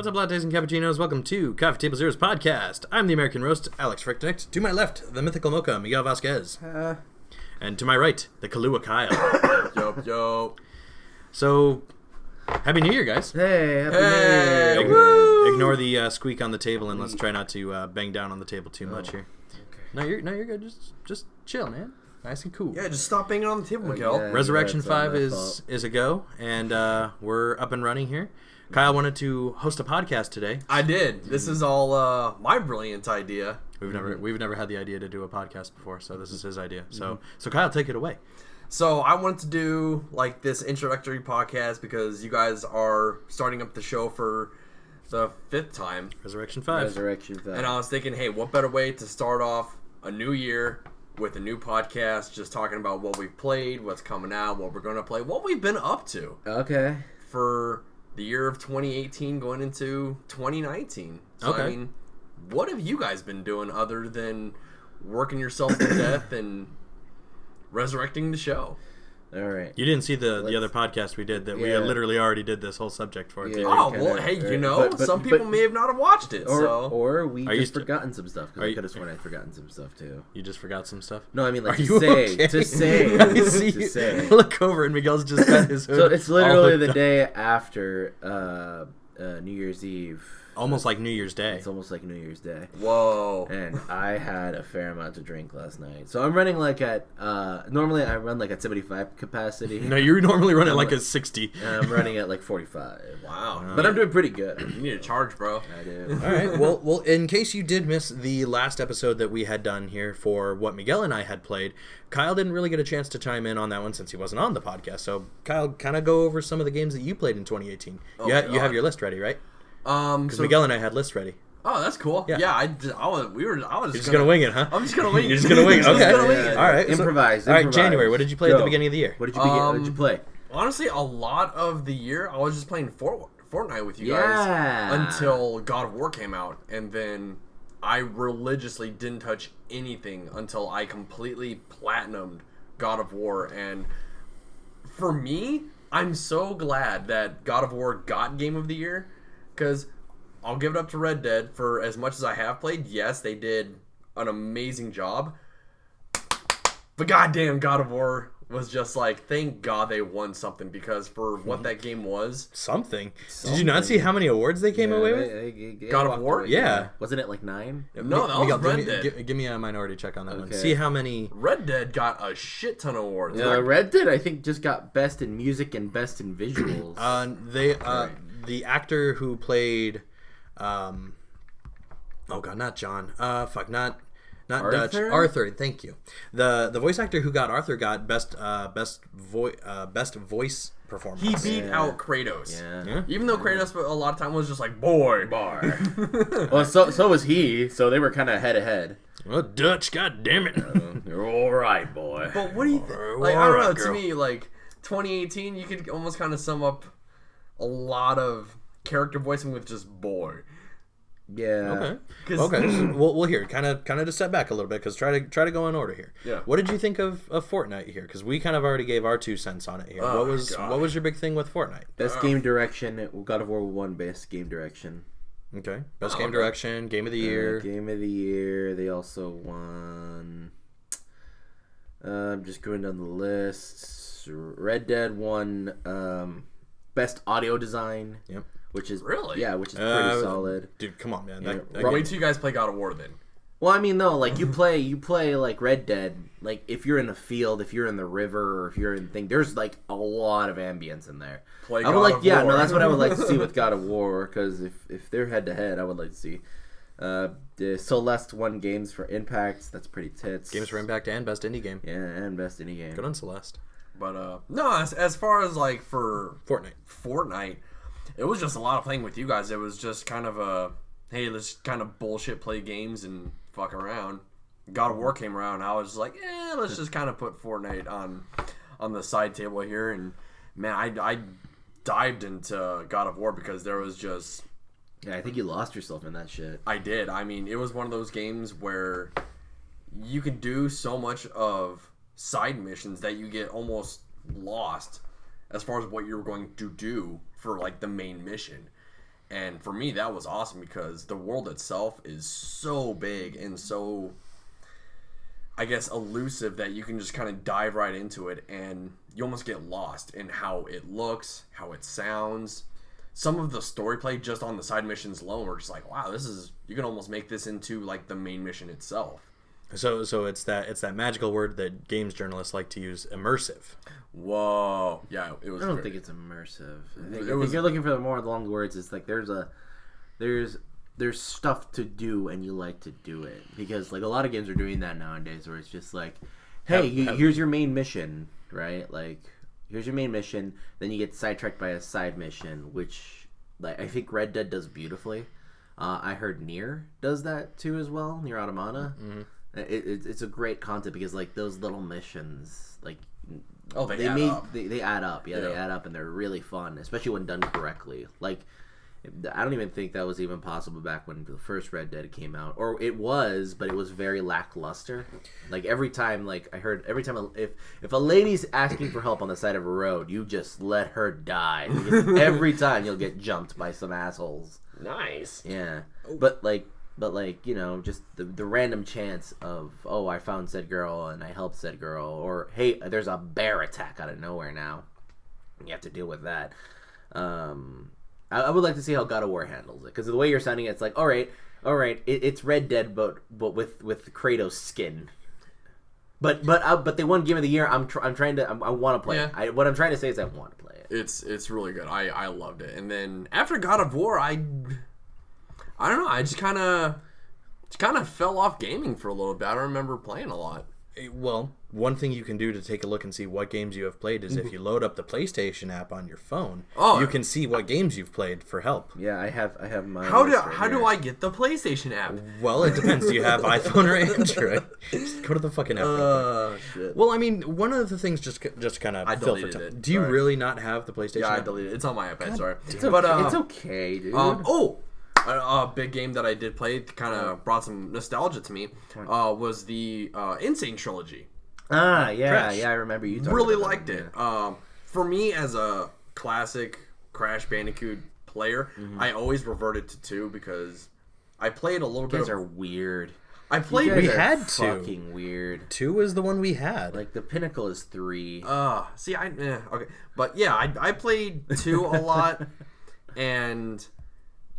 What's up, lattes and cappuccinos? Welcome to Coffee Table Zero's podcast. I'm the American Roast, Alex Fricknick. To my left, the mythical mocha, Miguel Vasquez. And to my right, the Kahlua Kyle. Yo. So, Happy New Year, guys. Hey, Happy New Year. Ignore the squeak on the table, and let's try not to bang down on the table too much here. Okay. No, you're good. Just chill, man. Nice and cool. Yeah, just stop banging on the table, Miguel. Yeah, Resurrection 5 is a go, and we're up and running here. Kyle wanted to host a podcast today. I did. This is all my brilliant idea. We've never had the idea to do a podcast before, so this is his idea. So Kyle, take it away. So I wanted to do like this introductory podcast because you guys are starting up the show for the 5th time. Resurrection 5. And I was thinking, hey, what better way to start off a new year with a new podcast, just talking about what we've played, what's coming out, what we're going to play, what we've been up to. Okay. For the year of 2018 going into 2019. So, okay. I mean, what have you guys been doing other than working yourself to death and resurrecting the show? All right. You didn't see the other podcast we did that we literally already did this whole subject for. Yeah, oh, well, hey, you know, some people may have not have watched it. Or we just forgotten some stuff. Because I could have sworn I'd forgotten some stuff, too. You just forgot some stuff? No, I mean, like, to say. To say. Look over and Miguel's just got his hood. So it's literally the day after New Year's Eve. Almost like New Year's Day. It's almost like New Year's Day. Whoa. And I had a fair amount to drink last night. So I'm running like at, normally I run like at 75 capacity. No, you normally run at like a 60. And I'm running at like 45. Wow. But I'm doing pretty good. You need a charge, bro. I do. All right. Well, in case you did miss the last episode that we had done here for what Miguel and I had played, Kyle didn't really get a chance to chime in on that one since he wasn't on the podcast. So, Kyle, kind of go over some of the games that you played in 2018. You have your list ready, right? Because Miguel and I had lists ready. Oh, that's cool. Yeah, I was just gonna wing it, huh? I'm just gonna wing it. You're just gonna wing it. Okay. Yeah. All right. Improvise. All right. January. What did you play at the beginning of the year? What did you play? Honestly, a lot of the year I was just playing Fortnite with you guys until God of War came out, and then I religiously didn't touch anything until I completely platinumed God of War. And for me, I'm so glad that God of War got Game of the Year. Because I'll give it up to Red Dead for as much as I have played. Yes, they did an amazing job. But goddamn, God of War was just like, thank God they won something. Because for what that game was... Something. Did you not see how many awards they came away with? God of War? Yeah. Wasn't it like 9? No, that was Red Dead. Give me a minority check on that one. See how many... Red Dead got a shit ton of awards. Yeah, Red Dead, I think, just got Best in Music and Best in Visuals. The actor who played, not John. Not Arthur? Dutch. Arthur. Thank you. The voice actor who got Arthur got best voice performance. He beat out Kratos. Yeah. Even though Kratos a lot of time was just like boy. Well, so was he. So they were kind of head to head. Well, Dutch, god damn it. You're all right, boy. But what do you think? Like, I don't know. To me, like 2018, you could almost kind of sum up a lot of character voicing with just boy. Yeah. Okay. So we'll hear. Kind of to step back a little bit because try to go in order here. Yeah. What did you think of Fortnite here? Because we kind of already gave our 2 cents on it here. What was your big thing with Fortnite? Best game direction. God of War won best game direction. Okay. Best game direction. Game of the year. Game of the year. They also won. I'm just going down the list. Red Dead won. Best audio design. Yep. Which is really? Yeah, which is pretty solid. Dude, come on, man. Yeah. Wait till you guys play God of War then. Well, I mean, no, like you play like Red Dead. Like if you're in the field, if you're in the river, or if you're in there's like a lot of ambience in there. Play I would God like, of yeah, War. no, that's what I would like to see with God of War. Because if they're head to head, I would like to see. The Celeste won games for Impact. That's pretty tits. Games for Impact and best indie game. Yeah, and best indie game. Good on Celeste. But no, as far as like for Fortnite, it was just a lot of playing with you guys. It was just kind of a hey, let's kind of bullshit play games and fuck around. God of War came around. I was like, let's just kind of put Fortnite on the side table here. And man, I dived into God of War because there was just Yeah, I think you lost yourself in that shit. I did. I mean, it was one of those games where you could do so much of side missions that you get almost lost as far as what you're going to do for like the main mission. And for me, that was awesome because the world itself is so big and so, I guess, elusive that you can just kind of dive right into it and you almost get lost in how it looks, how it sounds. Some of the story play just on the side missions alone are just like, wow, this is, you can almost make this into like the main mission itself. So it's that magical word that games journalists like to use, immersive. Whoa, yeah, it was. I don't think it's immersive. I think It was- if you're looking for the more long words, it's like there's stuff to do and you like to do it, because like a lot of games are doing that nowadays, where it's just like, hey, here's your main mission, right? Like, here's your main mission, then you get sidetracked by a side mission, which like I think Red Dead does beautifully. I heard Nier does that too as well. Nier Automata. Mm-hmm. It's a great concept because like those little missions, like they add up. They add up. Yeah, they add up and they're really fun, especially when done correctly. Like, I don't even think that was even possible back when the first Red Dead came out, or it was, but it was very lackluster. Like every time if a lady's asking for help on the side of a road, you just let her die. Because every time you'll get jumped by some assholes. Nice. Yeah, but like you know, just the random chance of, oh, I found said girl and I helped said girl, or hey, there's a bear attack out of nowhere now, you have to deal with that. I would like to see how God of War handles it, because the way you're sounding, it's like, all right, it's Red Dead, but with Kratos skin. But they won Game of the Year. I want to play it. What I'm trying to say is I want to play it. It's really good. I loved it. And then after God of War, I don't know. I just kind of fell off gaming for a little bit. I don't remember playing a lot. Well, one thing you can do to take a look and see what games you have played is if you load up the PlayStation app on your phone, you can see what games you've played for help. Yeah, I have my. How do I get the PlayStation app? Well, it depends. Do you have iPhone or Android? Just go to the fucking app. Shit. Well, I mean, one of the things just kind of I fill for deleted time. it. Do you Sorry. really not have the PlayStation? Yeah, I app? deleted it. It's on my iPad. Sorry, It's okay, it's okay, dude. A big game that I did play, kind of brought some nostalgia to me, was the Insane trilogy. Yeah, I remember you talking Really about liked that, it. yeah. For me, as a classic Crash Bandicoot player, I always reverted to 2 because I played a little You bit. guys are weird. I played. You guys We are had 2. fucking weird. 2 is the one we had. Like the pinnacle is 3. See, okay, but yeah, I played 2 a lot, and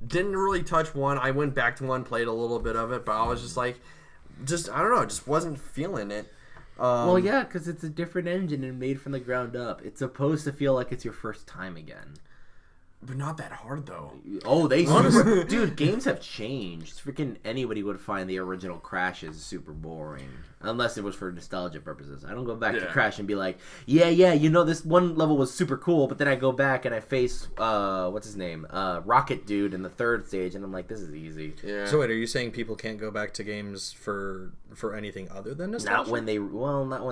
didn't really touch 1. I went back to 1, played a little bit of it, but I was just like, I don't know, just wasn't feeling it. Well, yeah, because it's a different engine and made from the ground up. It's supposed to feel like it's your first time again. But not that hard though. Oh, dude, games have changed. Freaking anybody would find the original Crashes super boring, unless it was for nostalgia purposes. I don't go back to Crash and be like, yeah, you know, this one level was super cool, but then I go back and I face what's his name, Rocket Dude in the 3rd stage, and I'm like, this is easy. Yeah. So wait, are you saying people can't go back to games for anything other than nostalgia? Not when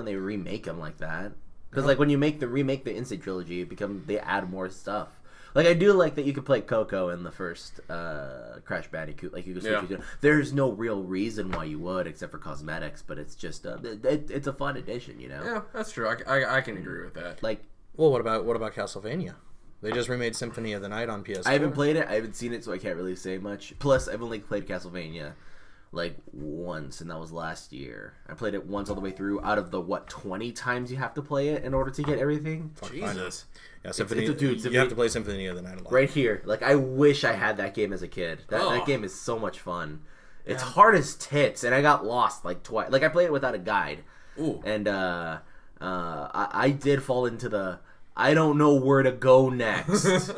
they remake them like that. Because like when you remake the Instant trilogy, they add more stuff. Like, I do like that you could play Coco in the first Crash Bandicoot. Like, you could switch between. There's no real reason why you would, except for cosmetics, but it's just it's a fun addition, you know. Yeah, that's true. I can agree with that. Like, well, what about Castlevania? They just remade Symphony of the Night on PS4. I haven't played it. I haven't seen it, so I can't really say much. Plus, I've only played Castlevania like once, and that was last year. I played it once all the way through. Out of the 20 times you have to play it in order to get everything. Jesus. Yeah, Symphony. Dude, you have to play Symphony of the Night a lot. Right here. Like, I wish I had that game as a kid. That game is so much fun. It's hard as tits, and I got lost like twice. Like, I played it without a guide. Ooh. And I did fall into the I don't know where to go next.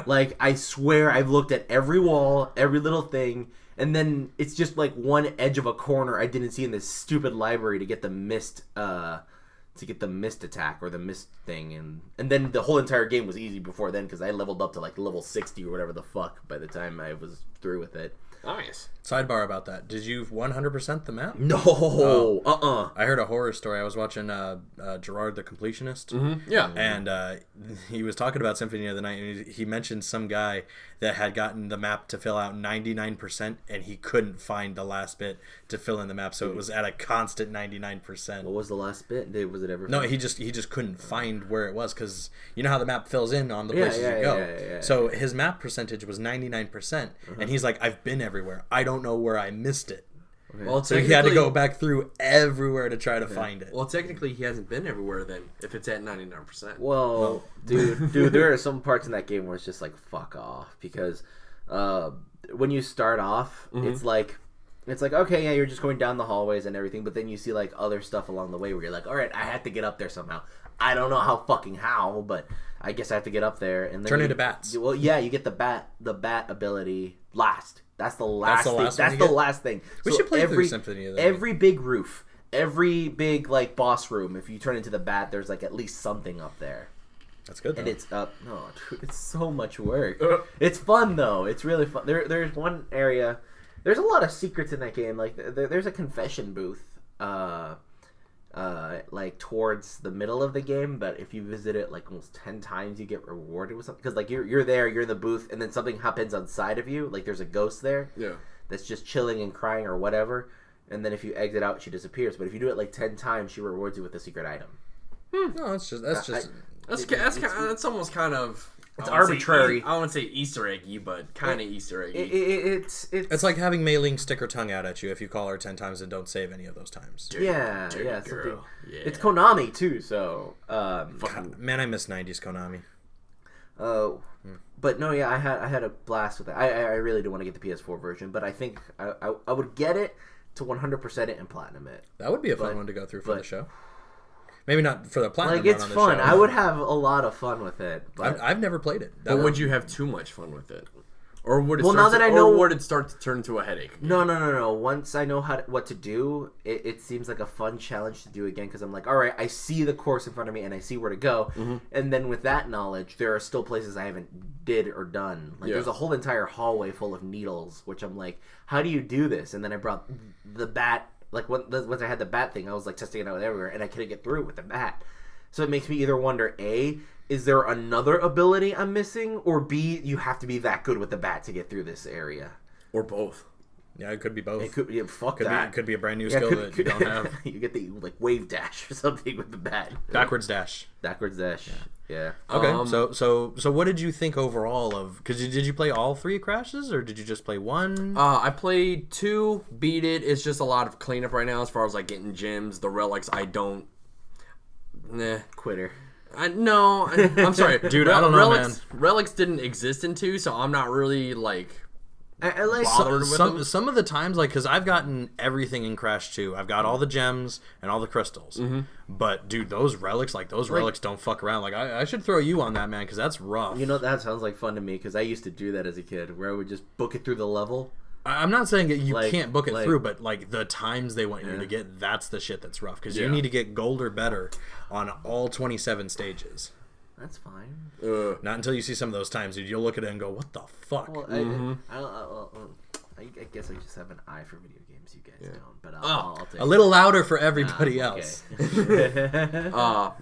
Like, I swear I've looked at every wall, every little thing, and then it's just like one edge of a corner I didn't see in this stupid library to get the mist attack or the mist thing, and then the whole entire game was easy before then because I leveled up to like level 60 or whatever the fuck by the time I was through with it. Nice. Sidebar about that. Did you 100% the map? No. I heard a horror story. I was watching Gerard the Completionist. Mm-hmm. Yeah. And he was talking about Symphony of the Night, and he mentioned some guy that had gotten the map to fill out 99%, and he couldn't find the last bit to fill in the map, so it was at a constant 99%. What was the last bit? Was it ever? No, he just couldn't find where it was, because you know how the map fills in on the places you go. Yeah. So his map percentage was 99%, and he's like, I've been everywhere. I don't know where I missed it. Okay. Well, So he had to go back through everywhere to try to find it. Well, technically, he hasn't been everywhere then, if it's at 99%. Well, dude, there are some parts in that game where it's just like, fuck off. Because when you start off, it's like, okay, yeah, you're just going down the hallways and everything, but then you see like other stuff along the way where you're like, all right, I have to get up there somehow. I don't know how, but I guess I have to get up there. And then Turn into bats. Well, yeah, you get the bat ability last. That's the last thing. That's the last thing. We should play through Symphony of the Night. Every big roof, every big like boss room, if you turn into the bat, there's like at least something up there. That's good, though. And it's up. No, dude, it's so much work. It's fun though. It's really fun. There's one area. There's a lot of secrets in that game. Like there's a confession booth, like towards the middle of the game. But if you visit it like almost 10 times, you get rewarded with something. Because like you're there, you're in the booth, and then something happens outside of you. Like there's a ghost there. Yeah. That's just chilling and crying or whatever. And then if you exit out, she disappears. But if you do it like 10 times, she rewards you with a secret item. No, That's almost kind of. It's arbitrary. I wouldn't say Easter eggy, but kind of Easter eggy. It's like having Mei Ling stick her tongue out at you if you call her 10 times and don't save any of those times. Dirty yeah. girl. Yeah. It's Konami too, so. God, man, I miss 90s Konami. Oh, but no, yeah, I had a blast with it. I really do want to get the PS4 version, but I think I would get it to 100% it and platinum it. That would be a fun one to go through for the show. Maybe not for the platinum. Like, it's run on fun. the show. I would have a lot of fun with it. But I've never played it. But would you have too much fun with it? Or would it would it start to turn into a headache? No. Once I know what to do, it seems like a fun challenge to do again, because I'm like, all right, I see the course in front of me and I see where to go. Mm-hmm. And then with that knowledge, there are still places I haven't did or done. Like there's a whole entire hallway full of needles, which I'm like, how do you do this? And then I brought the bat. Like once I had the bat thing, I was like testing it out everywhere, and I couldn't get through it with the bat. So it makes me either wonder, A, is there another ability I'm missing? Or B, you have to be that good with the bat to get through this area. Or both. Yeah, it could be both. It could be, it could be a brand new skill that you don't have. You get the like wave dash or something with the bat. Backwards dash. Yeah. Okay. So what did you think overall of? Because did you play all 3 crashes or did you just play 1? I played 2, beat it. It's just a lot of cleanup right now as far as like getting gems. The relics, I don't. Nah. Quitter. No, I'm sorry, dude. I don't know, man. Relics didn't exist in 2, so I'm not really like. I like bothered with them. Some of the times, like, because I've gotten everything in Crash 2. I've got all the gems and all the crystals. Mm-hmm. But, dude, those relics don't fuck around. Like, I should throw you on that, man, because that's rough. You know, that sounds like fun to me, because I used to do that as a kid, where I would just book it through the level. I'm not saying that you can't book it through, but, like, the times they want you to get, that's the shit that's rough. Because you need to get gold or better on all 27 stages. That's fine. Not until you see some of those times, dude. You'll look at it and go, what the fuck? Well, I guess I just have an eye for video games. You guys don't. But I'll take a little louder for everybody else.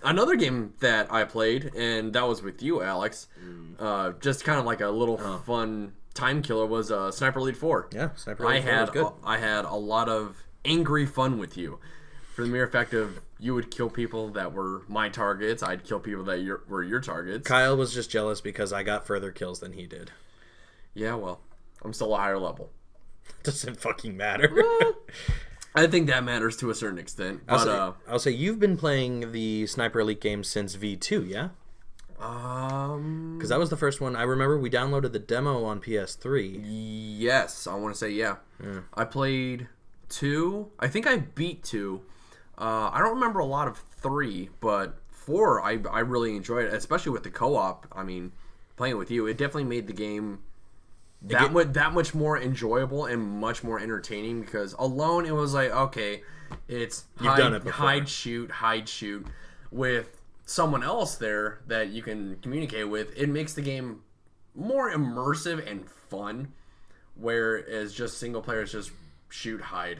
Another game that I played, and that was with you, Alex, just kind of like a little fun time killer, was Sniper Elite 4. Yeah, Sniper Elite 4 was good. I had a lot of angry fun with you. For the mere fact of you would kill people that were my targets, I'd kill people that were your targets. Kyle was just jealous because I got further kills than he did. Yeah, well, I'm still a higher level. Doesn't fucking matter. I think that matters to a certain extent. But I'll say you've been playing the Sniper Elite game since V2, yeah? Because that was the first one. I remember we downloaded the demo on PS3. Yes, I want to say yeah. I played 2. I think I beat 2. I don't remember a lot of 3, but 4 I really enjoyed it, especially with the co-op. I mean, playing with you, it definitely made the game that much more enjoyable and much more entertaining, because alone it was like, okay, it's hide, shoot. With someone else there that you can communicate with, it makes the game more immersive and fun. whereas just single player is just shoot, hide.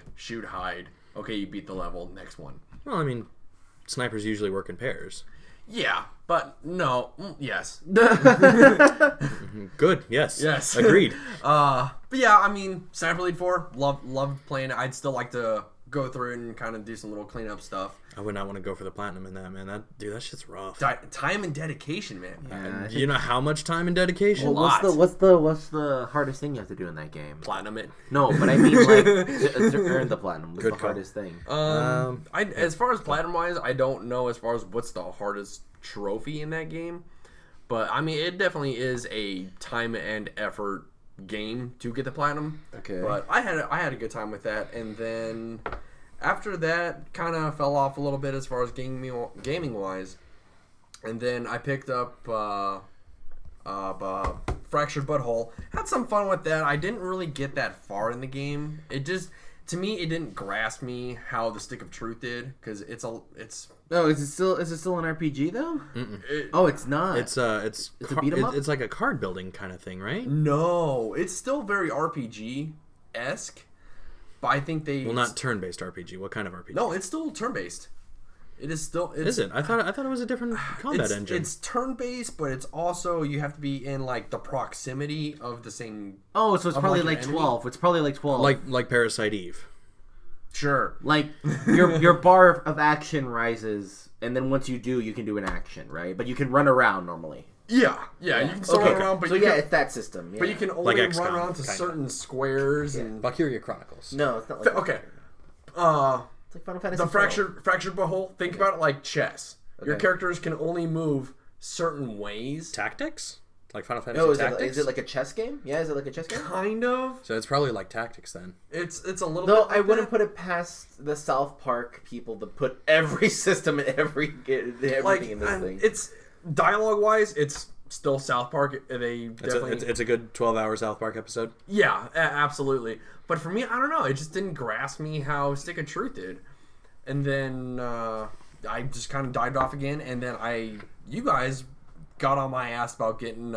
Okay, you beat the level. Next one. Well, I mean, snipers usually work in pairs. Yeah, but no. Yes. Good. Yes. Yes. Agreed. But yeah, I mean, Sniper Elite 4, loved playing it. I'd still like to go through it and kind of do some little cleanup stuff. I would not want to go for the platinum in that, man. That shit's rough. Time and dedication, man. Yeah, You know how much time and dedication? Well, what's the hardest thing you have to do in that game? Platinum it. No, but I mean like to earn the platinum. What's the hardest thing? As far as platinum wise, I don't know as far as what's the hardest trophy in that game, but I mean it definitely is a time and effort game to get the platinum. Okay. But I had a good time with that, and then after that kind of fell off a little bit as far as gaming wise, and then I picked up Fractured Butthole. Had some fun with that. I didn't really get that far in the game. It just, to me, it didn't grasp me how the Stick of Truth did, because it's. No, is it still an RPG though? It's not. It's a beat 'em up? It's like a card building kind of thing, right? No, it's still very RPG-esque, but I think they... Well, not turn-based RPG. What kind of RPG? No, it's still turn-based. It is still... Is it? I thought it was a different combat engine. It's turn-based, but it's also, you have to be in like the proximity of the same... Oh, so it's probably like 12. It's probably like 12. Like Parasite Eve. Sure. Like your bar of action rises, and then once you do, you can do an action, right? But you can run around normally. Yeah. You can still run around, but it's that system. Yeah. But you can only like run around to certain squares and... Valkyria Chronicles. No, it's not like Okay. It's like Final Fantasy. The fractured butthole. Think about it like chess. Okay. Your characters can only move certain ways. Tactics? Like Final Fantasy Tactics? Is it like a chess game? Yeah, is it like a chess game? Kind of. So it's probably like Tactics then. It's a little Though bit like I wouldn't that. put it past the South Park people to put every system and everything in this thing. It's dialogue wise, it's still South Park. They definitely It's a good 12-hour South Park episode. Yeah, absolutely. But for me, I don't know. It just didn't grasp me how Stick of Truth did. And then I just kind of dived off again. And then you guys got on my ass about getting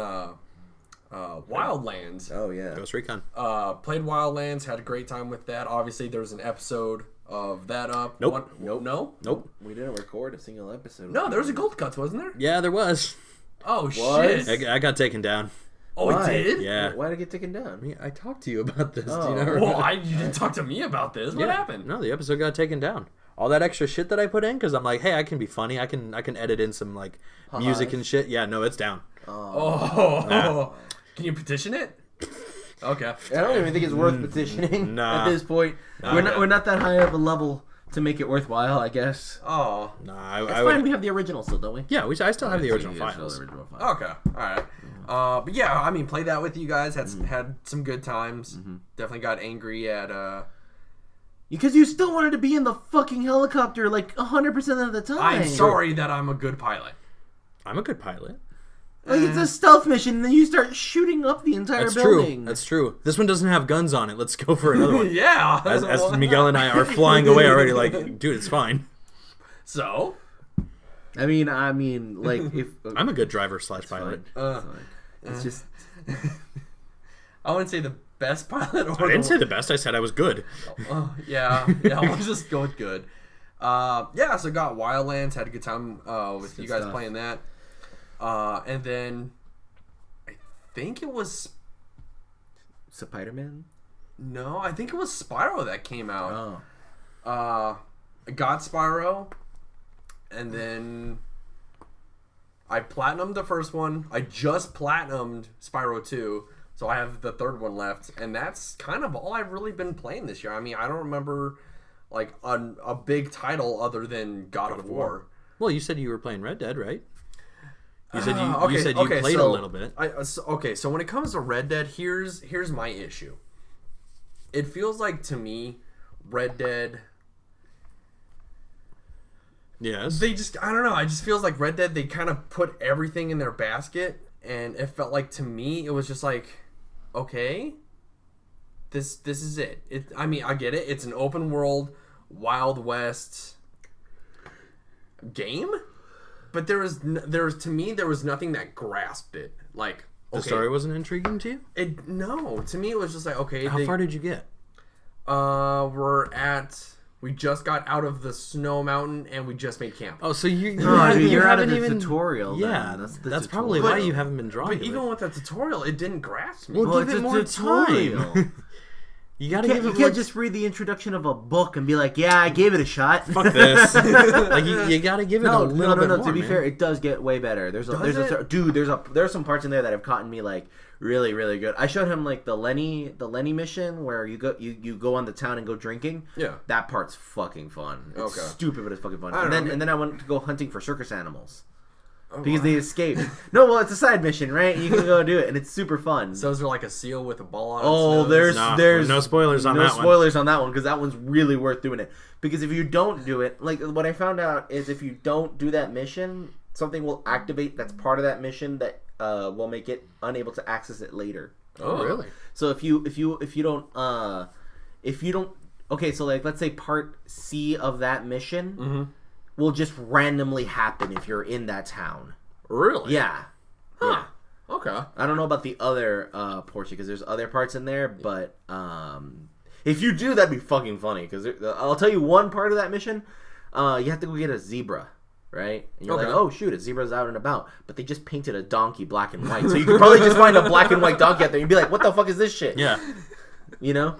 Wildlands. Oh yeah, Ghost Recon. Played Wildlands, had a great time with that. Obviously, there's an episode of that up. Nope. No. We didn't record a single episode. No, there was a Gold Cuts, wasn't there? Yeah, there was. Oh shit! I got taken down. Oh, Why? it did? Yeah. Why did it get taken down? I talked to you about this. Oh. Do you know? Well, you didn't talk to me about this. What happened? No, the episode got taken down. All that extra shit that I put in, because I'm like, hey, I can be funny. I can edit in some like music and shit. Yeah, no, it's down. Oh. Can you petition it? Okay. I don't even think it's worth petitioning at this point. Nah. We're not that high of a level to make it worthwhile, I guess. Oh. Nah, It's fine. We have the original still, don't we? Yeah, I still have the original files. Okay. All right. But yeah, I mean, play that with you guys. Had some good times. Definitely got angry at Because you still wanted to be in the fucking helicopter like 100% of the time. I'm sorry that I'm a good pilot. I'm a good pilot. Like it's a stealth mission, and then you start shooting up the entire That's building. true. That's true. This one doesn't have guns on it. Let's go for another one. Yeah. As Miguel and I are flying away already, like, dude, it's fine. So? I mean, like if I'm a good driver / pilot. it's just I wouldn't say the best pilot. Or I didn't say the best. I said I was good. Yeah. I'll just go with good. Yeah. So got Wildlands. Had a good time with you guys playing that. And then I think it was Spider-Man. No, I think it was Spyro that came out. Oh. I got Spyro, and then I platinumed the first one. I just platinumed Spyro 2, so I have the third one left, and that's kind of all I've really been playing this year. I mean, I don't remember like a big title other than God of War. Well, you said you were playing Red Dead, right? You said you played a little bit. So when it comes to Red Dead, here's my issue. It feels like to me, Red Dead. Yes. I don't know. It just feels like Red Dead. They kind of put everything in their basket, and it felt like to me it was just like, okay, this is it. I mean, I get it. It's an open world, Wild West game. But there was to me there was nothing that grasped it. Like The story wasn't intriguing to you? No, to me it was just like, okay. How far did you get? We just got out of the snow mountain and we just made camp. Oh, so you're out of the tutorial. Yeah, that's probably why you haven't been drawing. But even with the tutorial, it didn't grasp me. Well, give it more time. You can't just read the introduction of a book and be like, yeah, I gave it a shot. Fuck this. Like you gotta give it a little bit more. To be fair, it does get way better. There's some parts in there that have caught me like really, really good. I showed him like the Lenny mission where you go on the town and go drinking. Yeah, that part's fucking fun. It's stupid, but it's fucking fun. And then I went to go hunting for circus animals. Because they escaped. No, well, it's a side mission, right? You can go do it, and it's super fun. So is there like a seal with a ball on its nose? There's no spoilers on that one. No spoilers on that one, because that one's really worth doing it. Because if you don't do it, like what I found out is if you don't do that mission, something will activate that's part of that mission that will make it unable to access it later. Oh, really? So if you don't, okay, so like let's say part C of that mission will just randomly happen if you're in that town. Really? Yeah. Huh. Yeah. Okay. I don't know about the other portion because there's other parts in there, but if you do, that'd be fucking funny. Because I'll tell you one part of that mission. You have to go get a zebra, right? And you're like, oh shoot, a zebra's out and about, but they just painted a donkey black and white, so you could probably just find a black and white donkey out there and be like, what the fuck is this shit? Yeah. You know?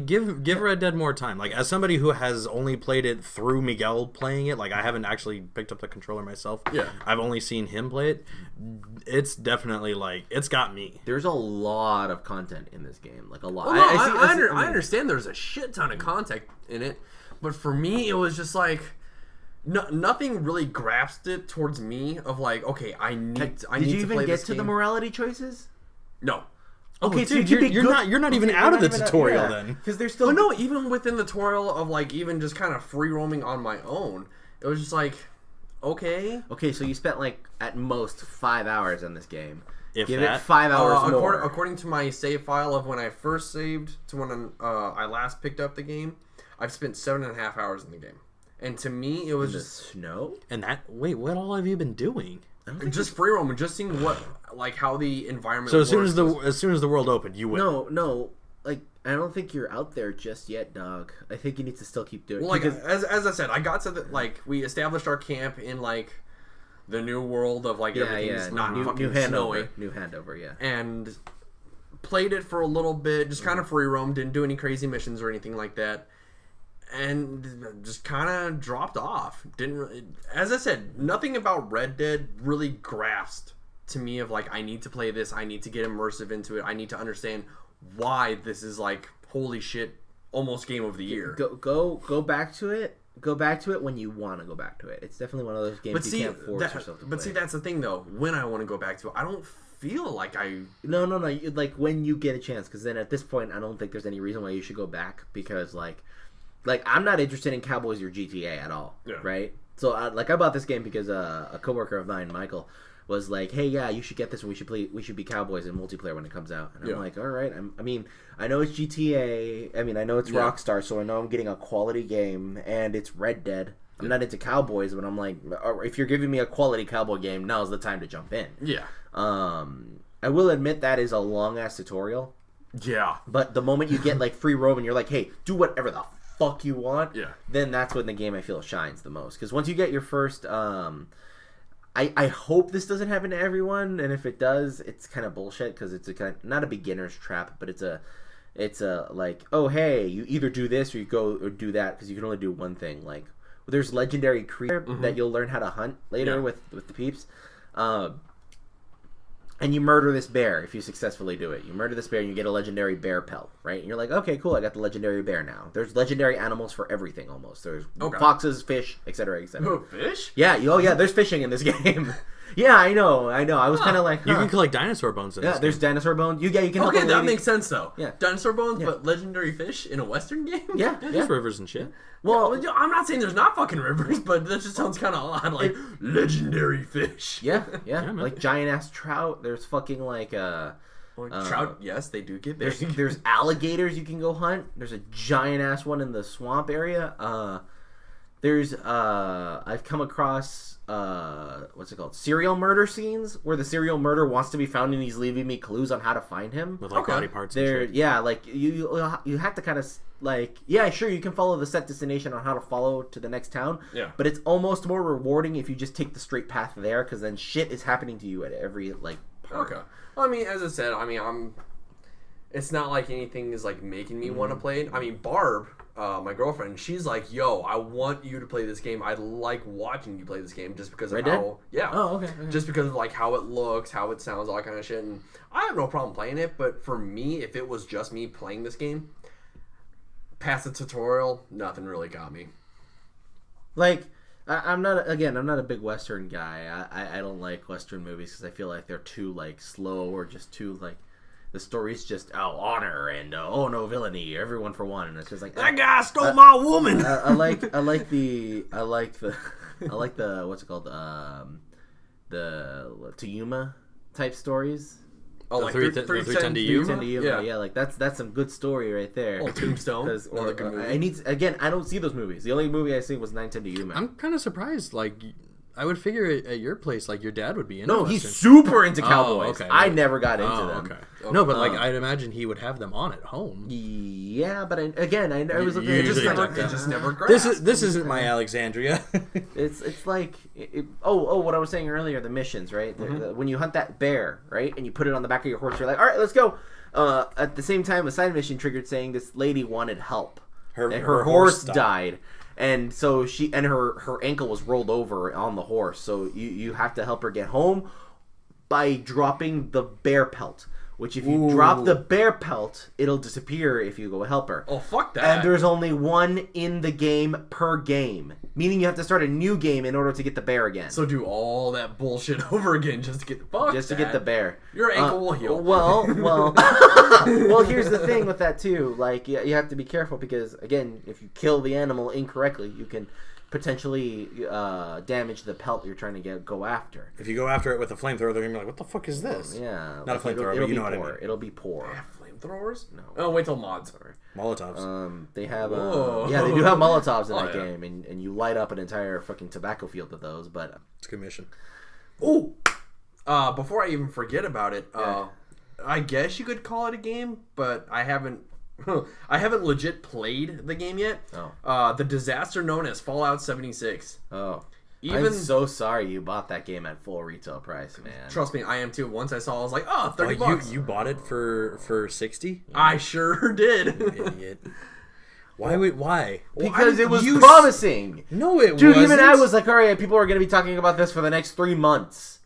Give Red Dead more time. Like, as somebody who has only played it through Miguel playing it, like I haven't actually picked up the controller myself. Yeah, I've only seen him play it. It's definitely like it's got me. There's a lot of content in this game, like a lot. Well, no, I understand there's a shit ton of content in it, but for me it was just like nothing really grasped it towards me. Of like, okay, I need to play this game. Did you even get to the morality choices? No. Okay, dude, you're not even out of the tutorial then. Because there's still. But no, even within the tutorial of like even just kind of free roaming on my own, it was just like, okay. Okay, so you spent like at most 5 hours on this game. If Give that. it 5 hours more. According to my save file of when I first saved to when I last picked up the game, I've spent 7.5 hours in the game. And to me, it was just snow. And what all have you been doing? Just free roaming, just seeing how the environment. So as soon as the world opened, you went. No, like I don't think you're out there just yet, dog. I think you need to still keep doing. Well, like as I said, I got to we established our camp in like the new world of like everything's not fucking snowy. New handover, yeah. And played it for a little bit, just kind of free roamed, didn't do any crazy missions or anything like that. And just kind of dropped off. Didn't really, as I said, nothing about Red Dead really grasped to me of like, I need to play this. I need to get immersive into it. I need to understand why this is like, holy shit, almost game of the year. Go back to it. Go back to it when you want to go back to it. It's definitely one of those games you can't force yourself to play. But see, that's the thing though. When I want to go back to it, I don't feel like I. No. Like when you get a chance, because then at this point, I don't think there's any reason why you should go back because like I'm not interested in Cowboys or GTA at all, right? So I bought this game because a coworker of mine, Michael, was like, "Hey, yeah, you should get this, and we should be Cowboys in multiplayer when it comes out." And I'm like, "All right." I know it's GTA. I mean, I know it's Rockstar, so I know I'm getting a quality game, and it's Red Dead. I'm not into Cowboys, but I'm like, if you're giving me a quality Cowboy game, now's the time to jump in. Yeah. I will admit that is a long ass tutorial. Yeah. But the moment you get like free roam and you're like, "Hey, do whatever the fuck you want," then that's when the game I feel shines the most. Because once you get your first, I hope this doesn't happen to everyone, and if it does, it's kind of bullshit because it's a kind of, not a beginner's trap, but it's a like, oh hey, you either do this or you go or do that because you can only do one thing. Like there's legendary creature that you'll learn how to hunt later with the peeps. And you murder this bear if you successfully do it. You murder this bear and you get a legendary bear pelt, right? And you're like, okay, cool, I got the legendary bear now. There's legendary animals for everything almost. There's foxes, fish, etc., etc. Oh, fish? Yeah, there's fishing in this game. Yeah, I know. I was kind of like, you can collect dinosaur bones in this there's game. Dinosaur bones. You can. Okay, that makes sense though. Yeah, dinosaur bones, but legendary fish in a Western game. Yeah, there's rivers and shit. Well, I'm not saying there's not fucking rivers, but that just sounds kind of odd. Like legendary fish. Yeah, like giant ass trout. There's fucking like trout. Yes, they do get big. There's alligators you can go hunt. There's a giant ass one in the swamp area. There's I've come across what's it called? Serial murder scenes where the serial murder wants to be found and he's leaving me clues on how to find him. With like body parts. There, and shit. yeah, like you have to kind of like, yeah, sure, you can follow the set destination on how to follow to the next town. Yeah. But it's almost more rewarding if you just take the straight path there, because then shit is happening to you at every like part. Okay. Well, I mean, as I said, it's not like anything is like making me want to play it. I mean, Barb, my girlfriend, she's like, "Yo, I want you to play this game. I like watching you play this game just because of Red Dead? how, yeah, Oh, okay. just because of like how it looks, how it sounds, all that kind of shit." And I have no problem playing it, but for me, if it was just me playing this game, past the tutorial, nothing really got me. Like, I'm not a big Western guy. I don't like Western movies because I feel like they're too like slow or just too like. The story's just honor and oh no villainy, everyone for one, and it's just like that guy stole my woman. I like the what's it called, the Tayuma type stories. Oh, the like 310 to Yuma? Yeah, like that's some good story right there. Oh, Tombstone, another good movie. I don't see those movies. The only movie I see was 910 to Yuma. I'm kind of surprised. Like, I would figure at your place, like your dad would be into. No, Western. he's super into cowboys. Okay, I right. never got into them. Okay. No, but like I'd imagine he would have them on at home. Yeah, but I was looking You at usually don't. It just never grasped. This isn't my Alexandria. It's like what I was saying earlier, the missions, right? When you hunt that bear, right, and you put it on the back of your horse, you're like, all right, let's go. At the same time, a side mission triggered saying this lady wanted help. Her horse died. And so her ankle was rolled over on the horse. So you have to help her get home by dropping the bear pelt. Which if you drop the bear pelt, it'll disappear if you go help her. Oh, fuck that. And there's only one in the game per game. Meaning you have to start a new game in order to get the bear again. So do all that bullshit over again just to get get the bear. Your ankle will heal. Well, here's the thing with that too. Like you have to be careful because again, if you kill the animal incorrectly, you can potentially damage the pelt you're trying to go after. If you go after it with a flamethrower, they're gonna be like, "What the fuck is this?" Yeah, not a flamethrower, but you know what I mean. It'll be poor. They have flamethrowers? No. Oh, wait till mods. Molotovs. They have Whoa. they do have Molotovs in that yeah. game, and you light up an entire fucking tobacco field with those. But It's a good mission. Oh, before I even forget about it, I guess you could call it a game, but I haven't legit played the game yet. Oh. The disaster known as Fallout 76. oh, Even I'm so sorry you bought that game at full retail price, man. trust me, I am too. Once I saw, I was like, "Oh, $30." You bought it for 60? I sure did. Idiot. Why? Because it was promising. No, it Dude, wasn't. even I was like, all right, people are going to be talking about this for the next 3 months.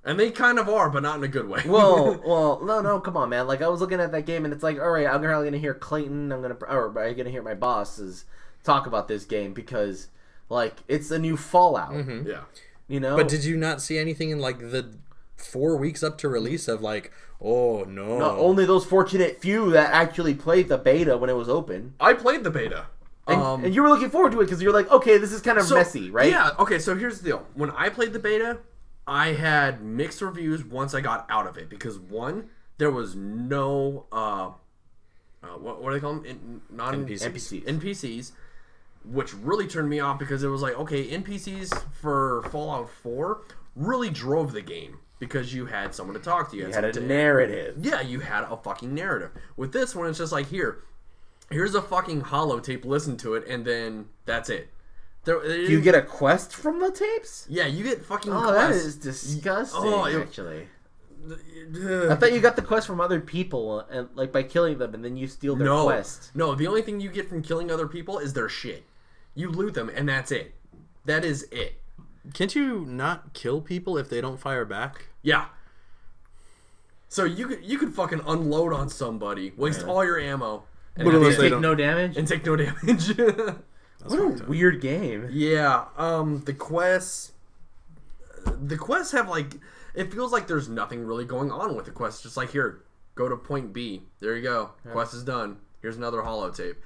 And they kind of are, but not in a good way. Well, no, come on, man. Like, I was looking at that game, and it's like, all right, I'm probably going to hear Clayton, I'm going to hear my bosses talk about this game because, like, it's a new Fallout. Mm-hmm. Yeah. You know? But did you not see anything in, like, the 4 weeks up to release of, like, oh, no. Not only those fortunate few that actually played the beta when it was open. I played the beta. And you were looking forward to it because you're like, okay, this is kind of messy, right? Yeah, okay, so here's the deal. When I played the beta, I had mixed reviews once I got out of it because, one, there was no, what do they call them? NPCs, which really turned me off because it was like, okay, NPCs for Fallout 4 really drove the game because you had someone to talk to. You had a narrative. Yeah, you had a fucking narrative. With this one, it's just like, here's a fucking holotape, listen to it, and then that's it. Do you get a quest from the tapes? Yeah, you get fucking quests. That is disgusting, actually. I thought you got the quest from other people, and like by killing them, and then you steal their quest. No, the only thing you get from killing other people is their shit. You loot them, and that's it. That is it. Can't you not kill people if they don't fire back? Yeah. So you could fucking unload on somebody, waste all your ammo, and take no damage. And take no damage. What a weird game. Yeah. The quests have like, it feels like there's nothing really going on with the quest. Just like, here, go to point B. There you go. Yeah. Quest is done. Here's another holotape.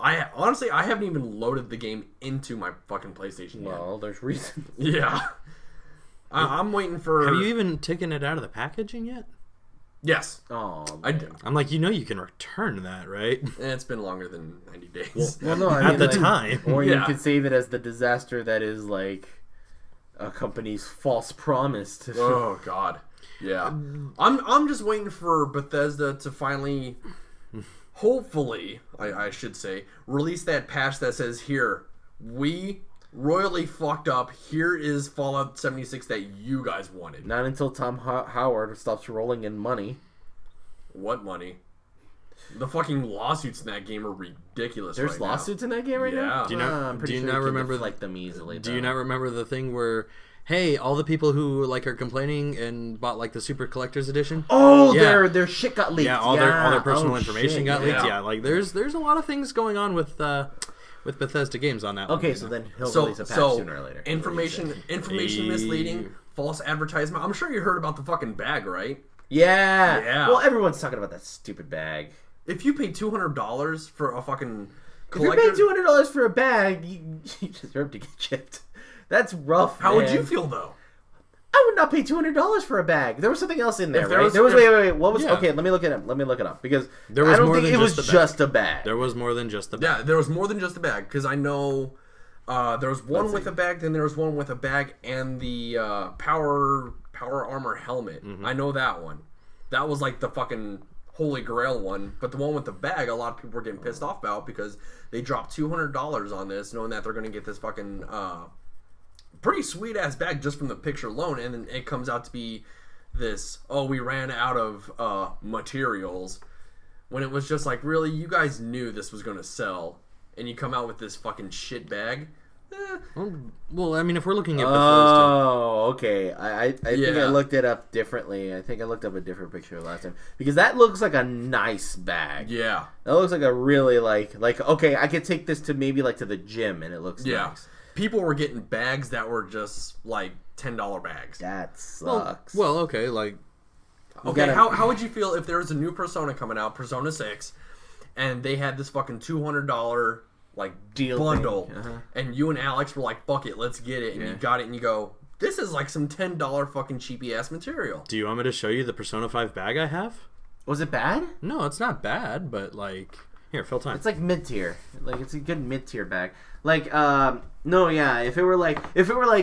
I haven't even loaded the game into my fucking PlayStation yet. Well, there's reason. Yeah. I'm waiting for... Have you even taken it out of the packaging yet? Yes. Oh, I'm like, you can return that, right? It's been longer than 90 days. well, no, At the time. Or you could save it as the disaster that is like a company's false promise to. Oh God. Yeah. I'm just waiting for Bethesda to finally, hopefully, I should say, release that patch that says, here, we royally fucked up. Here is Fallout 76 that you guys wanted. Not until Tom Howard stops rolling in money. What money? The fucking lawsuits in that game are ridiculous. There's lawsuits in that game right now. Yeah. I'm pretty sure not remember them easily. Do you not remember the thing where, hey, all the people who like are complaining and bought like the super collector's edition? Oh, their shit got leaked. Yeah, all their personal information got leaked. Yeah. Yeah, like there's a lot of things going on with Bethesda games on that. Okay, one. so then he'll release a patch sooner or later. Information misleading, false advertisement. I'm sure you heard about the fucking bag, right? Yeah. Well, everyone's talking about that stupid bag. If you pay $200 for a fucking collector, if you're paying $200 for a bag, you deserve to get chipped. That's rough. How would you feel though? I would not pay $200 for a bag. There was something else in there, right? Wait. What was? Okay, let me look it up because there was I don't think it was just a bag. There was more than just the bag. Yeah, there was more than just a bag because I know there was one with a bag, then there was one with a bag and the power armor helmet. Mm-hmm. I know that one. That was like the fucking holy grail one, but the one with the bag, a lot of people were getting pissed off about because they dropped $200 on this, knowing that they're going to get this fucking pretty sweet ass bag just from the picture alone, and then it comes out to be this, oh, we ran out of materials, when it was just like, really, you guys knew this was going to sell, and you come out with this fucking shit bag. Well, I mean, if we're looking at Bethesda, okay. I think I looked it up differently. I think I looked up a different picture last time because that looks like a nice bag. Yeah, that looks like a really like okay, I could take this to maybe like to the gym and it looks nice. People were getting bags that were just like $10 bags. That sucks. Well, okay, like okay, how would you feel if there was a new Persona coming out, Persona 6, and they had this fucking $200 like deal bundle, and you and Alex were like, fuck it, let's get it, and you got it, and you go, this is like some $10 fucking cheapy ass material. Do you want me to show you the Persona 5 bag I have? Was it bad? No, it's not bad, but like, here, fill time. It's like mid tier. Like it's a good mid tier bag. Like no, yeah. If it were like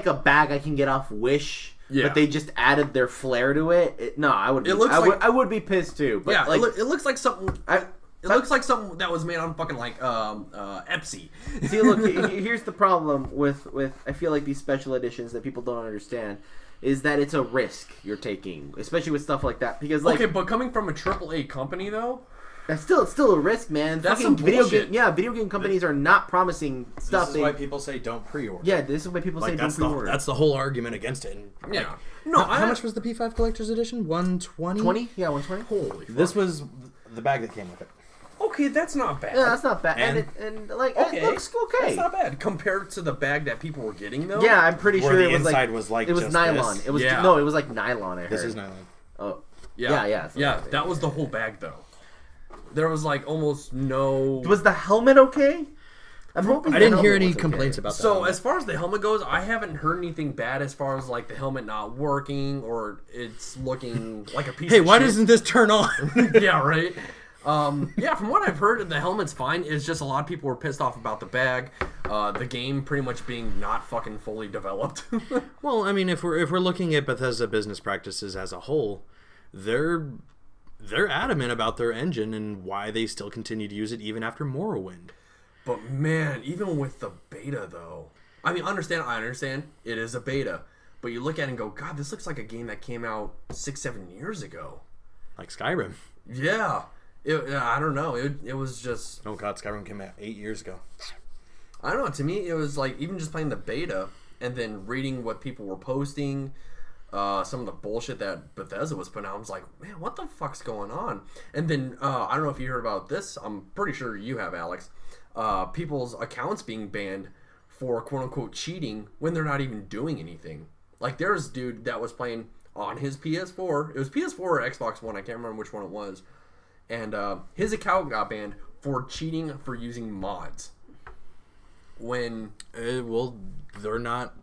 a bag I can get off Wish, but they just added their flair to it. No, I would. I would be pissed too. But yeah, like, it looks like something. It looks like something that was made on fucking like Epsi. See, look, here's the problem with I feel like these special editions that people don't understand is that it's a risk you're taking, especially with stuff like that. Because like, okay, but coming from a AAA company though, it's still a risk, man. That's fucking some video bullshit. game. Yeah, video game companies are not promising stuff. This is why people say don't pre-order. Yeah, this is why people say don't pre-order. That's the whole argument against it. And, yeah. No, how much was the P5 Collector's Edition? 120? 20? Yeah, 120. Holy fuck. This was the bag that came with it. Okay, that's not bad. Yeah, that's not bad. And like, it looks okay. That's not bad compared to the bag that people were getting, though. Yeah, I'm pretty sure the it was inside was like it was just nylon. this. It was no, it was like nylon. I heard. This is nylon. Oh, yeah. That was the whole bag, though. There was like almost no. Was the helmet okay? I'm hoping. I didn't hear any complaints about that. So as far as the helmet goes, I haven't heard anything bad as far as like the helmet not working or it's looking like a piece. Hey, of why shit. doesn't this turn on? Yeah, right. Yeah, from what I've heard, the helmet's fine. It's just a lot of people were pissed off about the bag, the game pretty much being not fucking fully developed. Well, I mean, if we're looking at Bethesda business practices as a whole, they're adamant about their engine and why they still continue to use it even after Morrowind. But man, even with the beta though, I mean, I understand it is a beta, but you look at it and go, God, this looks like a game that came out 6-7 years ago. Like Skyrim. Yeah. I don't know. It was just... Oh god, Skyrim came out 8 years ago. I don't know. To me, it was like, even just playing the beta and then reading what people were posting, some of the bullshit that Bethesda was putting out, I was like, man, what the fuck's going on? And then, I don't know if you heard about this. I'm pretty sure you have, Alex. People's accounts being banned for quote-unquote cheating when they're not even doing anything. Like, there's a dude that was playing on his PS4. It was PS4 or Xbox One. I can't remember which one it was. And his account got banned for cheating for using mods. When... well, they're not...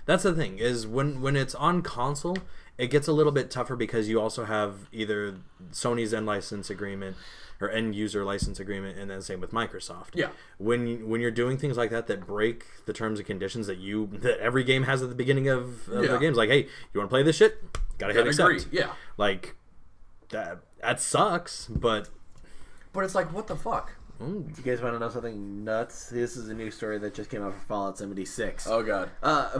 That's the thing, is when it's on console, it gets a little bit tougher because you also have either Sony's end license agreement or end user license agreement, and then same with Microsoft. Yeah. When you're doing things like that break the terms and conditions that every game has at the beginning of their games, like, hey, you want to play this shit? Gotta hit accept. Agree. Yeah. Like that sucks, but it's like, what the fuck? Do you guys want to know something nuts? This is a new story that just came out for Fallout 76. Oh, God.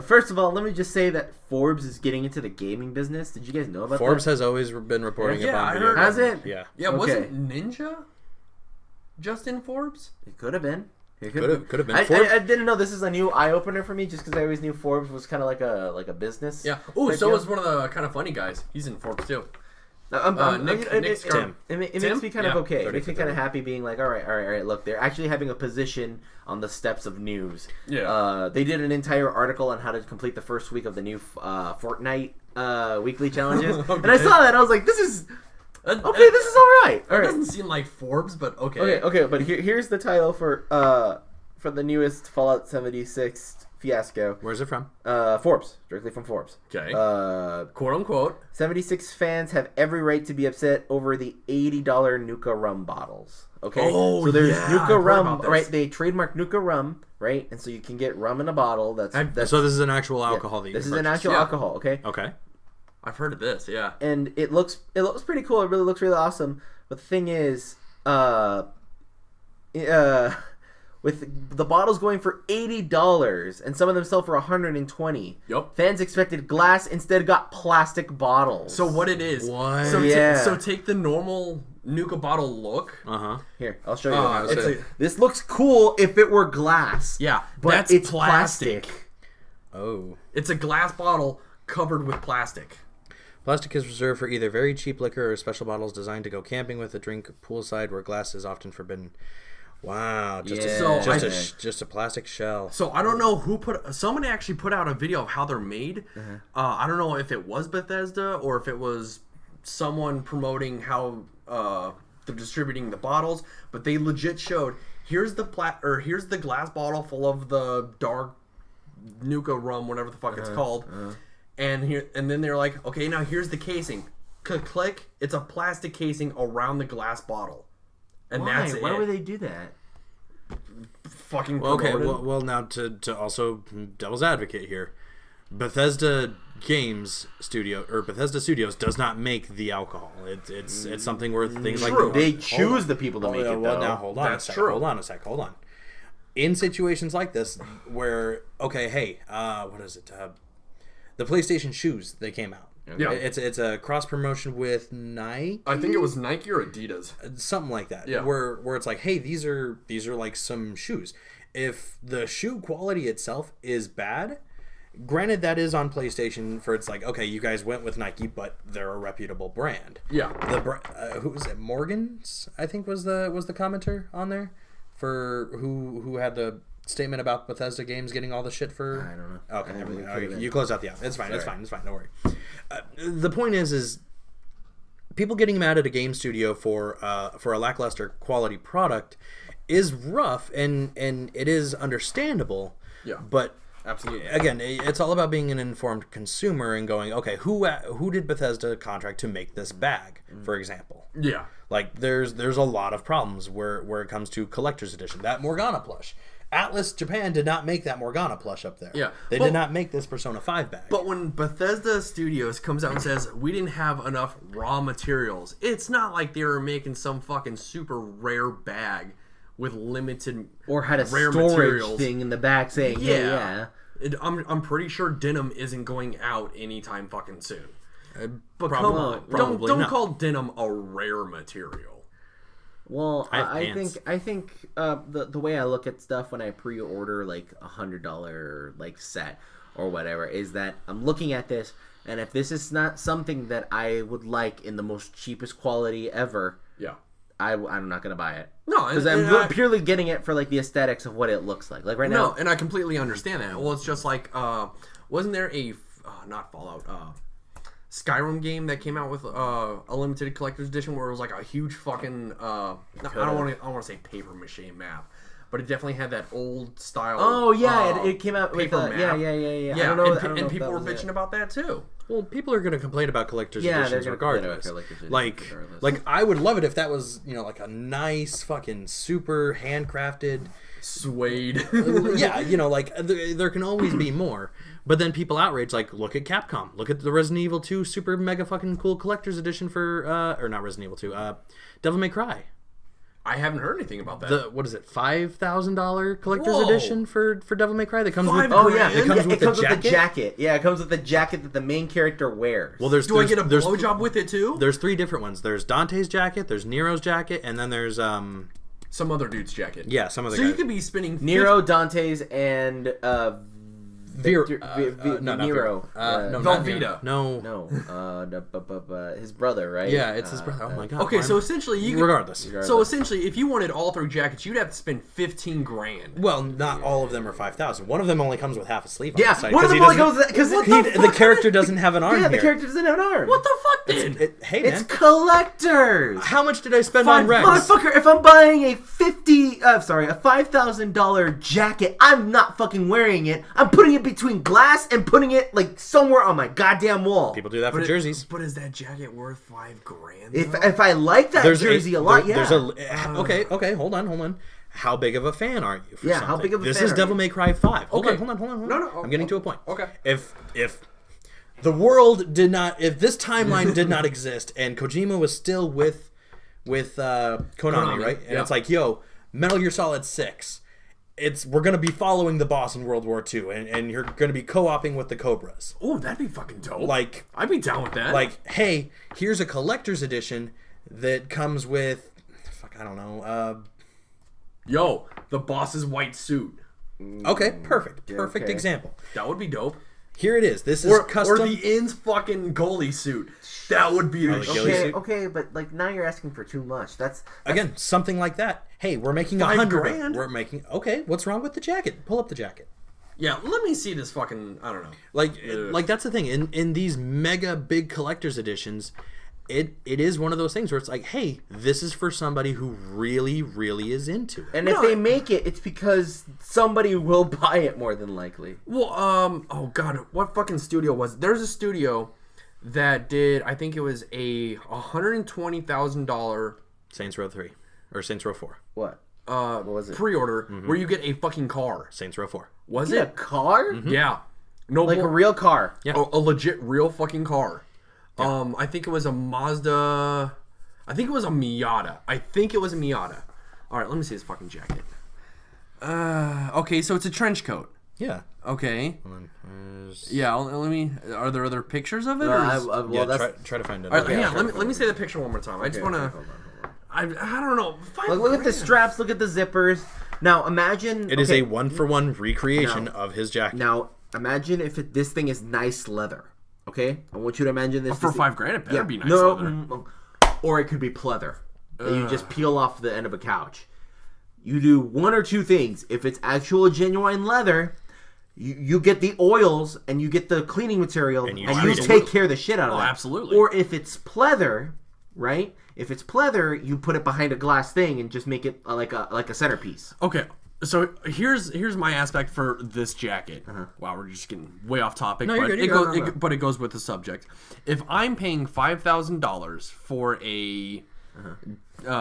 First of all, let me just say that Forbes is getting into the gaming business. Did you guys know about Forbes that? has always been reporting about I heard. Has it? Yeah. Yeah, Okay. wasn't Ninja just in Forbes? It could have been. It Could have been. I didn't know this is a new eye opener for me, just because I always knew Forbes was kind of like a business. Yeah. Oh, so was one of the kind of funny guys. He's in Forbes too. Nick Tim. It makes me kind of okay. It 30 makes me kind of happy being like, all right. Look, they're actually having a position on the steps of news. Yeah. They did an entire article on how to complete the first week of the new Fortnite weekly challenges, Okay. and I saw that. I was like, this is okay. This is all right. All It right. doesn't seem like Forbes, but okay. Okay. But here's the title for the newest Fallout 76 fiasco. Where's it from? Forbes, directly from Forbes. Okay. Quote unquote. 76 fans have every right to be upset over the $80 Nuka rum bottles. Okay? Oh, so there's yeah, I've Nuka heard rum, about this. right? They trademarked Nuka rum, right? And so you can get rum in a bottle. That's So this is an actual alcohol that you this can is an purchase. actual alcohol, okay? Okay. I've heard of this. Yeah. And it looks pretty cool. It really looks really awesome. But the thing is, with the bottles going for $80 and some of them sell for $120. Yep. Fans expected glass, instead got plastic bottles. So what it is? What? So Yeah. so take the normal Nuka bottle look. Here, I'll show you. Oh, It's okay. this looks cool if it were glass. Yeah, but that's it's plastic. Oh. It's a glass bottle covered with plastic. Plastic is reserved for either very cheap liquor or special bottles designed to go camping with, a drink poolside, where glass is often forbidden. Wow, just a plastic shell. So I don't know who somebody actually put out a video of how they're made. I don't know if it was Bethesda or if it was someone promoting how they're distributing the bottles, but they legit showed here's the glass bottle full of the dark Nuka rum, whatever the fuck it's called, and then they're like, okay, now here's the casing. Click, it's a plastic casing around the glass bottle. And that's it. Why would they do that? Fucking Okay, promoted. well now to also devil's advocate here, Bethesda Studios does not make the alcohol. It's something where things True. like They choose the people to make it, well, though. now hold on That's a sec. true. Hold on. In situations like this, where okay, hey, what is it? The PlayStation shoes, they came out. Yeah. It's a cross promotion with Nike. I think it was Nike or Adidas. Something like that. Yeah. Where it's like, hey, these are like some shoes. If the shoe quality itself is bad, granted that is on PlayStation for it's like, okay, you guys went with Nike, but they're a reputable brand. Yeah. Who was it? Morgan's, I think was the commenter on there for who had the statement about Bethesda games getting all the shit for. I don't know. Okay, I never really mind. could've You close out the app. It's fine. It's fine. Don't worry. The point is people getting mad at a game studio for a lackluster quality product is rough, and it is understandable. Yeah. But Absolutely. again, it's all about being an informed consumer and going, okay, who did Bethesda contract to make this bag, for example? Yeah. Like there's a lot of problems where it comes to collector's edition. That Morgana plush. Atlas Japan did not make that Morgana plush up there. Yeah. They did not make this Persona 5 bag. But when Bethesda Studios comes out and says we didn't have enough raw materials, it's not like they were making some fucking super rare bag with limited Or had a rare storage materials. thing in the back saying, hey, yeah. I'm pretty sure denim isn't going out anytime fucking soon. But Probably- come on, probably don't not. call denim a rare material. Well, I have I pants. think the way I look at stuff when I pre-order like $100 like set or whatever is that I'm looking at this, and if this is not something that I would like in the most cheapest quality ever, Yeah. I'm not gonna buy it. No, because and I'm purely getting it for like the aesthetics of what it looks like. Like right No, now, and I completely understand that. Well, it's just like, wasn't there a not Fallout, Skyrim game that came out with a limited collector's edition where it was like a huge fucking I don't want to say paper mache map, but it definitely had that old style. Oh yeah, it came out with paper map. yeah. Yeah, I don't know, and people were bitching about that too. Well, people are going to complain about collector's editions regardless. Like I would love it if that was, like a nice fucking super handcrafted suede. Yeah, like there can always be more. But then people outrage, like, look at Capcom. Look at the Resident Evil 2 super mega fucking cool collector's edition for, or not Resident Evil 2, Devil May Cry. I haven't heard anything about that. What is it, $5,000 collector's edition for Devil May Cry that comes with the jacket. Yeah, it comes with the jacket that the main character wears. Well, do I get a blowjob with it too? There's 3 different ones. There's Dante's jacket, there's Nero's jacket, and then there's some other dude's jacket. Yeah, some other. So you could be spinning Nero, Dante's, and Nero. Velveeta. His brother, right? Yeah, it's his brother. Oh my god. Okay, so essentially, regardless. So essentially, if you wanted all 3 jackets, you'd have to spend $15,000. Well, not all of them are 5,000. One of them only comes with half a sleeve. Yeah, one of them only comes because the character doesn't have an arm. Yeah, the character doesn't have an arm. What the fuck, dude? Hey, man, it's collectors. How much did I spend on Rex? Motherfucker, if I'm buying a $5,000 jacket, I'm not fucking wearing it. I'm putting it between glass and putting it like somewhere on my goddamn wall. People do that for jerseys. But is that jacket worth $5,000? If I like that jersey a lot, yeah. Okay, hold on. How big of a fan are you? For yeah, something? how big of a fan? This is Devil May Cry 5. Hold on. No. I'm getting to a point. Okay. If the world did not, if this timeline did not exist, and Kojima was still with Konami, right? And it's like, yo, Metal Gear Solid 6. We're gonna be following the boss in World War II, and you're gonna be co-oping with the Cobras. Oh, that'd be fucking dope. Like, I'd be down with that. Like, hey, here's a collector's edition that comes with, I don't know. Yo, the boss's white suit. Okay, perfect example. That would be dope. Here it is. This is custom. Or the Inn's fucking goalie suit. That would be okay, but like now you're asking for too much. That's again something like that. Hey, we're making $100. We're making what's wrong with the jacket? Pull up the jacket. Yeah, let me see this fucking. I don't know. Like that's the thing in these mega big collector's editions. It is one of those things where it's like, hey, this is for somebody who really, really is into it. And if they make it, it's because somebody will buy it more than likely. Well, oh god, what fucking studio was it? There's a studio that did, I think it was a $120,000 Saints Row 3 or Saints Row 4. What was it? Pre-order where you get a fucking car. Saints Row 4. Was it a car? Mm-hmm. Yeah, no, like a real car. Yeah, a legit real fucking car. Yeah. I think it was a Mazda. I think it was a Miata. All right, let me see this fucking jacket. Okay, so it's a trench coat. Yeah. Okay. Yeah, let me. Are there other pictures of it? Try to find it. Okay, yeah, let me say the picture one more time. I just want to. I don't know. Look at the straps. Look at the zippers. Now imagine it is a 1-for-1 recreation of his jacket. Now imagine if this thing is nice leather. Okay, I want you to imagine this for $5,000. It better be nice leather. Or it could be pleather. That you just peel off the end of a couch. You do one or two things. If it's actual genuine leather, you get the oils and you get the cleaning material and you take care of the shit out of it. Oh, absolutely. Or if it's pleather, right? If it's pleather, you put it behind a glass thing and just make it like a centerpiece. Okay. So here's my aspect for this jacket. Wow, we're just getting way off topic, but it goes with the subject. If I'm paying $5,000 for a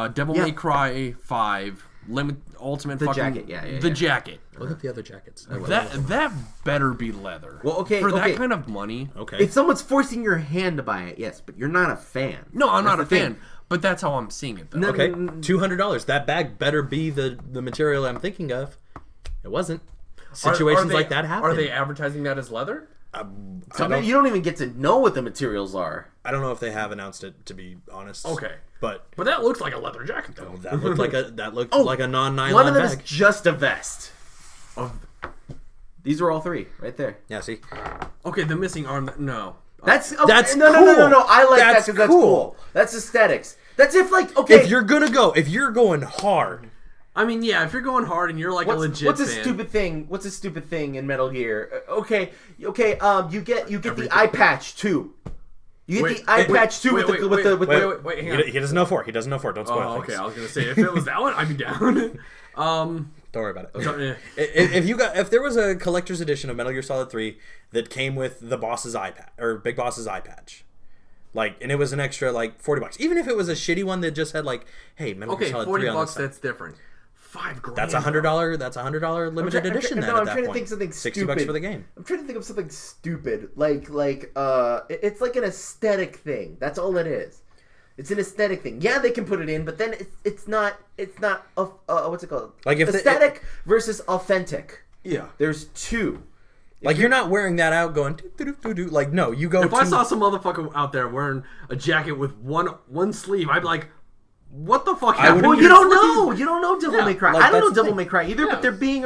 Devil May Cry 5 Ultimate jacket, the jacket. Look at the other jackets. That better be leather. Well, okay, for that kind of money. Okay. If someone's forcing your hand to buy it, yes, but you're not a fan. No, I'm not a fan. But that's how I'm seeing it, though. Okay, $200. That bag better be the material I'm thinking of. It wasn't. Situations like that happen. Are they advertising that as leather? You don't even get to know what the materials are. I don't know if they have announced it, to be honest. Okay, but that looks like a leather jacket, though. That looked like a non-nylon one of them bag. is just a vest. These are all 3 right there. Yeah, see. Okay, the missing arm. No. That's cool. No. I like that because that's cool. That's aesthetics. That's if if you're going hard. I mean, yeah, if you're going hard and you're like a legit What's a fan. What's a stupid thing in Metal Gear? Okay. You get the eye patch too. You get the eye patch too with the. Wait, hang on. He doesn't know 4. He doesn't know 4. Don't spoil things. Okay, I was gonna say if it was that one, I'd be down. Don't worry about it. If there was a collector's edition of Metal Gear Solid 3 that came with the boss's eye patch or Big Boss's eye patch, like, and it was an extra like $40, even if it was a shitty one that just had like, hey, Metal Gear Solid 3 on the side. $40, that's different. $5,000. That's $100. That's $100 limited edition. I'm trying to think something stupid. $60 for the game. I'm trying to think of something stupid, like it's like an aesthetic thing. That's all it is. It's an aesthetic thing. Yeah, they can put it in, but then it's not what's it called? Like if aesthetic versus authentic. Yeah, there's two. Like you're not wearing that out going do. Like no, you go. If I saw some motherfucker out there wearing a jacket with one sleeve, I'd be like, what the fuck? Well, you don't know. You don't know Devil May Cry. Like, I don't know Devil May Cry either, but they're being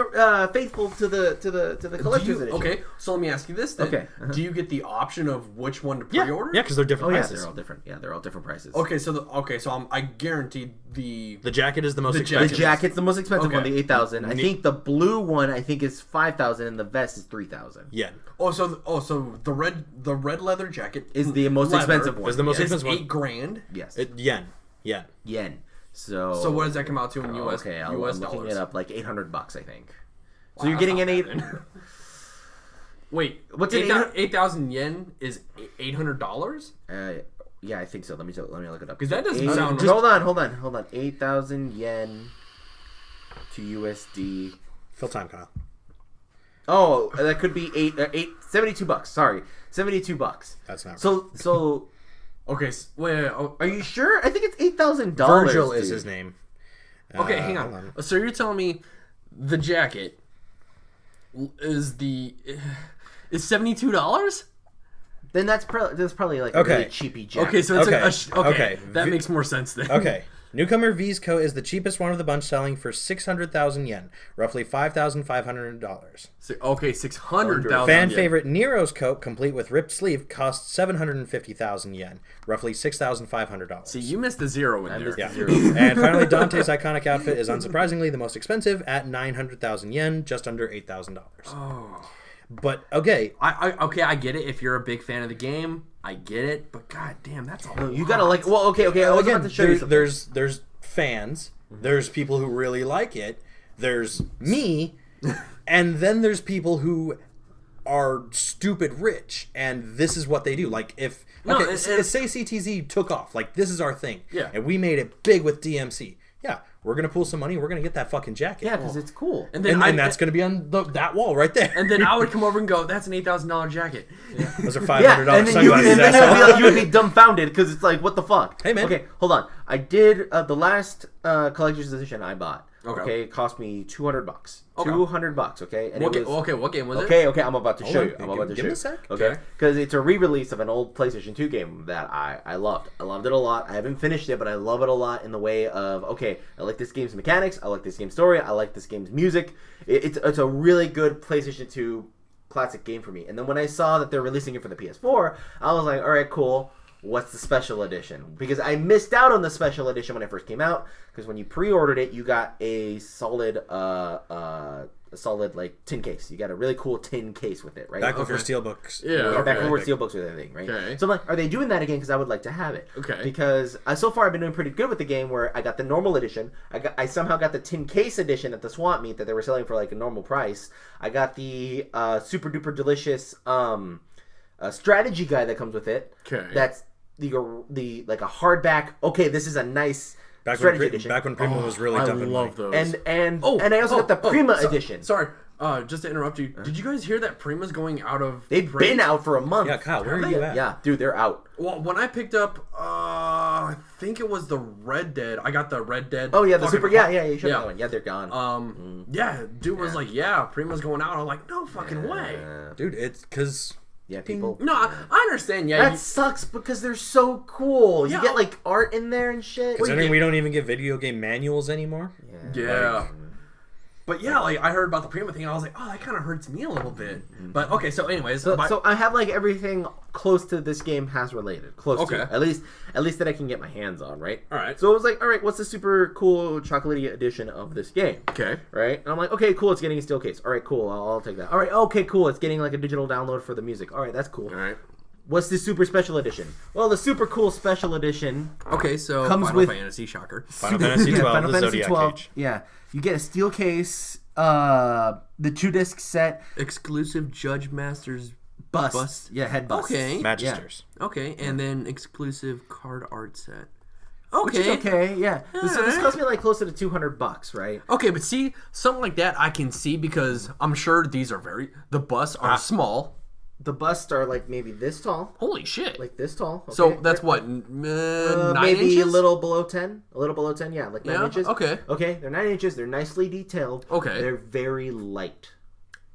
faithful to the collector's edition. Okay, so let me ask you this then. Okay. Do you get the option of which one to pre-order? Yeah, because they're different prices. Yeah, they're all different. Yeah, they're all different prices. Okay, so I guarantee the jacket is the most The expensive. jacket's the most expensive one, the 8,000. I think the blue one is 5,000, and the vest is 3,000. Yeah. So the red leather jacket Is the most expensive one. Is the most expensive one. $8,000. Yes. Yen. So what does that come out to in US? Okay, US I'm looking dollars? it up, like $800, I think. Wow, So you're getting an that's 8. not bad. Wait, What's 8,000 yen is $800? Yeah, I think so. Let me look it up. Because that doesn't sound. Hold on. 8,000 yen to USD. Fill time, Kyle. Oh, that could be $72. Sorry, $72. That's not right. So. Okay, wait. Are you sure? I think it's $8,000. Virgil is his name. Okay, hang on. So you're telling me the jacket is $72? Then that's probably like a really cheapy jacket. Okay, so it's okay. That makes more sense then. Okay. Newcomer V's coat is the cheapest one of the bunch, selling for 600,000 yen, roughly $5,500. Okay, 600,000. Fan favorite Nero's coat, complete with ripped sleeve, costs 750,000 yen, roughly $6,500. See, you missed the zero in there. Yeah. And finally, Dante's iconic outfit is unsurprisingly the most expensive at 900,000 yen, just under $8,000. Oh. But okay, I get it. If you're a big fan of the game, I get it. But goddamn, that's a lot. You gotta like. Well, okay. I was about to show you something. There's fans. There's people who really like it. There's me, and then there's people who are stupid rich, and this is what they do. Like if say CTZ took off, like this is our thing, and we made it big with DMC. Yeah, we're gonna pull some money. We're gonna get that fucking jacket. Yeah, because it's cool. And that's gonna be on that wall right there. And then I would come over and go, "That's an $8,000 jacket." Yeah. Those are $500 sunglasses. And then you would be dumbfounded because it's like, what the fuck? Hey man. Okay, hold on. I did the last collector's edition I bought. Okay. It cost me $200. Okay. $200. Okay. And what game was it? Okay. I'm about to show you. Give me a sec. Okay. Because it's a re-release of an old PlayStation 2 game that I loved. I loved it a lot. I haven't finished it, but I love it a lot in the way of I like this game's mechanics. I like this game's story. I like this game's music. It's a really good PlayStation 2 classic game for me. And then when I saw that they're releasing it for the PS4, I was like, all right, cool. What's the special edition? Because I missed out on the special edition when it first came out. Because when you pre-ordered it, you got a solid like tin case. You got a really cool tin case with it, right? Back before steelbooks. Yeah. Back before steelbooks with everything, right? Okay. So I'm like, are they doing that again? Because I would like to have it. Okay. Because so far I've been doing pretty good with the game. Where I got the normal edition. I somehow got the tin case edition at the swap meet that they were selling for like a normal price. I got the super duper delicious strategy guide that comes with it. Okay. That's the like a hardback. Okay, this is a nice strategy edition. Back when Prima was really dumping I love those. And I also got the Prima edition. Sorry, just to interrupt you. Did you guys hear that Prima's going out of? They've been out for a month. Yeah, Kyle, where are you at? Yeah, dude, they're out. Well, when I picked up, I think it was the Red Dead. I got the Red Dead. Oh yeah, the super. Yeah, you should have Yeah. one. Yeah, they're gone. Yeah, dude was like, Prima's going out. I'm like, no fucking way. Dude, it's because people. No, I understand. Yeah, that sucks because they're so cool. You get like art in there and shit. Considering we don't even get video game manuals anymore. Yeah. But yeah, like I heard about the Prima thing, and I was like, oh, that kind of hurts me a little bit. But okay, so anyways, so I have like everything close to this game has related, close to at least that I can get my hands on, right? All right. So it was like, all right, what's the super cool chocolatey edition of this game? Okay. Right, and I'm like, okay, cool, it's getting a steel case. All right, cool, I'll take that. All right, okay, cool, it's getting like a digital download for the music. All right, that's cool. All right. What's the super special edition? Well, the super cool special edition. Okay, so comes Final with Fantasy, shocker. Final Fantasy 12, Final the Fantasy Zodiac 12. Cage. Yeah, you get a steel case, the 2-disc set, Exclusive Judge Masters bust. Yeah, head bust. Okay. Magisters. Okay, and then exclusive card art set. Which is okay, yeah. So this cost me like closer to $200, right? Okay, but see, something like that I can see because I'm sure these are the busts are small. The busts are like maybe this tall, Holy shit. like this tall. Okay. So that's what, 9 maybe inches? a little below 10. A little below 10, yeah, like 9 inches. Okay. Okay, they're 9 inches. They're nicely detailed. Okay. They're very light.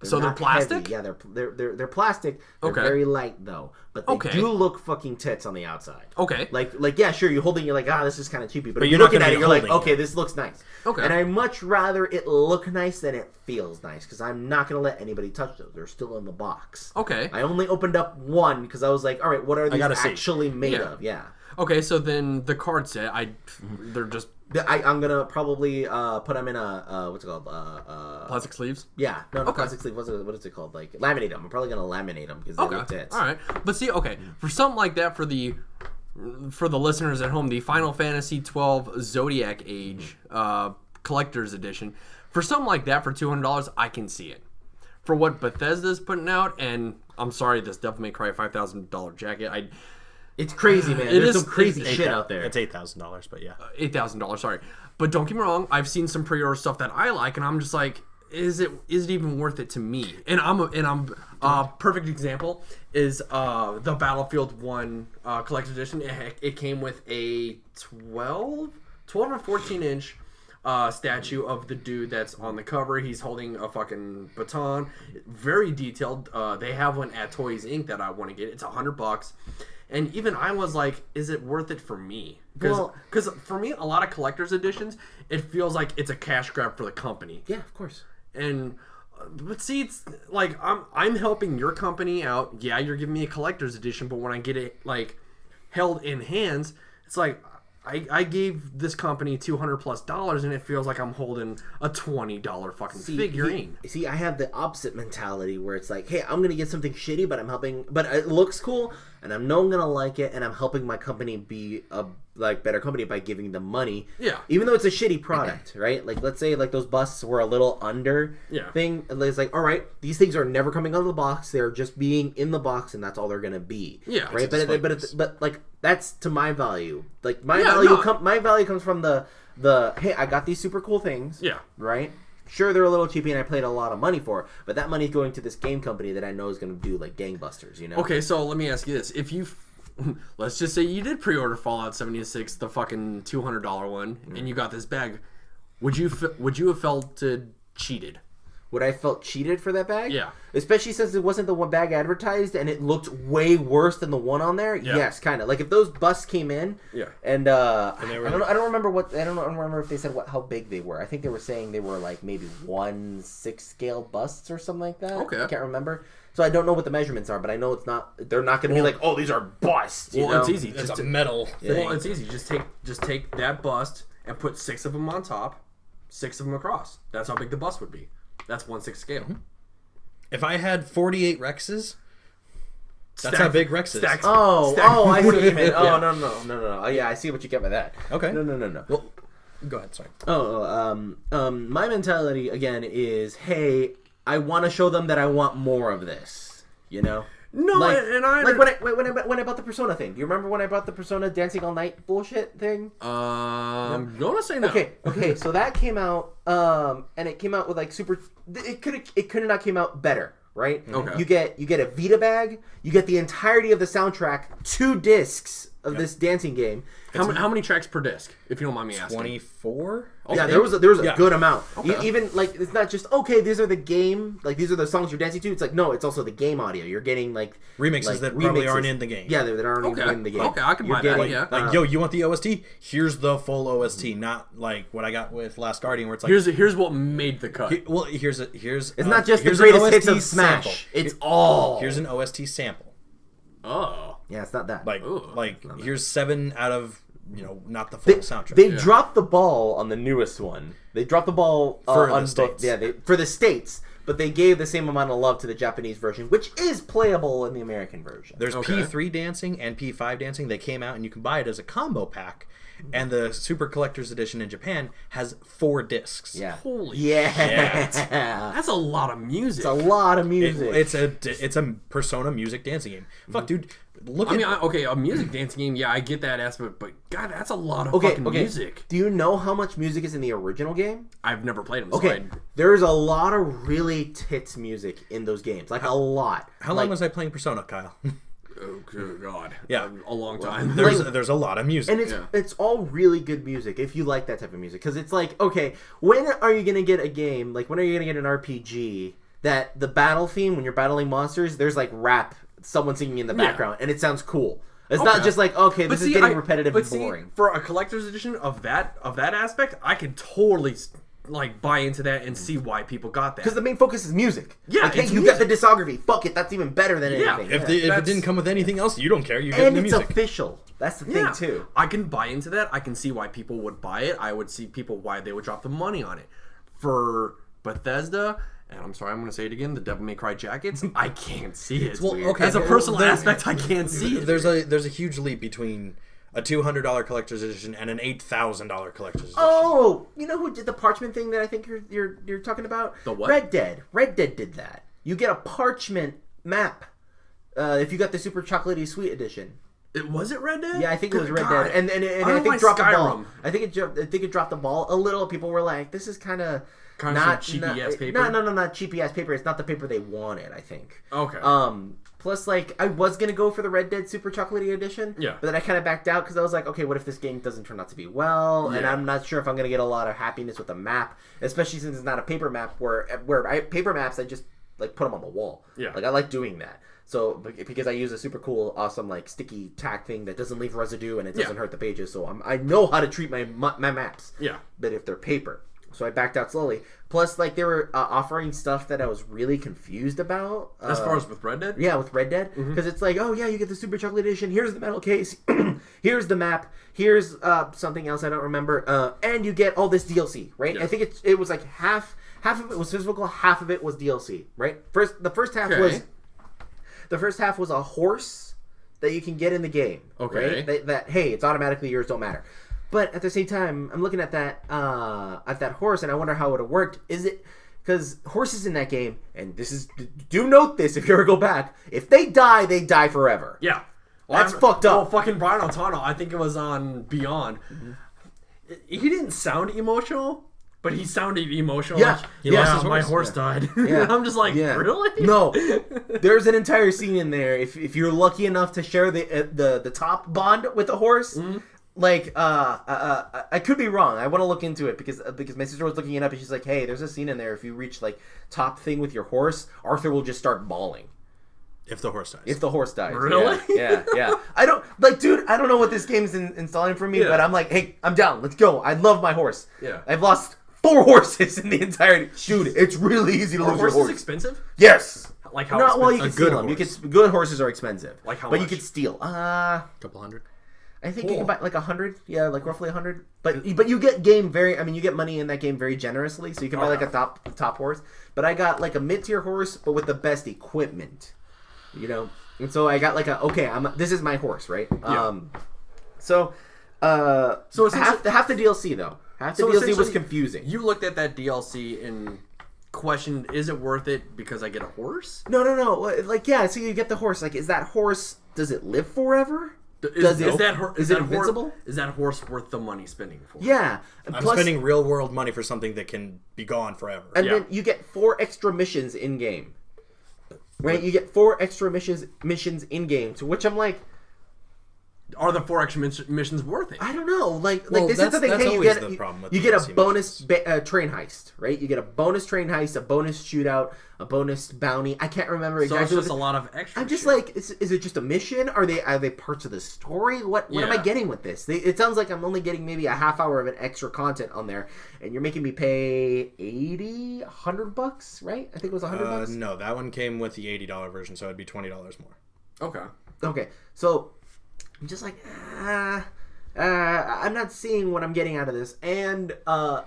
So they're not plastic? heavy. Yeah, they're plastic. They're Okay. very light though, but they Okay. do look fucking tits on the outside. Okay. Like yeah, sure. You hold it, you're like, this is kind of cheapy. But if you're you're not looking gonna at be it, you're like, holding okay, it. this looks nice. Okay. And I much rather it look nice than it feels nice because I'm not gonna let anybody touch those. They're still in the box. Okay. I only opened up one because I was like, all right, what are these gotta see. actually made Yeah. of? Yeah. Okay, so then the card set, they're just I'm gonna probably put them in a what's it called? plastic sleeves. Yeah, no, Okay. plastic sleeve. What is it called? Like laminate them. I'm probably gonna laminate them because they look Okay. tits. All right. But see, okay, for something like that, for the listeners at home, the Final Fantasy 12 Zodiac Age collector's edition, for something like that for $200, I can see it. For what Bethesda's putting out, and I'm sorry, this Devil May Cry $5,000 jacket, It's crazy, man. It There's is- some crazy it's shit out there. It's $8,000, but yeah. $8,000, sorry. But don't get me wrong, I've seen some pre-order stuff that I like, and I'm just like, is it even worth it to me? And I'm perfect example is the Battlefield 1 collector's edition. It came with a 12 or 14 inch statue of the dude that's on the cover. He's holding a fucking baton. Very detailed. They have one at Toys Inc. that I want to get. It's $100. And even I was like, is it worth it for me? Because for me, a lot of collector's editions, it feels like it's a cash grab for the company. Yeah, of course. And but see, it's like I'm helping your company out. Yeah, you're giving me a collector's edition, but when I get it like held in hands, it's like I gave this company $200+ and it feels like I'm holding a $20 fucking figurine. See, I have the opposite mentality where it's like, hey, I'm gonna get something shitty, but I'm helping, but it looks cool, and I know I'm gonna like it, and I'm helping my company be a better company by giving them money. Yeah. Even though it's a shitty product, right? Like, let's say like those busts were a little under Yeah. thing. It's like, all right, these things are never coming out of the box. They're just being in the box, and that's all they're gonna be. Yeah. Right. But like that's to my value. Like my Yeah, value no. my value comes from the hey, I got these super cool things. Yeah. Right. Sure, they're a little cheapy, and I paid a lot of money for, but that money's going to this game company that I know is going to do like gangbusters. You know. Okay, so let me ask you this: if you, let's just say you did pre-order Fallout 76, the fucking $200 one, and you got this bag, would you have felt cheated? Would I felt cheated for that bag? Yeah. Especially since it wasn't the one bag advertised and it looked way worse than the one on there. Yeah. Yes, kind of. Like if those busts came in. Yeah. And, they I were- don't remember if they said how big they were. I think they were saying they were like maybe 1/6 scale busts or something like that. Okay. I can't remember. So I don't know what the measurements are, but I know it's not. They're not going to be like, oh, these are busts. You know? It's easy. It's a metal thing. Well, it's easy. Just take that bust and put 6 of them on top, 6 of them across. That's how big the bust would be. That's 1/6 scale. If I had 48 Rexes, that's Stack- how big Rex is. stack- Oh, stack- I see what you mean. Oh, Yeah. no. Oh, yeah, I see what you get by that. Okay. No. Well, go ahead. Sorry. My mentality again is, hey, I want to show them that I want more of this. You know? No, like, and I like when I bought the Persona thing. Do you remember when I bought the Persona Dancing All Night bullshit thing? I'm gonna say no. Okay. So that came out, and it came out with like super. It could not came out better, right? Okay. You get a Vita bag. You get the entirety of the soundtrack, 2 discs of this dancing game. How many tracks per disc, if you don't mind me asking? 24. Yeah, there was a Yeah. good amount. Okay. Even like it's not just okay. These are the game, like these are the songs you're dancing to. It's like no, it's also the game audio. You're getting like Remixes that probably aren't in the game. Yeah, that aren't Okay. even in the game. Okay, I can You're buy that, getting, yeah. Like, yo, you want the OST? Here's the full OST, not like what I got with Last Guardian, where it's like, Here's what made the cut. here's. It's not just the here's an greatest hits OST of Smash. sample. It's all. Here's an OST sample. Oh. Yeah, it's not that. Like, Ooh. here's 7 out of not the full soundtrack. They dropped the ball on the newest one. They dropped the ball For on the States. for the States. but they gave the same amount of love to the Japanese version, which is playable in the American version. There's P3 dancing and P5 dancing. They came out and you can buy it as a combo pack. And the Super Collector's Edition in Japan has 4 discs. Yeah. Holy yeah. shit. That's a lot of music. It's a lot of music. It's a Persona music dancing game. Fuck, dude. A music dancing game, yeah, I get that aspect, but God, that's a lot of fucking music. Do you know how much music is in the original game? I've never played them. Okay, there's a lot of really tits music in those games, like a lot. How long was I playing Persona, Kyle? Oh good God! Yeah, a long time. There's a lot of music, and it's all really good music if you like that type of music. Because it's like, okay, when are you gonna get a game? Like, when are you gonna get an RPG that the battle theme when you're battling monsters, there's like rap, someone singing in the background, and it sounds cool. It's not just like, okay, this is getting repetitive and boring. For a collector's edition of that aspect, I could totally like buy into that and see why people got that. Because the main focus is music. Yeah, like, hey, you got the discography. Fuck it, that's even better than anything. If it didn't come with anything else, you don't care. You get the music. And it's official. That's the thing too. I can buy into that. I can see why people would buy it. I would see people why they would drop the money on it. For Bethesda, and I'm sorry, I'm going to say it again, the Devil May Cry jackets, I can't see it. Okay, as a personal aspect, I can't see it. There's a huge leap between a $200 collector's edition and an $8,000 collector's edition. Oh, you know who did the parchment thing that I think you're talking about? The what? Red Dead. Red Dead did that. You get a parchment map if you got the super chocolatey sweet edition. Was it Red Dead? Yeah, I think it was Red Dead, and I think it dropped the ball. I think it dropped the ball a little. People were like, "This is kind of not cheapy ass paper." No, not cheapy ass paper. It's not the paper they wanted. I think. Okay. Plus, like, I was gonna go for the Red Dead Super Chocolatey Edition. Yeah. But then I kind of backed out because I was like, okay, what if this game doesn't turn out to be well? Yeah. And I'm not sure if I'm gonna get a lot of happiness with the map, especially since it's not a paper map. Paper maps, I just like put them on the wall. Yeah. Like I like doing that. So because I use a super cool, awesome like sticky tack thing that doesn't leave residue and it doesn't hurt the pages. So I know how to treat my maps. Yeah. But if they're paper. So I backed out slowly. Plus, like, they were offering stuff that I was really confused about. As far as with Red Dead? Yeah, with Red Dead. Because it's like, oh, yeah, you get the Super Chocolate Edition. Here's the metal case. Here's the map. Here's something else I don't remember. And you get all this DLC, right? Yeah. I think it was like half of it was physical, half of it was DLC, right? The first half was a horse that you can get in the game. Okay. Right? That hey, it's automatically yours, don't matter. But at the same time, I'm looking at that horse, and I wonder how it would have worked. Is it because horses in that game, and do note this if you ever go back, if they die forever. Yeah, that's fucked up. Well, fucking Brian Altano, I think it was on Beyond. He didn't sound emotional, but he sounded emotional. Yeah, like, my horse died. Yeah. I'm just like, really? No, there's an entire scene in there. If you're lucky enough to share the top bond with the horse. Mm-hmm. Like, I could be wrong. I want to look into it because my sister was looking it up and she's like, hey, there's a scene in there. If you reach, like, top thing with your horse, Arthur will just start bawling. If the horse dies. Really? Yeah. I don't know what this game is installing for me, but I'm like, hey, I'm down. Let's go. I love my horse. Yeah. I've lost 4 horses in the entirety. Dude, it's really easy to lose your horse. Expensive? Yes. Like how expensive? Well, you can steal them. Good horses are expensive. Like how much? But you can steal. Couple hundred. I think you can buy like 100, like roughly 100. But you get you get money in that game very generously, so you can buy like a top horse. But I got like a mid-tier horse, but with the best equipment, And so I got like this is my horse, right? Yeah. So half the DLC though. Half the DLC was confusing. You looked at that DLC and questioned, is it worth it because I get a horse? No. Like so you get the horse. Like, is that horse? Does it live forever? Is it invincible? Is that horse worth the money spending for? Yeah. I'm spending real world money for something that can be gone forever. And then you get 4 extra missions in game. Right? You get 4 extra missions in game. To which I'm like, are the 4 extra missions worth it? I don't know. Like this is the thing. Hey, you get a bonus train heist, right? You get a bonus train heist, a bonus shootout, a bonus bounty. I can't remember exactly. So it's just a lot of extra. I'm just like, is it just a mission? Are they parts of the story? What am I getting with this? It sounds like I'm only getting maybe a half hour of an extra content on there, and you're making me pay $80, $100, right? I think it was $100. No, that one came with the $80 version, so it'd be $20 more. Okay. So I'm just like, I'm not seeing what I'm getting out of this. And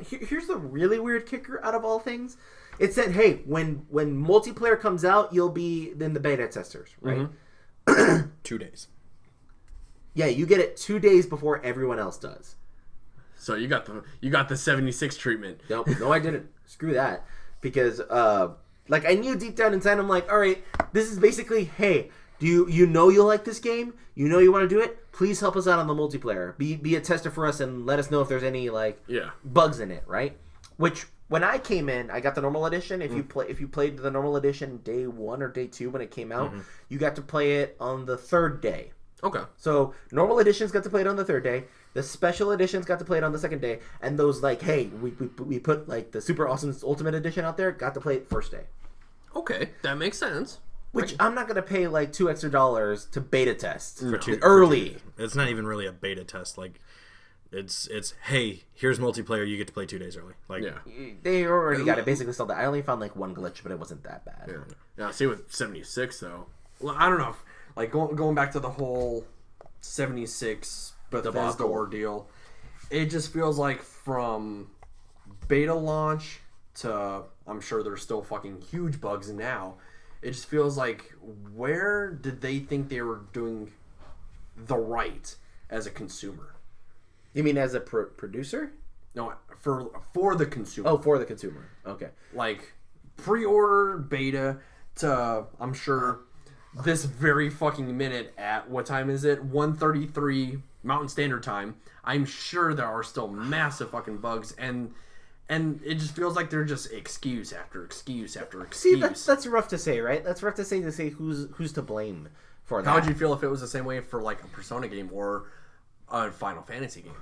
here's the really weird kicker out of all things, it said, hey, when multiplayer comes out, you'll be in the beta testers, right? 2 days. Yeah, you get it 2 days before everyone else does. So you got the 76 treatment. No, I didn't. Screw that. Because like I knew deep down inside, I'm like, all right, this is basically, hey, do you know you'll like this game? You know you want to do it? Please help us out on the multiplayer. Be a tester for us and let us know if there's any bugs in it, right? Which when I came in, I got the normal edition. If you played the normal edition day 1 or day 2 when it came out, you got to play it on the 3rd day. Okay. So normal editions got to play it on the 3rd day. The special editions got to play it on the 2nd day, and those like, hey, we put like the super awesome ultimate edition out there. Got to play it 1st day. Okay, that makes sense. Which I'm not gonna pay like $2 extra to beta test For early. It's not even really a beta test. Like, it's hey, here's multiplayer. You get to play 2 days early. Like, They already got it basically sold out. I only found like one glitch, but it wasn't that bad. Yeah. Now, see with 76 though. Well, I don't know. Like going back to the whole 76 Bethesda ordeal, it just feels like from beta launch to I'm sure there's still fucking huge bugs now. It just feels like where did they think they were doing the right as a consumer? You mean as a producer? No, for the consumer. Oh, for the consumer. Okay. Like pre-order beta to I'm sure this very fucking minute at what time is it? 1:33 Mountain Standard Time. I'm sure there are still massive fucking bugs and it just feels like they're just excuse after excuse after excuse. See, that's rough to say, right? That's rough to say who's to blame for that. How would you feel if it was the same way for like a Persona game or a Final Fantasy game?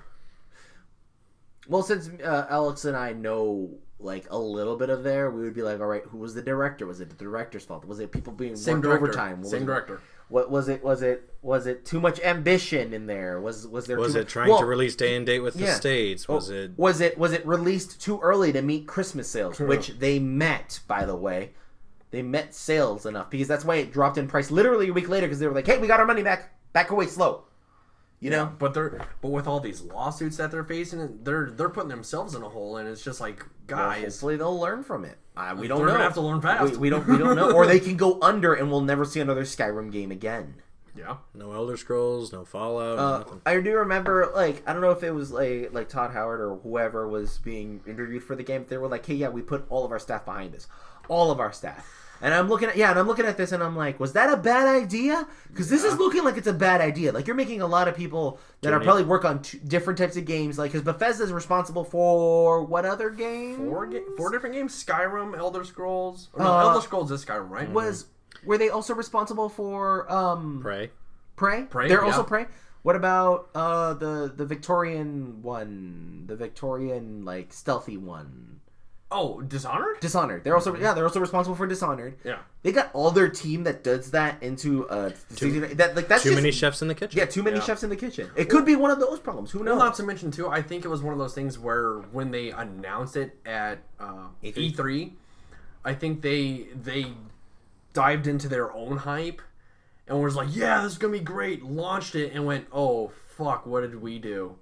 Well, since Alex and I know like a little bit of there, we would be like, all right, who was the director? Was it the director's fault? Was it people being worked overtime? Same director. What was it? Was it too much ambition in there? Was it trying to release day and date with the states? Was it released too early to meet Christmas sales, which they met, by the way. They met sales enough because that's why it dropped in price literally a week later because they were like, hey, we got our money back. Back away slow. You know, but with all these lawsuits that they're facing, they're putting themselves in a hole, and it's just like, guys, hopefully they'll learn from it. We don't know. They're gonna have to learn fast. We don't know, or they can go under, and we'll never see another Skyrim game again. Yeah, no Elder Scrolls, no Fallout. Nothing. I do remember, like, I don't know if it was like Todd Howard or whoever was being interviewed for the game. They were like, hey, yeah, we put all of our staff behind this, all of our staff. And I'm looking at this and I'm like, was that a bad idea? Because this is looking like it's a bad idea. Like you're making a lot of people that are probably work on different types of games. Like, because Bethesda's responsible for what other games? 4 different games: Skyrim, Elder Scrolls. Elder Scrolls is Skyrim, right? Were they also responsible for Prey? Prey? They're also Prey. What about the Victorian one? The Victorian like stealthy one. Oh, Dishonored? Dishonored. They're also responsible for Dishonored. Yeah. They got all their team that does that into that's too many chefs in the kitchen. Yeah, too many chefs in the kitchen. It could be one of those problems. Who knows? Well, not to mention too, I think it was one of those things where when they announced it at E3, I think they dived into their own hype and was like, "Yeah, this is gonna be great." Launched it and went, "Oh fuck, what did we do?"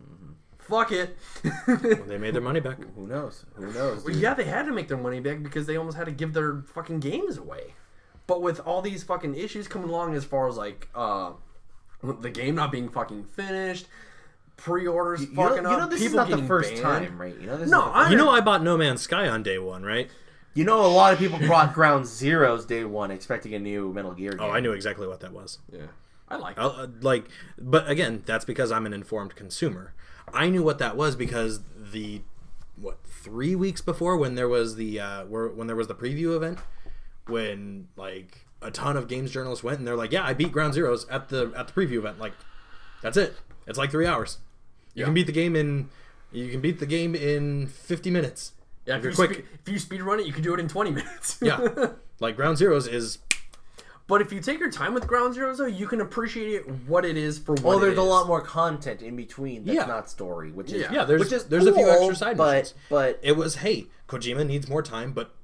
Fuck it. They made their money back. Who knows? Well, yeah, they had to make their money back because they almost had to give their fucking games away. But with all these fucking issues coming along as far as like the game not being fucking finished, pre-orders fucking up, you know this people is not the first banned. time, right? You know I bought No Man's Sky on day 1, right? You know, a lot of people bought Ground Zeroes day 1 expecting a new Metal Gear game. Oh, I knew exactly what that was. Yeah, I like it. But again, that's because I'm an informed consumer. I knew what that was because 3 weeks before when there was the preview event, when like a ton of games journalists went and they're like, yeah, I beat Ground Zeroes at the preview event. Like, that's it. It's like 3 hours. You can beat the game in 50 minutes. Yeah, if you speed run it, you can do it in 20 minutes. Yeah, like Ground Zeroes is. But if you take your time with Ground Zeroes, though, you can appreciate it what it is for what it is. Well, there's a lot more content in between that's not story, which is there's a few extra side missions. But it was, hey, Kojima needs more time, but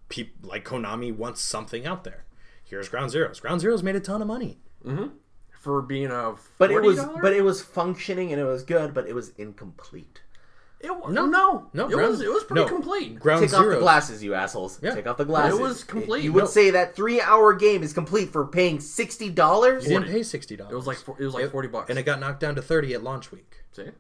like Konami wants something out there. Here's Ground Zeroes. Ground Zeroes made a ton of money. Mm-hmm. For being a $40? but it was functioning and it was good, but it was incomplete. No. It was pretty complete. Ground Take Zeroes. off the glasses, you assholes. Yeah. Take off the glasses. It was complete. You would say that 3-hour game is complete for paying $60? You didn't pay $60. It was like $40, and it got knocked down to $30 at launch week. See?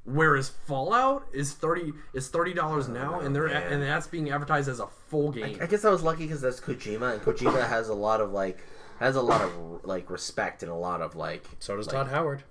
Whereas Fallout is $30 now, and that's being advertised as a full game. I guess I was lucky because that's Kojima, and Kojima has a lot of respect and a lot of like. So does Todd Howard.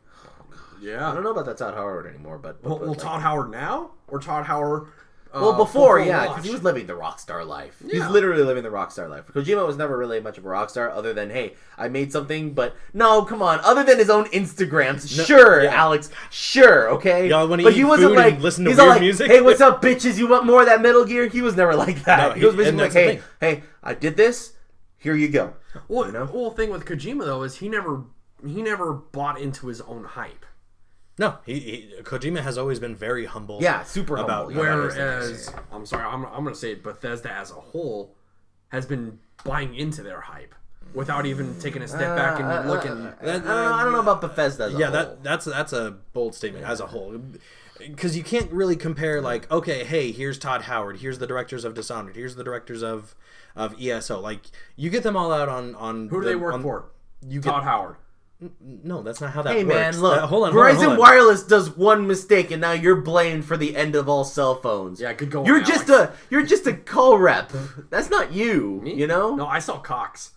Yeah. I don't know about that Todd Howard anymore, but well, Todd Howard now or Todd Howard? Before, yeah, because he was living the rockstar life. Yeah. He's literally living the rockstar life. Kojima was never really much of a rockstar, other than, hey, I made something, but no, come on, other than his own Instagrams, sure, yeah. Alex, sure, okay. Y'all want to but eat he wasn't food like, and listen to he's weird all like, music? hey, what's up, bitches? You want more of that Metal Gear? He was never like that. No, he was basically like, the hey, I did this. Here you go. Well, you know? the thing with Kojima though is he never bought into his own hype. No, Kojima has always been very humble. Yeah, super humble. Whereas, I'm sorry, I'm going to say it, Bethesda as a whole has been buying into their hype without even taking a step back and looking. I don't know about Bethesda as a whole. that's a bold statement as a whole. Because you can't really compare, like, okay, hey, here's Todd Howard, here's the directors of Dishonored, here's the directors of ESO. Like, you get them all out on Who do they work for? Todd Howard. No, that's not how that works. Hey man, look, Verizon Wireless does one mistake, and now you're blamed for the end of all cell phones. Yeah, good going. You're just a call rep. That's not you. Me? You know? No, I saw Cox.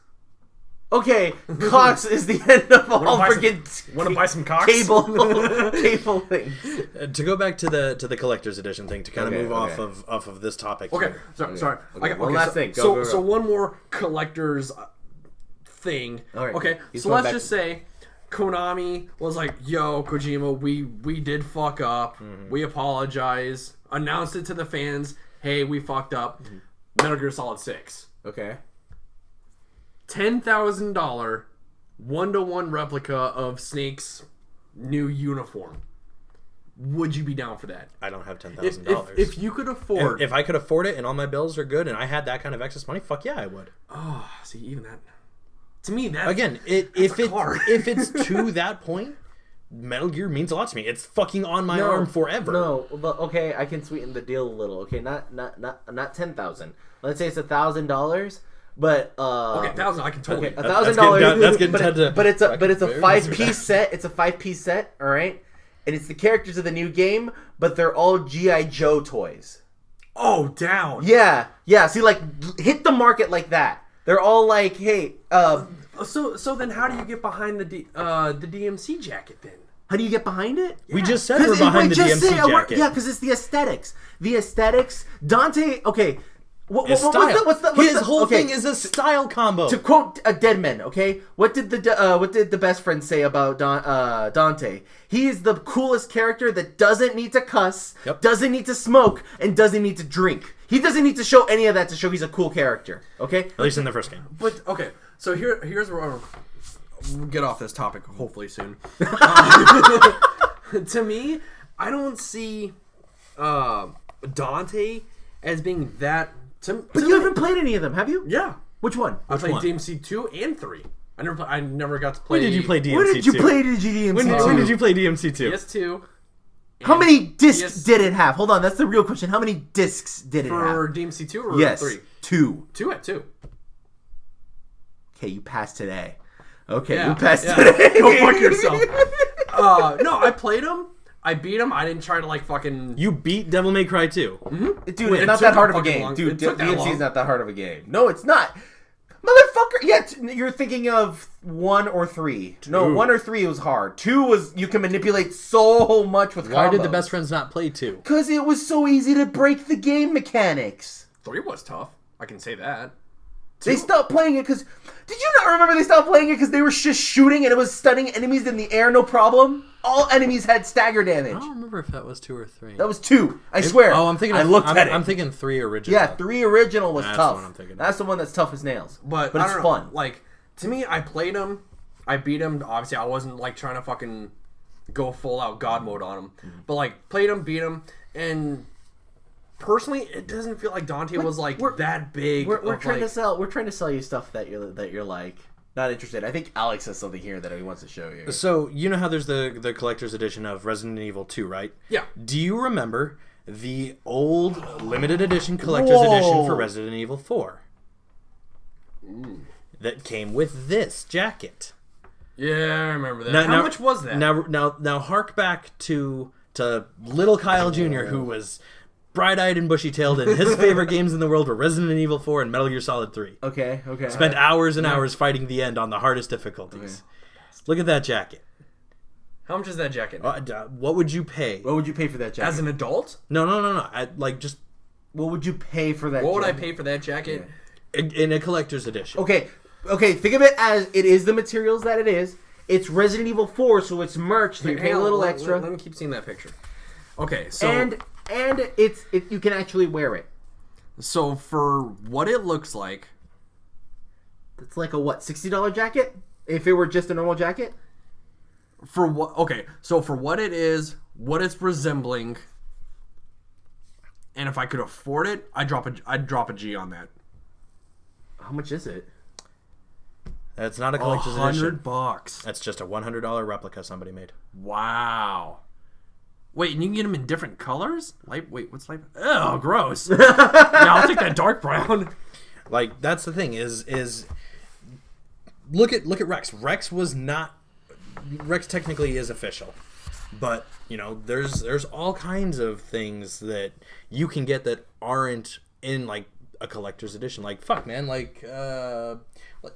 Okay, Cox is the end of all freaking. Want to buy some Cox? Cable things. To go back to the collector's edition thing, to kind of move off of this topic. Okay, here. sorry. Okay, one last thing. So one more collector's thing. All right. Okay, so let's just say Konami was like, yo, Kojima, we did fuck up. Mm-hmm. We apologize. Announced it to the fans. Hey, we fucked up. Mm-hmm. Metal Gear Solid 6. Okay. $10,000 1-to-1 replica of Snake's new uniform. Would you be down for that? I don't have $10,000. If you could afford... If I could afford it and all my bills are good and I had that kind of excess money, fuck yeah, I would. Oh, see, even that... To me, that again, if it's to that point, Metal Gear means a lot to me. It's fucking on my arm forever. No, but okay, I can sweeten the deal a little. Okay, not $10,000. Let's say it's $1,000, but okay, 1,000. I can totally $1,000. That's getting but it's a 5-piece set. It's a 5-piece set. All right, and it's the characters of the new game, but they're all G.I. Joe toys. Oh, down. Yeah. See, like hit the market like that. They're all like, hey. So then, how do you get behind the DMC jacket then? How do you get behind it? We just said we're behind the DMC jacket. Yeah, because it's the aesthetics. The aesthetics. Dante. Okay. His whole thing is a style combo. To quote a Deadman, okay, what did the best friend say about Dante? He is the coolest character that doesn't need to cuss, doesn't need to smoke, and doesn't need to drink. He doesn't need to show any of that to show he's a cool character. Okay, at least in the first game. But okay, so here's where we'll get off this topic hopefully soon. To me, I don't see Dante as being that. But you haven't played any of them, have you? Yeah. Which one? I played DMC 2 and 3. I never got to play. When did you play DMC 2? When did you play DMC 2? When did you play DMC 2? PS2. How many discs did it have? Hold on, that's the real question. How many discs did it have? For DMC 2 or yes, 3? 2. 2 at 2. Okay, you passed today. Okay, yeah, you passed today. Go fuck yourself. No, I played them. I beat him. I didn't try to like fucking. You beat Devil May Cry 2. Mm-hmm. Dude, it's not that hard of a game. Dude, DMC is not that hard of a game. No, it's not. Motherfucker. Yeah, you're thinking of 1 or 3. No, 1 or 3 was hard. 2 was, you can manipulate so much with combos. Why did the best friends not play 2? Because it was so easy to break the game mechanics. 3 was tough. I can say that. 2? They stopped playing it because... Did you not remember they stopped playing it because they were just shooting and it was stunning enemies in the air, no problem? All enemies had stagger damage. I don't remember if that was 2 or 3. That was 2. I swear. Oh, I'm thinking. I'm thinking 3 original. Yeah, 3 original was tough. That's what I'm thinking. That's the one that's tough as nails. But it's fun. Like, to me, I played him. I beat him. Obviously, I wasn't like trying to fucking go full out God mode on him. Mm-hmm. But like, played him, beat him, and personally, it doesn't feel like Dante was like that big. We're trying to sell. We're trying to sell you stuff that you're like. Not interested. I think Alex has something here that he wants to show you. So, you know how there's the collector's edition of Resident Evil 2, right? Yeah. Do you remember the old limited edition collector's edition for Resident Evil 4? That came with this jacket. Yeah, I remember that. How much was that? Now, hark back to little Kyle Jr., who was bright-eyed and bushy-tailed, and his favorite games in the world were Resident Evil 4 and Metal Gear Solid 3. Okay. Spent hours and hours fighting the end on the hardest difficulties. Okay. Look at that jacket. How much is that jacket? What would you pay? What would you pay for that jacket? As an adult? No. What would you pay for that What would I pay for that jacket? In a collector's edition. Okay, think of it as it is the materials that it is. It's Resident Evil 4, so it's merch. So you pay a little extra. Let me keep seeing that picture. Okay, so... And it's you can actually wear it. So for what it looks like... It's like a, $60 jacket? If it were just a normal jacket? For what? Okay, so for what it is, what it's resembling, and if I could afford it, I'd drop a G on that. How much is it? That's not a collector's edition. $100. That's just a $100 replica somebody made. Wow. Wait, and you can get them in different colors? What's light? Oh, gross. Yeah, I'll take that dark brown. Like, that's the thing is look at Rex. Rex technically is official, but you know there's all kinds of things that you can get that aren't in like a collector's edition. Like fuck, man, like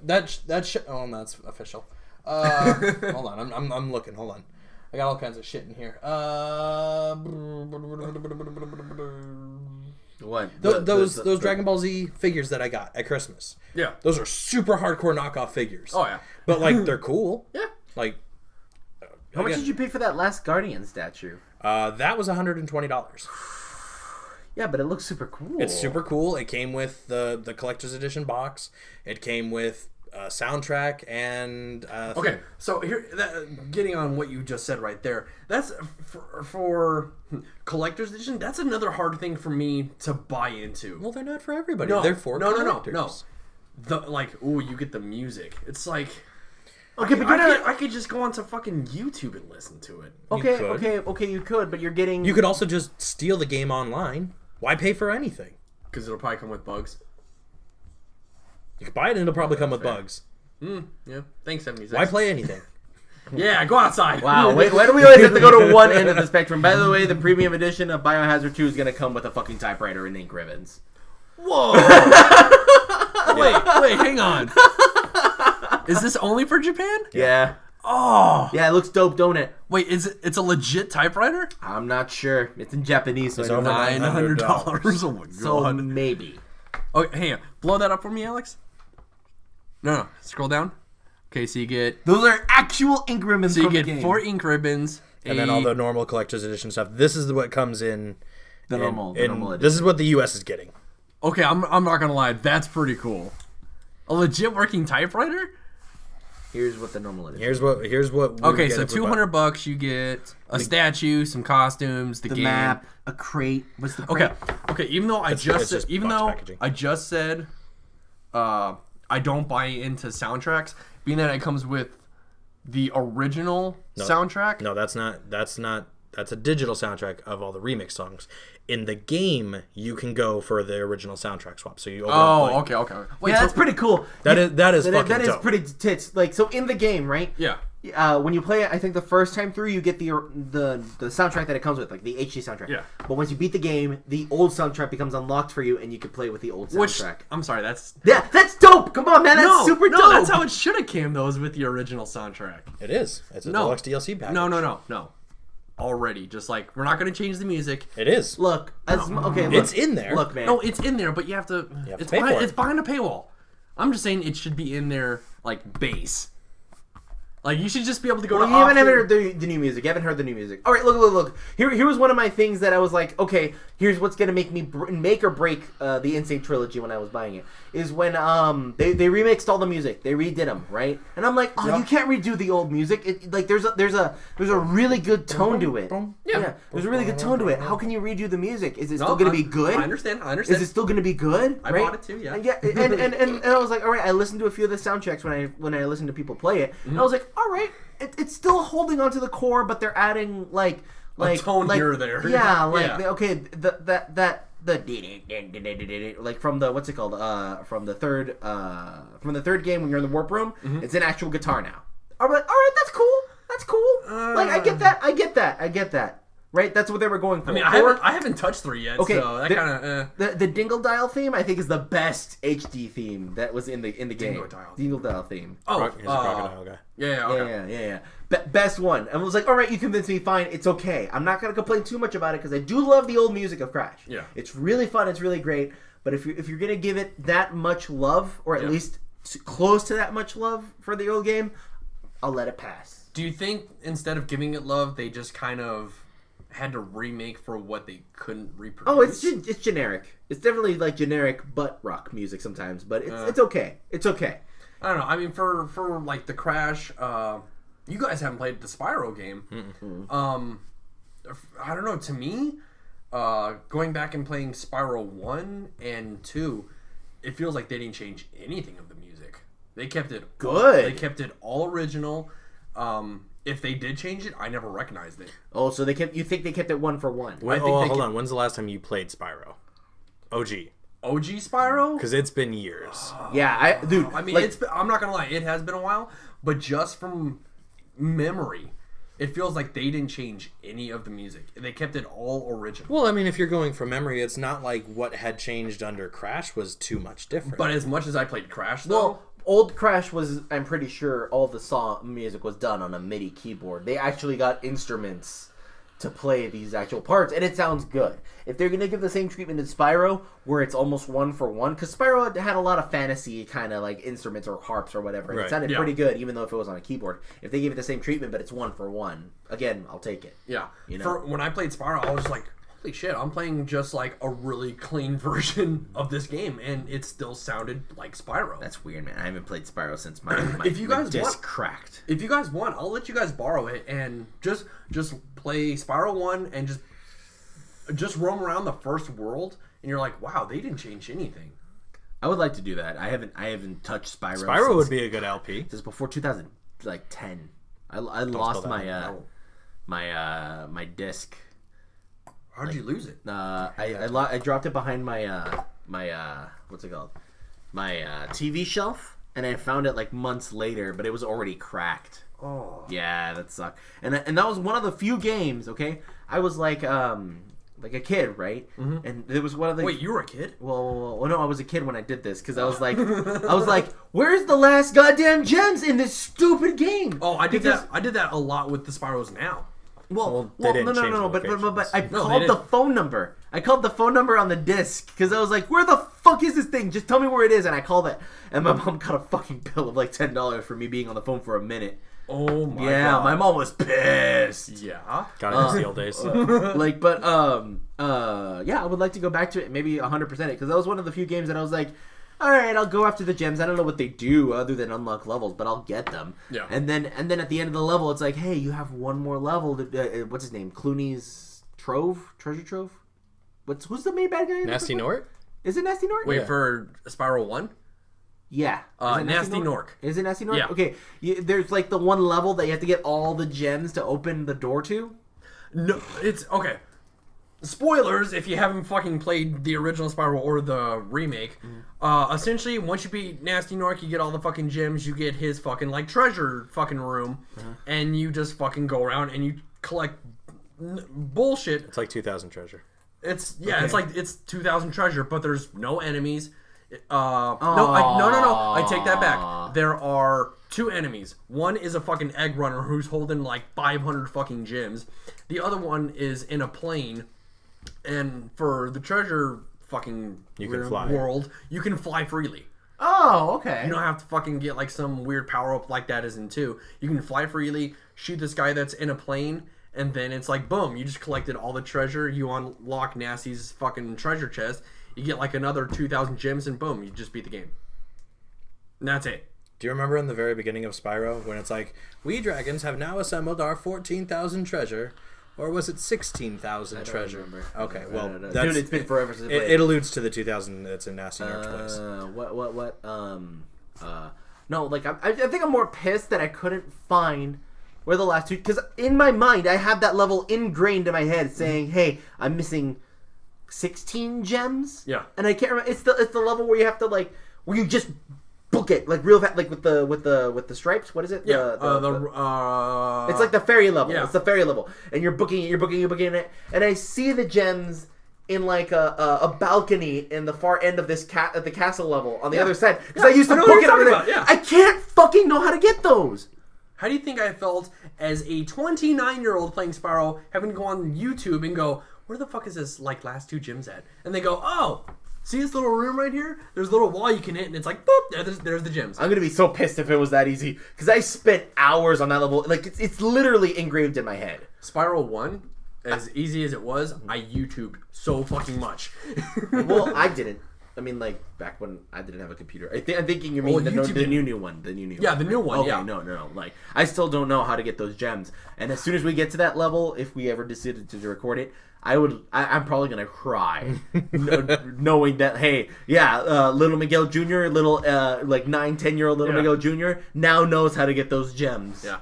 that's official. Hold on, I'm looking. Hold on, I got all kinds of shit in here. What? Those Dragon Ball Z figures that I got at Christmas. Yeah, those are super hardcore knockoff figures. Oh yeah, but like they're cool. Yeah, like. How much did you pay for that last Guardian statue? That was $120. Yeah, but it looks super cool. It's super cool. It came with the collector's edition box. It came with a soundtrack and okay. So here, getting on what you just said right there. That's for collector's edition. That's another hard thing for me to buy into. Well, they're not for everybody. No, they're for collectors. No. You get the music. It's like. Okay, but I could just go onto fucking YouTube and listen to it. Okay, you could, but you're getting... You could also just steal the game online. Why pay for anything? Because it'll probably come with bugs. You can buy it and it'll probably come with bugs. Yeah. Thanks, 76. Why play anything? Yeah, go outside. Wow, why do we always have to go to one end of the spectrum? By the way, the premium edition of Biohazard 2 is going to come with a fucking typewriter and ink ribbons. Whoa! Wait, hang on. Is this only for Japan? Yeah. Oh. Yeah, it looks dope, don't it? Wait, it's a legit typewriter? I'm not sure. It's in Japanese, so it's over $900. Oh my god. So maybe. Oh, hey, blow that up for me, Alex. No, scroll down. Okay, so you get... Those are actual ink ribbons. So you get 4 ink ribbons. And then all the normal collector's edition stuff. This is what comes in... The normal edition. This is what the US is getting. Okay, I'm not gonna lie. That's pretty cool. A legit working typewriter? Here's what the normal edition. Here's what. Okay, so $200 you get a statue, some costumes, the game, map, a crate. What's the crate? Okay. Even though I just said, I don't buy into soundtracks, being that it comes with the original soundtrack. No, that's not. That's a digital soundtrack of all the remix songs. In the game, you can go for the original soundtrack swap. So you open okay. Wait, yeah, that's pretty cool. That is fucking that is dope. pretty tits. Like, so in the game, right? Yeah. When you play it, I think the first time through, you get the soundtrack that it comes with, like the HD soundtrack. Yeah. But once you beat the game, the old soundtrack becomes unlocked for you, and you can play with the old soundtrack. I'm sorry, that's dope. Come on, man, that's super dope. No, that's how it should have came. Those with the original soundtrack. It is. It's a deluxe DLC package. No. Already, just like we're not going to change the music. It is. Look, it's in there. Look, man. No, it's in there, but you have to. Pay for it. It's behind a paywall. I'm just saying it should be in there like base. Like, you should just be able to go Well, to you haven't option. heard the new music. You haven't heard the new music. All right, look. Here was one of my things that I was like, okay, here's what's gonna make me make or break the Insane trilogy when I was buying it. Is when they remixed all the music, they redid them, right? And I'm like, oh, you can't redo the old music. Like there's a really good tone to it. Yeah, there's a really good tone to it. How can you redo the music? Is it still gonna be good? I understand. Is it still gonna be good? I bought it too. Yeah. And I was like, all right. I listened to a few of the soundtracks when I listened to people play it, and I was like, all right, it's still holding on to the core, but they're adding like a tone here or there. Yeah, okay, the like from the what's it called? From the third game when you're in the warp room, it's an actual guitar now. I'm like, all right, that's cool. That's cool. Like I get that. Right, that's what they were going for. I mean, I haven't touched 3 yet, okay, so that kind of. The Dingle Dial theme, I think, is the best HD theme that was in the game. Dingle Dial theme. Oh, He's a crocodile guy. Yeah. Best one. And I was like, all right, you convinced me. Fine, it's okay. I'm not gonna complain too much about it because I do love the old music of Crash. Yeah, it's really fun. It's really great. But if you're gonna give it that much love, or at least close to that much love for the old game, I'll let it pass. Do you think instead of giving it love, they just kind of had to remake for what they couldn't reproduce? Oh, it's generic. It's definitely like generic butt rock music sometimes, but it's okay. It's okay. I don't know. I mean, for like the Crash, you guys haven't played the Spyro game. I don't know. To me, going back and playing Spyro 1 and 2, it feels like they didn't change anything of the music. They kept it good. They kept it all original. If they did change it, I never recognized it. Oh, so you think they kept it 1 for 1? Hold on. When's the last time you played Spyro? OG Spyro? Because it's been years. Yeah, dude. I mean, I'm not gonna lie, it has been a while, but just from memory, it feels like they didn't change any of the music. They kept it all original. Well, I mean, if you're going from memory, it's not like what had changed under Crash was too much different. But as much as I played Crash, though, old Crash was, I'm pretty sure all the song music was done on a MIDI keyboard. They actually got instruments to play these actual parts, and it sounds good. If they're going to give the same treatment to Spyro, where it's almost 1 for 1, because Spyro had a lot of fantasy kind of like instruments or harps or whatever, and it sounded pretty good, even though if it was on a keyboard. If they gave it the same treatment, but it's 1 for 1, again, I'll take it. Yeah. You know? For when I played Spyro, I was like, holy shit, I'm playing just like a really clean version of this game, and it still sounded like Spyro. That's weird, man. I haven't played Spyro since my if you guys disc cracked. If you guys want, I'll let you guys borrow it and just play Spyro 1 and just roam around the first world, and you're like, wow, they didn't change anything. I would like to do that. I haven't touched Spyro. Spyro would be a good LP. Since before 2010. I lost my disc. How'd you lose it? I dropped it behind my what's it called? My TV shelf, and I found it like months later, but it was already cracked. Oh. Yeah, that sucked. And that was one of the few games. Okay, I was like a kid, right? Mm-hmm. And it was one of the. Wait, you were a kid? Well, no, I was a kid when I did this because I was like, where's the last goddamn gems in this stupid game? Oh, I did that a lot with the Spyros now. No, but I No, called the phone number. I called the phone number on the disc because I was like, where the fuck is this thing? Just tell me where it is. And I called it. And my mom got a fucking bill of like $10 for me being on the phone for a minute. Oh my god. Yeah, my mom was pissed. Yeah. God, the old days. Yeah, I would like to go back to it, maybe 100% it, because that was one of the few games that I was like, all right, I'll go after the gems. I don't know what they do other than unlock levels, but I'll get them. Yeah. And then at the end of the level, it's like, hey, you have one more level. What's his name? Clooney's treasure trove. Who's the main bad guy? Nasty Nort? Is it Nasty Nort? Wait, for Spyro 1? Yeah. Nasty Nork. Is it Nasty Nork? Yeah. Okay. There's like the one level that you have to get all the gems to open the door to. No, it's okay. Spoilers if you haven't fucking played the original Spyro or the remake. Essentially, once you beat Nasty Nork, you get all the fucking gems. You get his fucking like treasure fucking room, and you just fucking go around and you collect bullshit. It's like 2000 treasure. It's like it's 2000 treasure, but there's no enemies. No, I take that back. There are 2 enemies. One is a fucking egg runner who's holding like 500 fucking gems. The other one is in a plane, and for the treasure fucking You can fly. world, you can fly freely. Oh, Oh, okay. You don't have to fucking get like some weird power up like that is in 2. You can fly freely, shoot this guy that's in a plane, and then it's like boom, you just collected all the treasure. You unlock Nasty's fucking treasure chest. You get like another 2,000 gems, and boom, you just beat the game. And that's it. Do you remember in the very beginning of Spyro when it's like, we dragons have now assembled our 14,000 treasure? Or was it 16,000 treasure? Remember. Okay, well, Dude, it's been forever since I played. It alludes to the 2,000 that's in Nasty Nerd's place. No, like, I think I'm more pissed that I couldn't find where the last 2... Because in my mind, I have that level ingrained in my head saying, hey, I'm missing 16 gems? Yeah. And I can't remember... It's the level where you have to, like... Where you just... book it like real fast, like with the stripes. What is it? Yeah, it's like the fairy level. Yeah. It's the fairy level, and you're booking it. And I see the gems in like a balcony in the far end of at the castle level on the other side because I used to book it over there. Yeah. I can't fucking know how to get those. How do you think I felt as a 29-year-old playing Spyro, having to go on YouTube and go, where the fuck is this like last 2 gems at? And they go, oh. See this little room right here? There's a little wall you can hit, and it's like, boop, there's the gems. I'm gonna be so pissed if it was that easy, because I spent hours on that level. Like, it's literally engraved in my head. Spyro 1, as easy as it was, I YouTubed so fucking much. Well, I didn't. I mean, like, back when I didn't have a computer. I'm thinking you mean the new one. The new yeah, the new one, okay, yeah. No. Like, I still don't know how to get those gems. And as soon as we get to that level, if we ever decided to record it, I'm probably gonna cry, knowing that little Miguel Jr., like 9-10-year-old little Miguel Jr. now knows how to get those gems. Yeah,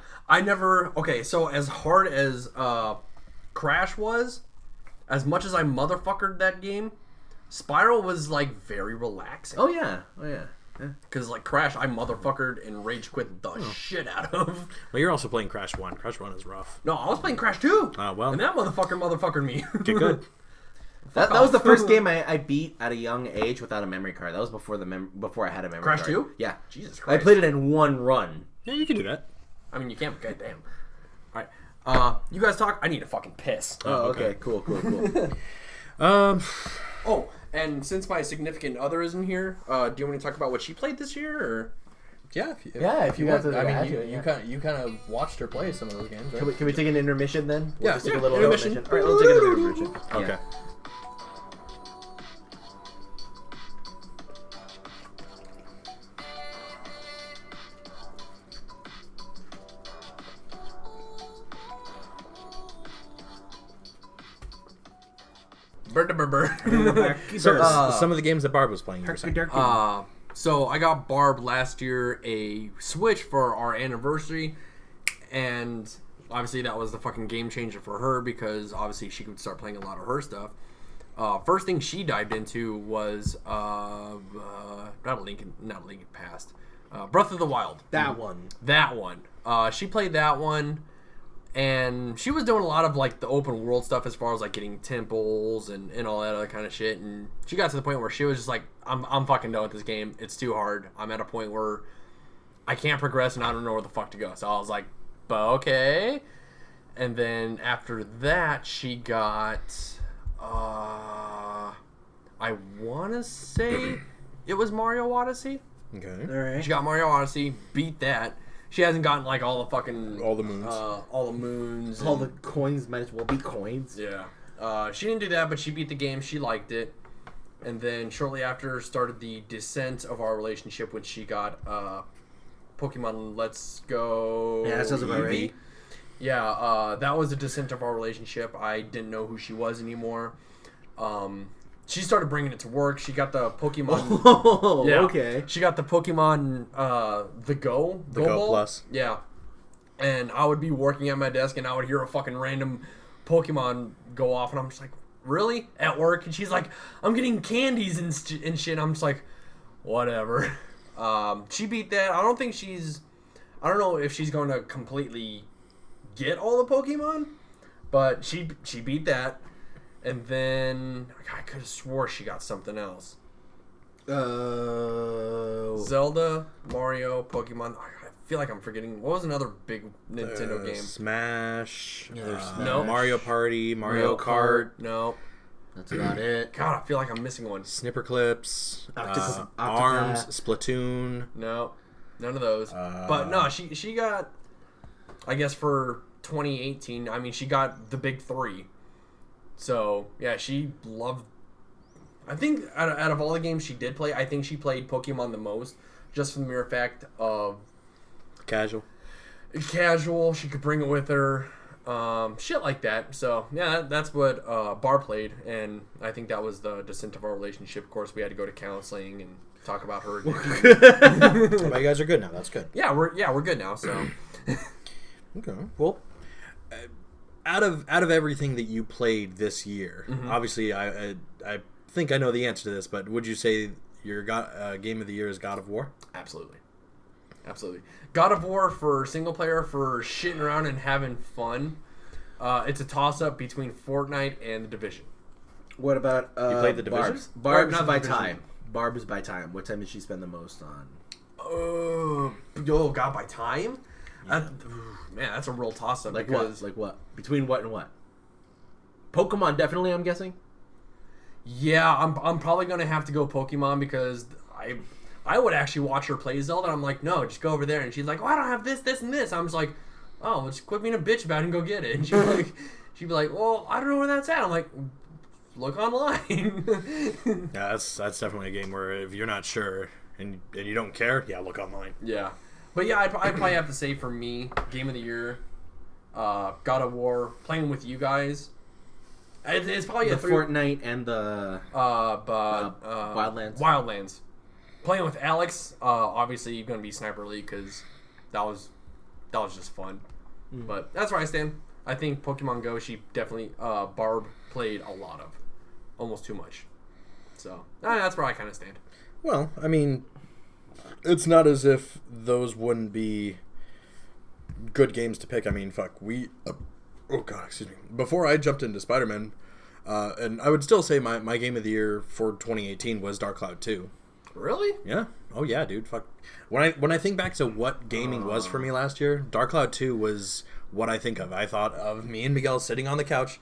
so as hard as Crash was, as much as I motherfuckered that game, Spyro was like very relaxing. Oh yeah. Because like Crash, I motherfuckered and rage quit the shit out of. Well, you're also playing Crash 1. Crash 1 is rough. No, I was playing Crash 2. Well. And that motherfuckered me. Okay, good. That was the first game I beat at a young age without a memory card. That was before before I had a memory card. Crash 2? Yeah. Jesus Christ. I played it in one run. Yeah, you can do that. I mean, you can't. Goddamn. All right. You guys talk. I need to fucking piss. Oh, okay. Cool. Oh, and since my significant other isn't here, do you want me to talk about what she played this year, or? Yeah, if you want to. I mean, you kind of watched her play some of those games, right? Can we take an intermission then? Yeah, just take a little intermission. All right, we'll take another intermission. Okay. Yeah. So, some of the games that Barb was playing, you were saying. So I got Barb last year a Switch for our anniversary, and obviously that was the fucking game changer for her because obviously she could start playing a lot of her stuff. First thing she dived into was not a Link Past, Breath of the Wild. That one. She played that one. And she was doing a lot of like the open world stuff as far as like getting temples and all that other kind of shit. And she got to the point where she was just like, I'm fucking done with this game. It's too hard. I'm at a point where I can't progress and I don't know where the fuck to go. So I was like, okay. And then after that, she got, I want to say it was Mario Odyssey. Okay. All right. She got Mario Odyssey, beat that. She hasn't gotten like all the fucking all the moons, all the coins might as well be coins. Yeah, she didn't do that, but she beat the game. She liked it, and then shortly after started the descent of our relationship when she got Pokemon Let's Go. Yeah, that sounds about Eevee. right. Yeah, that was the descent of our relationship. I didn't know who she was anymore. She started bringing it to work. She got the Pokemon. Oh, yeah, okay. She got the Pokemon, the Go Go Plus. Yeah, and I would be working at my desk, and I would hear a fucking random Pokemon go off, and I'm just like, really? At work? And she's like, I'm getting candies and shit. I'm just like, whatever. She beat that. I don't know if she's going to completely get all the Pokemon, but she beat that. And then I could have swore she got something else. Zelda, Mario, Pokemon. I feel like I'm forgetting. What was another big Nintendo game? Smash. Yeah, there's no. Mario Party, Mario Kart. No. That's about it. God, I feel like I'm missing one. Snipper Clips, Octopath. Arms, Splatoon. No, none of those. But no, she got, I guess for 2018, I mean, she got the big three. So, yeah, she loved... I think out of all the games she did play, I think she played Pokemon the most, just for the mere fact of... Casual. She could bring it with her, shit like that. So, yeah, that's what Bar played, and I think that was the descent of our relationship. Of course, we had to go to counseling and talk about her. But you guys are good now. That's good. Yeah, we're good now, so... Okay. Well, out of everything that you played this year, obviously I think I know the answer to this, but would you say your game of the year is God of War? Absolutely. God of War for single player, for shitting around and having fun. It's a toss-up between Fortnite and The Division. What about you played The Division? Barb's not by The Division. time. Barb's by time. What time did she spend the most on? Oh, God, by time? Yeah. Man, that's a real toss-up. Like because, what? Like what? Between what and what? Pokemon, definitely, I'm guessing? Yeah, I'm probably going to have to go Pokemon because I would actually watch her play Zelda, and I'm like, no, just go over there. And she's like, oh, I don't have this, this, and this. I'm just like, oh, well, just quit being a bitch about it and go get it. And she'd be like, well, I don't know where that's at. I'm like, look online. Yeah, that's definitely a game where if you're not sure and you don't care, yeah, look online. Yeah. But yeah, I'd probably have to say for me, Game of the Year, God of War, playing with you guys. It's probably the Fortnite and the Wildlands. Wildlands. Playing with Alex, obviously you're gonna be Sniper League because that was just fun. But that's where I stand. I think Pokemon Go, she definitely Barb played a lot of, almost too much. So that's where I kind of stand. Well, I mean, it's not as if those wouldn't be good games to pick. I mean, fuck, oh god, excuse me. Before I jumped into Spider-Man, and I would still say my game of the year for 2018 was Dark Cloud 2. Really? Yeah. Oh yeah, dude. Fuck. When I think back to what gaming was for me last year, Dark Cloud 2 was what I think of. I thought of me and Miguel sitting on the couch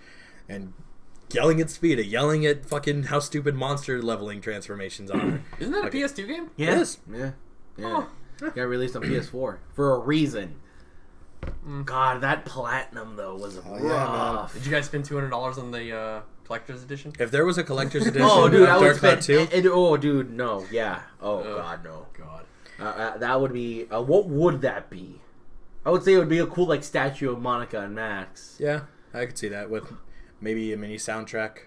and yelling at Speeda, yelling at fucking how stupid monster leveling transformations are. Isn't that a PS2 game? Yes. Yeah. Oh. Got released on PS4 for a reason. God, that platinum though was rough. Did you guys spend $200 on the collector's edition? If there was a collector's edition Oh, dude, I of would Dark Cloud spend. 2, Oh, dude, no, yeah. Oh, God, no. God. That would be. What would that be? I would say it would be a cool like statue of Monica and Max. yeah, I could see that with maybe a mini soundtrack.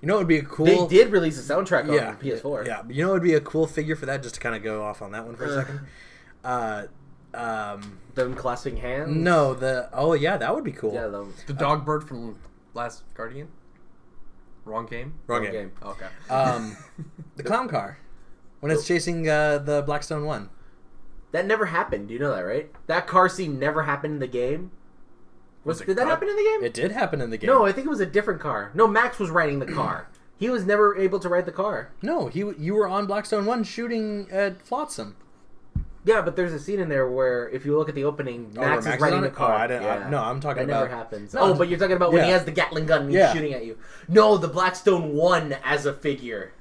You know, it would be a cool. They did release a soundtrack on PS4. Yeah, you know, it would be a cool figure for that. Just to kind of go off on that one for a second. Them clasping hands. No, that would be cool. Yeah, The dog bird from Last Guardian? Wrong game? Wrong game. Okay. The clown car when it's chasing the Blackstone 1. That never happened. Do you know that, right? That car scene never happened in the game. Did that happen in the game? It did happen in the game. No, I think it was a different car. No, Max was riding the car. He was never able to ride the car. No, you were on Blackstone 1 shooting at Flotsam. Yeah, but there's a scene in there where, if you look at the opening, Max is riding the car. No, I'm talking that about... That never happens. No, but you're talking about when he has the Gatling gun and he's shooting at you. No, the Blackstone 1 as a figure.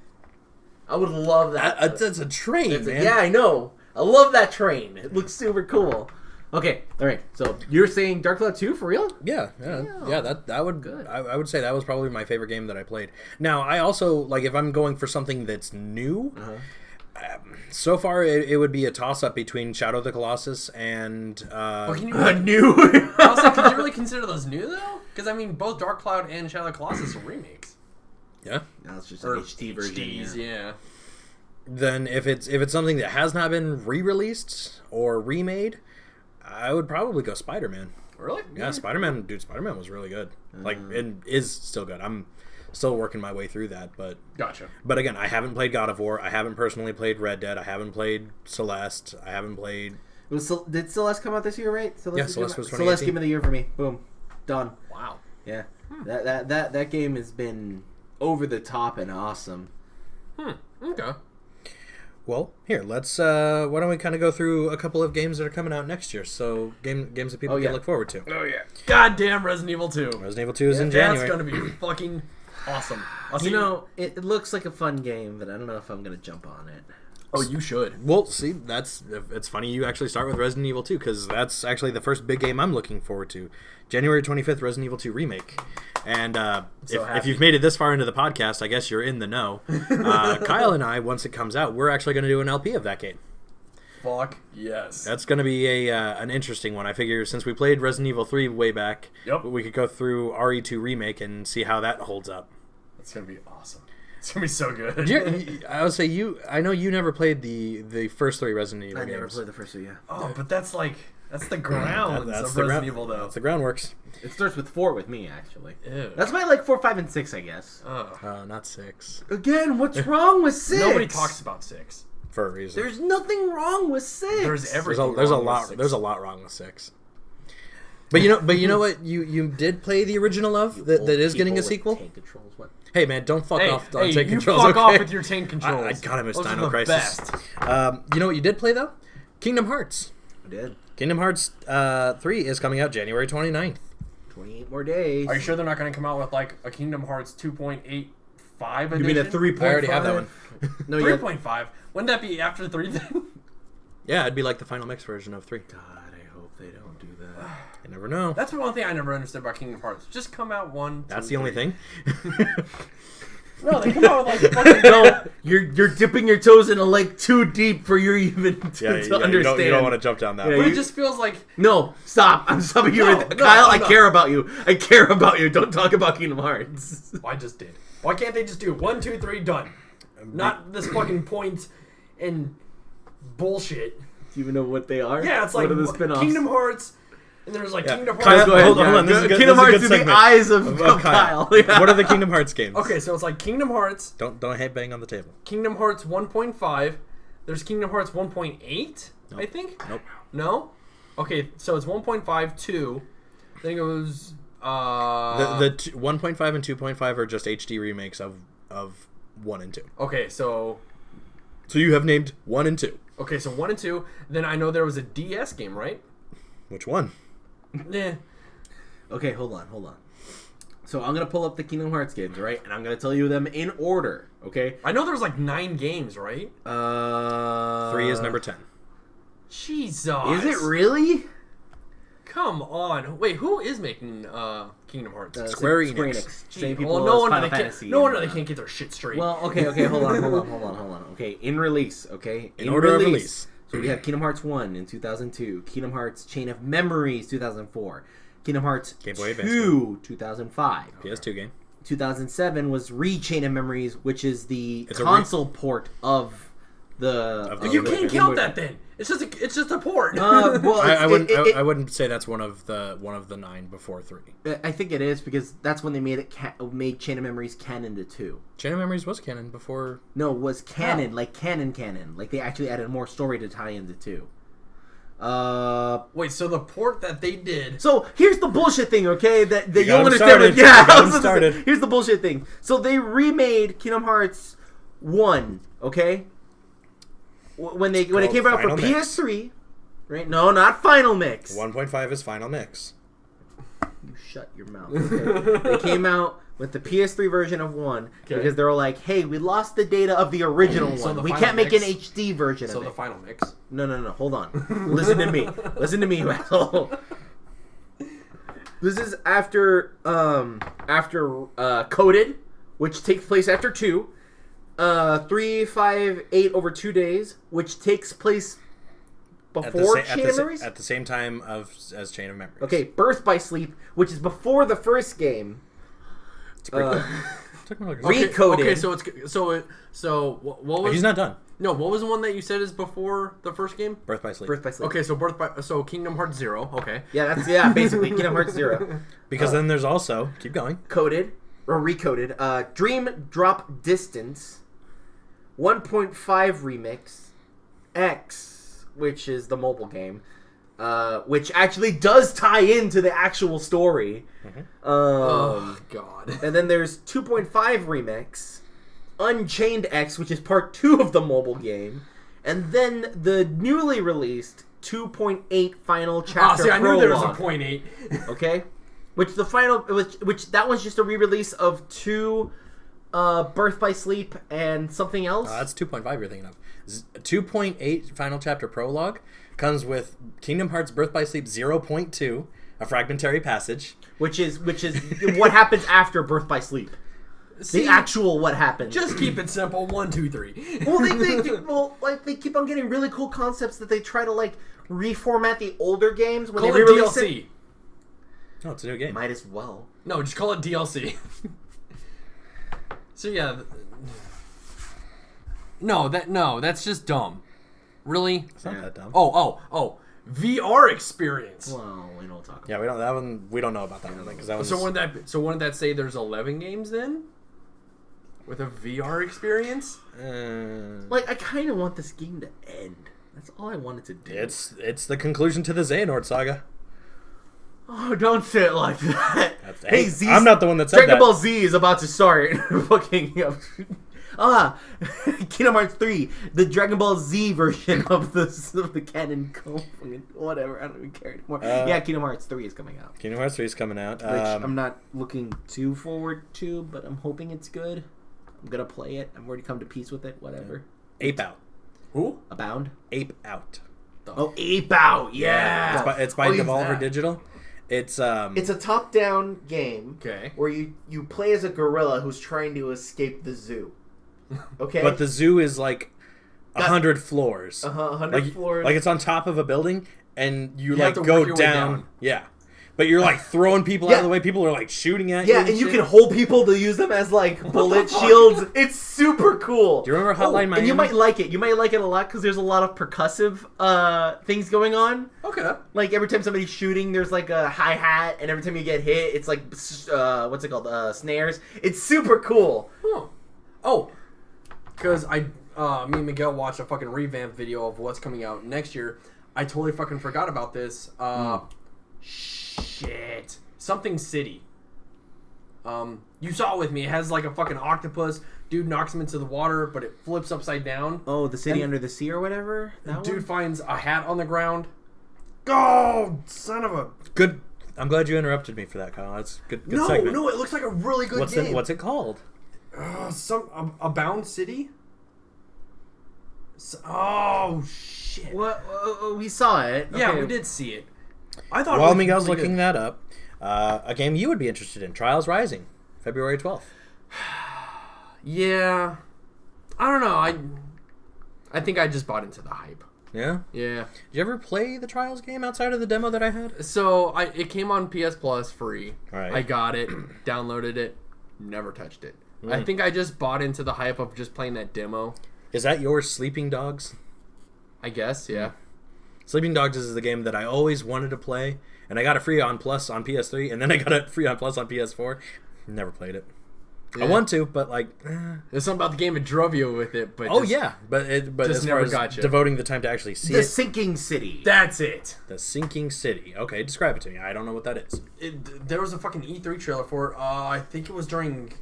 I would love that. That's a train, man. Yeah, I know. I love that train. It looks super cool. Okay, all right. So you're saying Dark Cloud 2 for real? Yeah. That would. Good. I would say that was probably my favorite game that I played. Now, I also like if I'm going for something that's new. So far, it would be a toss-up between Shadow of the Colossus and new. Also, could you really consider those new though? Because I mean, both Dark Cloud and Shadow of the Colossus are remakes. Yeah, that's just an HD version. HDs, yeah. Then if it's something that has not been re-released or remade, I would probably go Spider-Man. Really? Yeah, Spider-Man was really good. Like, and is still good. I'm still working my way through that, but gotcha. But again, I haven't played God of War. I haven't personally played Red Dead. I haven't played Celeste. I haven't played. Did Celeste come out this year? Right? Celeste was 2018. Celeste Game of the Year for me. Boom, done. Wow. Yeah, that game has been over the top and awesome. Okay. Well, here, let's why don't we kind of go through a couple of games that are coming out next year? So games that people can look forward to. Oh yeah. Goddamn Resident Evil 2. Resident Evil 2 is in January. That's gonna be fucking Awesome. You know, it looks like a fun game, but I don't know if I'm gonna jump on it. Oh, you should. Well, see, it's funny you actually start with Resident Evil 2 because that's actually the first big game I'm looking forward to. January 25th, Resident Evil 2 Remake. And if you've made it this far into the podcast, I guess you're in the know. Kyle and I, once it comes out, we're actually going to do an LP of that game. Fuck yes. That's going to be an interesting one. I figure since we played Resident Evil 3 way back, we could go through RE2 Remake and see how that holds up. That's going to be awesome. It's gonna be so good. I would say I know you never played the first 3 Resident Evil games. I never played the first 2, yeah. Oh, but that's the grounds of Resident Evil, though. That's the groundworks. It starts with 4 with me, actually. Ew. That's why I like 4, 5, and 6, I guess. Not 6. Again, what's wrong with 6? Nobody talks about 6 for a reason. There's nothing wrong with 6. There's everything. There's a lot wrong with 6. But you know what you did play the original of that is getting a sequel. Tank controls, what? Hey man, don't fuck off on tank you controls. Fuck okay? off with your tank controls. I gotta miss Those Dino are the Crisis. best. You know what you did play though? Kingdom Hearts. I did. Kingdom Hearts 3 is coming out January 29th. 28 more days. Are you sure they're not going to come out with like a Kingdom Hearts 2.85 edition? You mean a 3.5? I already have that one. No, 3.5. Wouldn't that be after 3 then? Yeah, it'd be like the final mix version of 3. God, I hope they don't do that. You never know. That's the one thing I never understood about Kingdom Hearts. Just come out 1. That's 2, the only 3. thing. No, they come out with like fucking No, you're dipping your toes in a lake too deep for you even to understand. You don't want to jump down that. Yeah, But it just feels like No, stop! I'm stopping you. No, right there. no, Kyle, I'm I not. care about you. I care about you. Don't talk about Kingdom Hearts. I just did. Why can't they just do 1, 2, 3 done? Not this fucking point and bullshit. Do you even know what they are? Yeah, it's like what are the spin-offs? Kingdom Hearts, and there's like Yeah. Kingdom Kyle, Hearts. go ahead. Hold on, this is good- Kingdom this is a Hearts good in the segment eyes of Kyle. Yeah. What are the Kingdom Hearts games? Okay, so it's like Kingdom Hearts, Don't head bang on the table. Kingdom Hearts 1.5. There's Kingdom Hearts 1.8, I think. Nope. No? Okay, so it's 1.5, 2. Then it goes... The 1.5 and 2.5 are just HD remakes of 1 and 2. Okay, so... So you have named 1 and 2. Okay, so 1 and 2. Then I know there was a DS game, right? Which one? Yeah. Okay, hold on. So I'm gonna pull up the Kingdom Hearts games, right? And I'm gonna tell you them in order. Okay. I know there was like 9 games, right? 3 is number 10. Jesus. Is it really? Come on. Wait, who is making Kingdom Hearts? Square Enix. Same Gee, people well, no as wonder Final they Fantasy. can't. No wonder and, they can't get their shit straight. Well, okay, hold on. Okay, in release, okay? In order of release. So we have Kingdom Hearts 1 in 2002, Kingdom Hearts Chain of Memories 2004, Kingdom Hearts Game Boy Advance 2 2005. PS2 game. 2007 was Chain of Memories, which is the It's a console port of the... you Game can't Boy count that then. It's just a port. well, I wouldn't say that's one of the 9 before 3. I think it is because that's when they made made Chain of Memories canon to 2. Chain of Memories was canon before. No, it was canon, like canon. Like they actually added more story to tie into 2. Wait, so the port that they did... So here's the bullshit thing, okay? That You you'll got 'em understand. started. Yeah, You got 'em I was gonna say, started. here's the bullshit thing. So they remade Kingdom Hearts 1, okay? When it called came out for Final Mix. PS3, right? No, not Final Mix. 1.5 is Final Mix. You shut your mouth. Okay? They came out with the PS3 version of 1 because they were like, "Hey, we lost the data of the original So one. the We Final can't make Mix- an HD version So of the it." final mix. No, hold on. Listen to me. You asshole. This is after Coded, which takes place after 2. 3, 5, 8 over 2 days, which takes place before Chain of Memories. At the same time as Chain of Memories. Okay, Birth by Sleep, which is before the first game. Recoded. Okay, so what was... He's not done. No, what was the one that you said is before the first game? Birth by Sleep. Birth by Sleep. Okay, so Kingdom Hearts 0. Okay. Yeah, basically Kingdom Hearts 0. Because then there's also keep going. Coded or recoded. Dream Drop Distance. 1.5 remix. X, which is the mobile game, which actually does tie into the actual story. Oh God. And then there's 2.5 remix, Unchained X, which is part 2 of the mobile game, and then the newly released 2.8 final chapter I knew there was a prologue. 0.8. Okay, Which that one's just a re-release of 2 Birth by Sleep and something else. That's 2.5 you're thinking of. 2.8 Final Chapter Prologue comes with Kingdom Hearts Birth by Sleep 0.2, a fragmentary passage. Which is what happens after Birth by Sleep. The actual what happens. Just keep it simple. 1, 2, 3. Well, they keep on getting really cool concepts that they try to reformat the older games when Call they it re-release DLC. it. Oh, it's a new game. Might as well. No, just call it DLC. So yeah. No, that's just dumb. Really? It's not that dumb. Oh. VR experience. Well, we don't talk about Yeah, we don't know about that one because that was So wouldn't that say there's 11 games then? With a VR experience? I kind of want this game to end. That's all I wanted to do. It's the conclusion to the Xehanort saga. Oh, don't say it like that. Hey, Z, I'm not the one that said Dragon that. Ball Z is about to start. Fucking Kingdom Hearts 3, the Dragon Ball Z version of the canon. Whatever, I don't even care anymore. Kingdom Hearts 3 is coming out. Kingdom Hearts 3 is coming out. Which I'm not looking too forward to, but I'm hoping it's good. I'm gonna play it. I've already come to peace with it. Whatever. Ape Out. Who? Abound? Ape Out. Oh, Ape Out! Yeah! It's by Devolver Digital. It's a top-down game. Okay. Where you play as a gorilla who's trying to escape the zoo. Okay. But the zoo is 100 floors. 100 floors. Like it's on top of a building, and you have to go work your way down. Yeah. But you're throwing people out of the way. People are shooting at you. Yeah, and you can hold people to use them as bullet shields. It's super cool. Do you remember Hotline Miami? And you might like it. You might like it a lot because there's a lot of percussive things going on. Okay. Every time somebody's shooting, there's a hi-hat, and every time you get hit, it's what's it called? Snares. It's super cool. Oh, because me and Miguel watched a fucking revamp video of what's coming out next year. I totally fucking forgot about this. Shit. Something City. You saw it with me. It has a fucking octopus. Dude knocks him into the water, but it flips upside down. Oh, the city under the sea or whatever? Dude finds a hat on the ground. Go, son of a... Good. I'm glad you interrupted me for that, Kyle. That's good segment. No, it looks like a really good game. What's it called? Abound City? Oh, shit. What? We saw it. Yeah, Okay. we did see it. I thought. While Miguel's looking that up, a game you would be interested in: Trials Rising, February 12th. Yeah, I don't know. I think I just bought into the hype. Yeah. Yeah. Did you ever play the Trials game outside of the demo that I had? So it came on PS Plus free. Right. I got it, downloaded it, never touched it. I think I just bought into the hype of just playing that demo. Is that your Sleeping Dogs? I guess, yeah. Sleeping Dogs is the game that I always wanted to play, and I got it free on Plus on PS3, and then I got it free on Plus on PS4. Never played it. Yeah. I want to, but there's something about the game that drove you with it. But but just as far never as got you. Devoting the time to actually see the it. Sinking City. That's it. The Sinking City. Okay, describe it to me. I don't know what that is. There was a fucking E3 trailer for it. I think it was during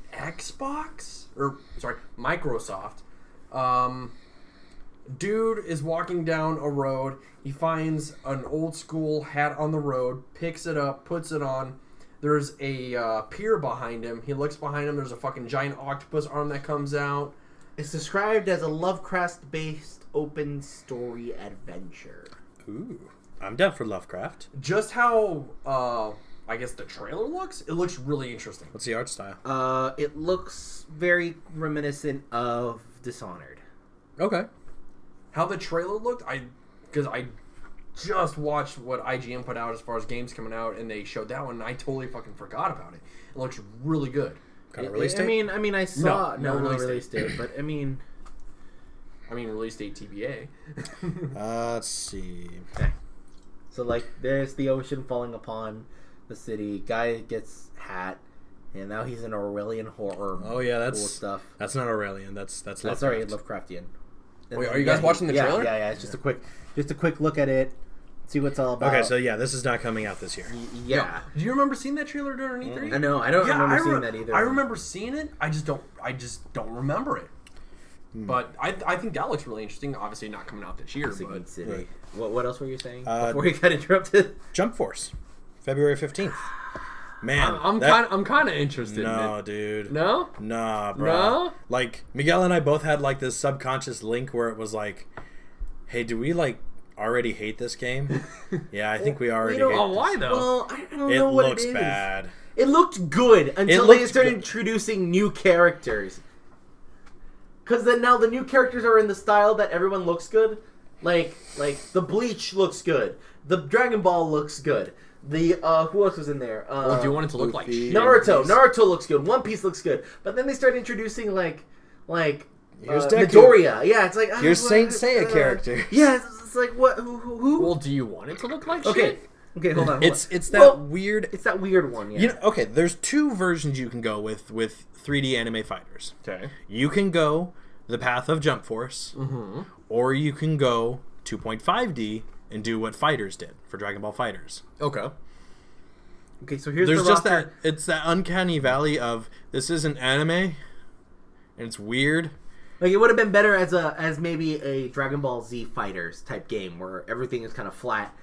Microsoft. Dude is walking down a road. He finds an old school hat on the road, picks it up, puts it on. There's a pier behind him. He looks behind him. There's a fucking giant octopus arm that comes out. It's described as a Lovecraft-based open story adventure. Ooh, I'm down for Lovecraft. Just how I guess the trailer looks. It looks really interesting. What's the art style? It looks very reminiscent of Dishonored. Okay. How the trailer looked, because I just watched what IGN put out as far as games coming out, and they showed that one, and I totally fucking forgot about it. It looks really good. Got a release date? I mean, I saw no release date, but I mean, release date TBA. Let's see. So there's the ocean falling upon the city. Guy gets hat, and now he's an Aurelian horror. Oh yeah, that's cool stuff. That's not Aurelian. That's Lovecraft. Sorry, Lovecraftian. Wait, are you guys watching the trailer? Yeah. It's just a quick look at it. See what it's all about. Okay, so yeah, this is not coming out this year. Yeah. Do you remember seeing that trailer during E3? I know. I don't remember seeing that either. I remember seeing it. I just don't remember it. But I think that looks really interesting. Obviously, not coming out this year. Sinking But City. Right. What else were you saying before you got interrupted? Jump Force, February 15th. Man, I'm kind of interested. No, in it. dude. No. Nah, bro. No. Like Miguel and I both had like this subconscious link where it was like, "Hey, do we like already hate this game?" Yeah, I think we already. don't- hate Oh, this. why though? Well, I don't It know what looks it is. bad. It looked good until looked they started good. introducing new characters. Because then now the new characters are in the style that everyone looks good. Like the Bleach looks good. The Dragon Ball looks good. The who else was in there? Well, do you want it to look like shit? Naruto looks good. One Piece looks good. But then they started introducing like Here's Deku. Midoriya. Yeah, it's like Here's Saint Seiya characters. Yeah, it's like what? Who? Well, do you want it to look like Okay. shit? Okay, hold on. It's that Well, weird. It's that weird one. Yeah. You know, okay, there's two versions you can go with 3D anime fighters. Okay. You can go the path of Jump Force, or you can go 2.5D and do what Fighters did for Dragon Ball Fighters. Okay. Okay, so here's There's the just roster. that it's that uncanny valley of this isn't anime, and it's weird. Like it would have been better as maybe a Dragon Ball Z Fighters type game where everything is kind of flat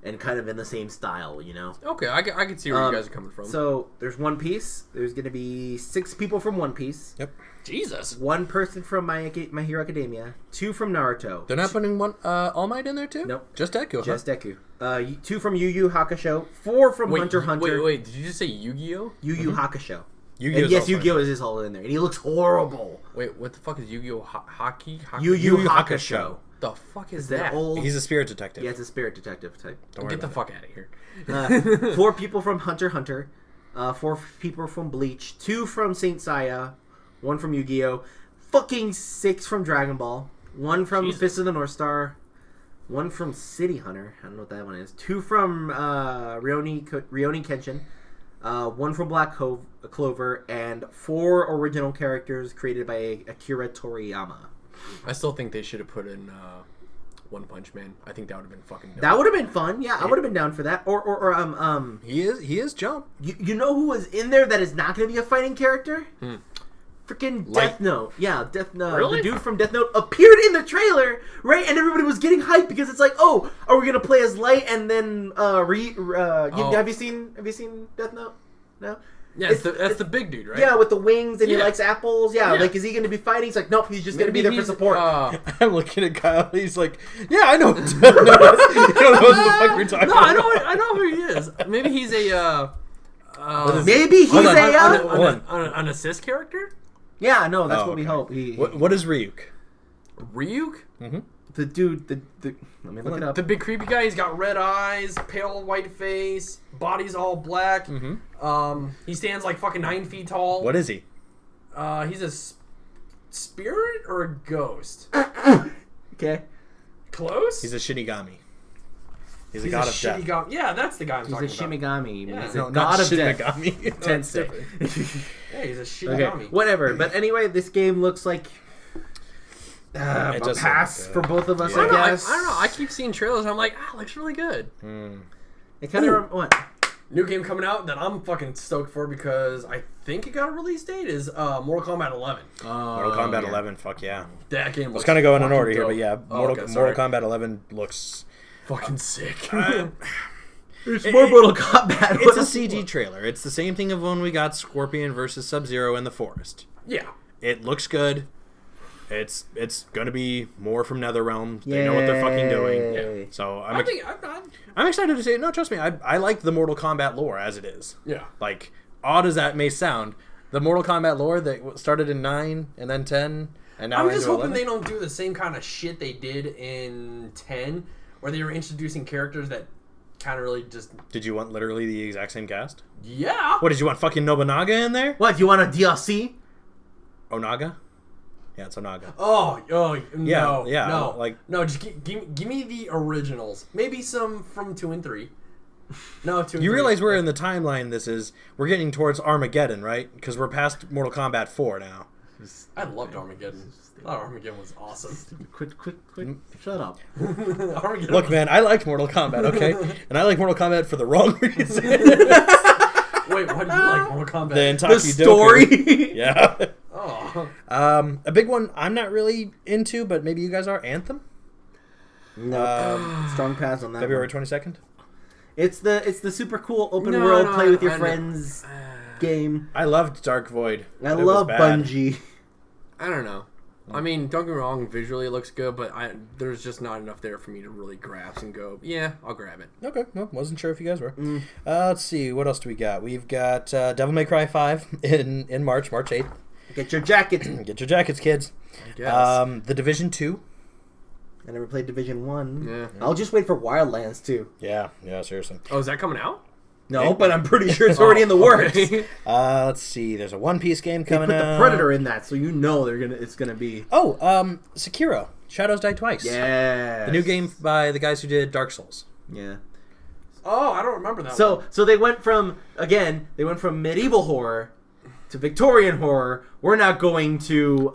and kind of in the same style, you know. Okay, I can see where you guys are coming from. So there's One Piece. There's going to be 6 people from One Piece. Yep. Jesus. 1 person from My Hero Academia. 2 from Naruto. They're not putting one All Might in there too? Nope. Just Deku. Just Deku. 2 from Yu Yu Hakusho. 4 from Hunter x Hunter. Wait. Did you just say Yu-Gi-Oh? Yu Yu Hakusho. Yu-Gi-Oh's And yes, also in Yu-Gi-Oh is all in there, and he looks horrible. Wait, what the fuck is Yu-Gi-Oh? Hockey? Yu Yu Yu Hakusho. The fuck is That that? old. He's a spirit detective. Yeah, it's a spirit detective type. Don't worry Get the about fuck out of here. 4 people from Hunter x Hunter, 4 people from Bleach, 2 from Saint Seiya, 1 from Yu-Gi-Oh, fucking 6 from Dragon Ball, 1 from Jesus. Fist of the North Star, 1 from City Hunter, I don't know what that one is, 2 from Rurouni Kenshin, 1 from Black Clover, and 4 original characters created by Akira Toriyama. I still think they should have put in One Punch Man. I think that would have been fucking dope. That would have been fun, yeah, I would have been down for that. Or He is Jump. you know who was in there that is not going to be a fighting character? Freaking Light. Death Note. Yeah, Death Note. Really? The dude from Death Note appeared in the trailer, right? And everybody was getting hyped because it's like, oh, are we gonna play as Light and then have you seen Death Note? No. Yeah, that's the big dude, right? Yeah, with the wings and he Yeah. likes apples. Yeah, Yeah. like is he gonna be fighting? He's like, nope, he's just gonna be there for he's, support. I'm looking at Kyle. He's like, yeah, I know. You don't know what the fuck we're talking No, about. I know who he is. Maybe he's a Maybe he's Hold on, a hold on. an assist character. yeah, no, that's Oh, what we okay. hope. He, What is Ryuk? Ryuk, the dude, the let me look it up. the big creepy guy. He's got red eyes, pale white face, body's all black. He stands like fucking 9 feet tall. What is he? He's a spirit or a ghost? Okay, Close. He's a Shinigami. He's a He's god a of death. Shinigami. Yeah, that's the guy I'm he's a talking about. Shimigami. Yeah. He's a No, god not of death. Shinigami. Tensei. Yeah, he's a Okay, Shinigami. whatever. But anyway, this game looks like a It does pass look for good. both of us, Yeah. I I don't know. I guess. don't know. I keep seeing trailers. And I'm like, looks really good. It kind of what? New game coming out that I'm fucking stoked for because I think it got a release date is Mortal Kombat 11. Mortal Kombat 11, fuck yeah. That game. Let's kind of go in an order here, but yeah, Mortal sorry. Kombat 11 looks... Fucking sick. There's more Mortal Kombat. It's a CG trailer. It's the same thing of when we got Scorpion versus Sub-Zero in the forest. Yeah. It looks good. It's gonna be more from NetherRealm. They know what they're fucking doing. Yay. So I think I'm excited to see it. No, trust me, I like the Mortal Kombat lore as it is. yeah. Like, odd as that may sound, the Mortal Kombat lore that started in 9 and then 10 and now I'm into just hoping 11. they don't do the same kind of shit they did in 10, where they were introducing characters that kind of really just. Did you want literally the exact same cast? Yeah. What, did you want fucking Nobunaga in there? What? You want a DLC? Onaga? Yeah, it's Onaga. Oh, Yeah, no, yeah, no, like- no. Just give me the originals. Maybe some from 2 and 3. No, 2. And You 3. realize we're in the timeline we're getting towards Armageddon, right? Because we're past Mortal Kombat 4 now. I loved Armageddon. I thought Armageddon was awesome. Quit. Shut up. Armageddon. Look, man, I liked Mortal Kombat, okay? And I like Mortal Kombat for the wrong reason. Wait, what do you like Mortal Kombat? The Intaki The story. Yeah. Oh. A big one I'm not really into, but maybe you guys are. Anthem? No. Strong pass on that. February one. 22nd? It's the super cool open world play with your friends game. I loved Dark Void. I love Bungie. I don't know. I mean, don't get me wrong, visually it looks good, but there's just not enough there for me to really grasp and go, yeah, I'll grab it. Okay, well, wasn't sure if you guys were. Let's see, what else do we got? We've got Devil May Cry 5 in March 8th. Get your jackets. Get your jackets, kids. I guess. The Division 2. I never played Division 1. Yeah. I'll just wait for Wildlands 2. Yeah, seriously. Oh, is that coming out? No, but I'm pretty sure it's already in the works. Okay. Let's see, there's a One Piece game They coming put out. the Predator in that, so you know it's gonna be. Oh, Sekiro. Shadows Die Twice. Yeah. The new game by the guys who did Dark Souls. Yeah. Oh, I don't remember that one. So they went from medieval horror to Victorian horror. We're now going to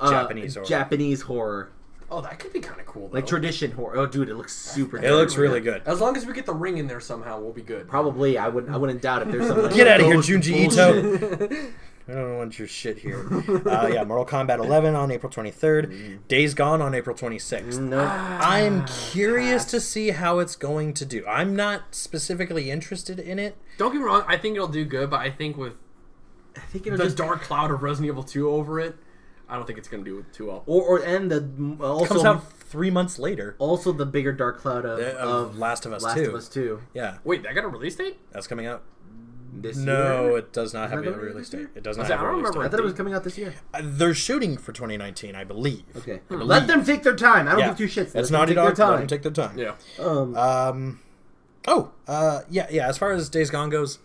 Japanese horror. Oh, that could be kind of cool, though. Like tradition horror. Oh, dude, it looks super good. It looks really good. As long as we get the ring in there somehow, we'll be good. Probably. I wouldn't doubt if there's something. Get out of here, Junji Ito. I don't want your shit here. Mortal Kombat 11 on April 23rd. Days Gone on April 26th. No. I'm curious to see how it's going to do. I'm not specifically interested in it. Don't get me wrong, I think it'll do good, but I think it'll the dark cloud of Resident Evil 2 over it, I don't think it's going to do it too well. Also Comes out 3 months later. Also, the bigger dark cloud of Last of Us 2. Last of Us 2. Yeah. Wait, that got a release date? That's coming out. This No, year? it does not have a release date. It does not have a release date. I thought it was coming out this year. They're shooting for 2019, I believe. Okay. Let them take their time. I don't give two shits. It's Naughty Dog. Let them take their time. Yeah. As far as Days Gone goes,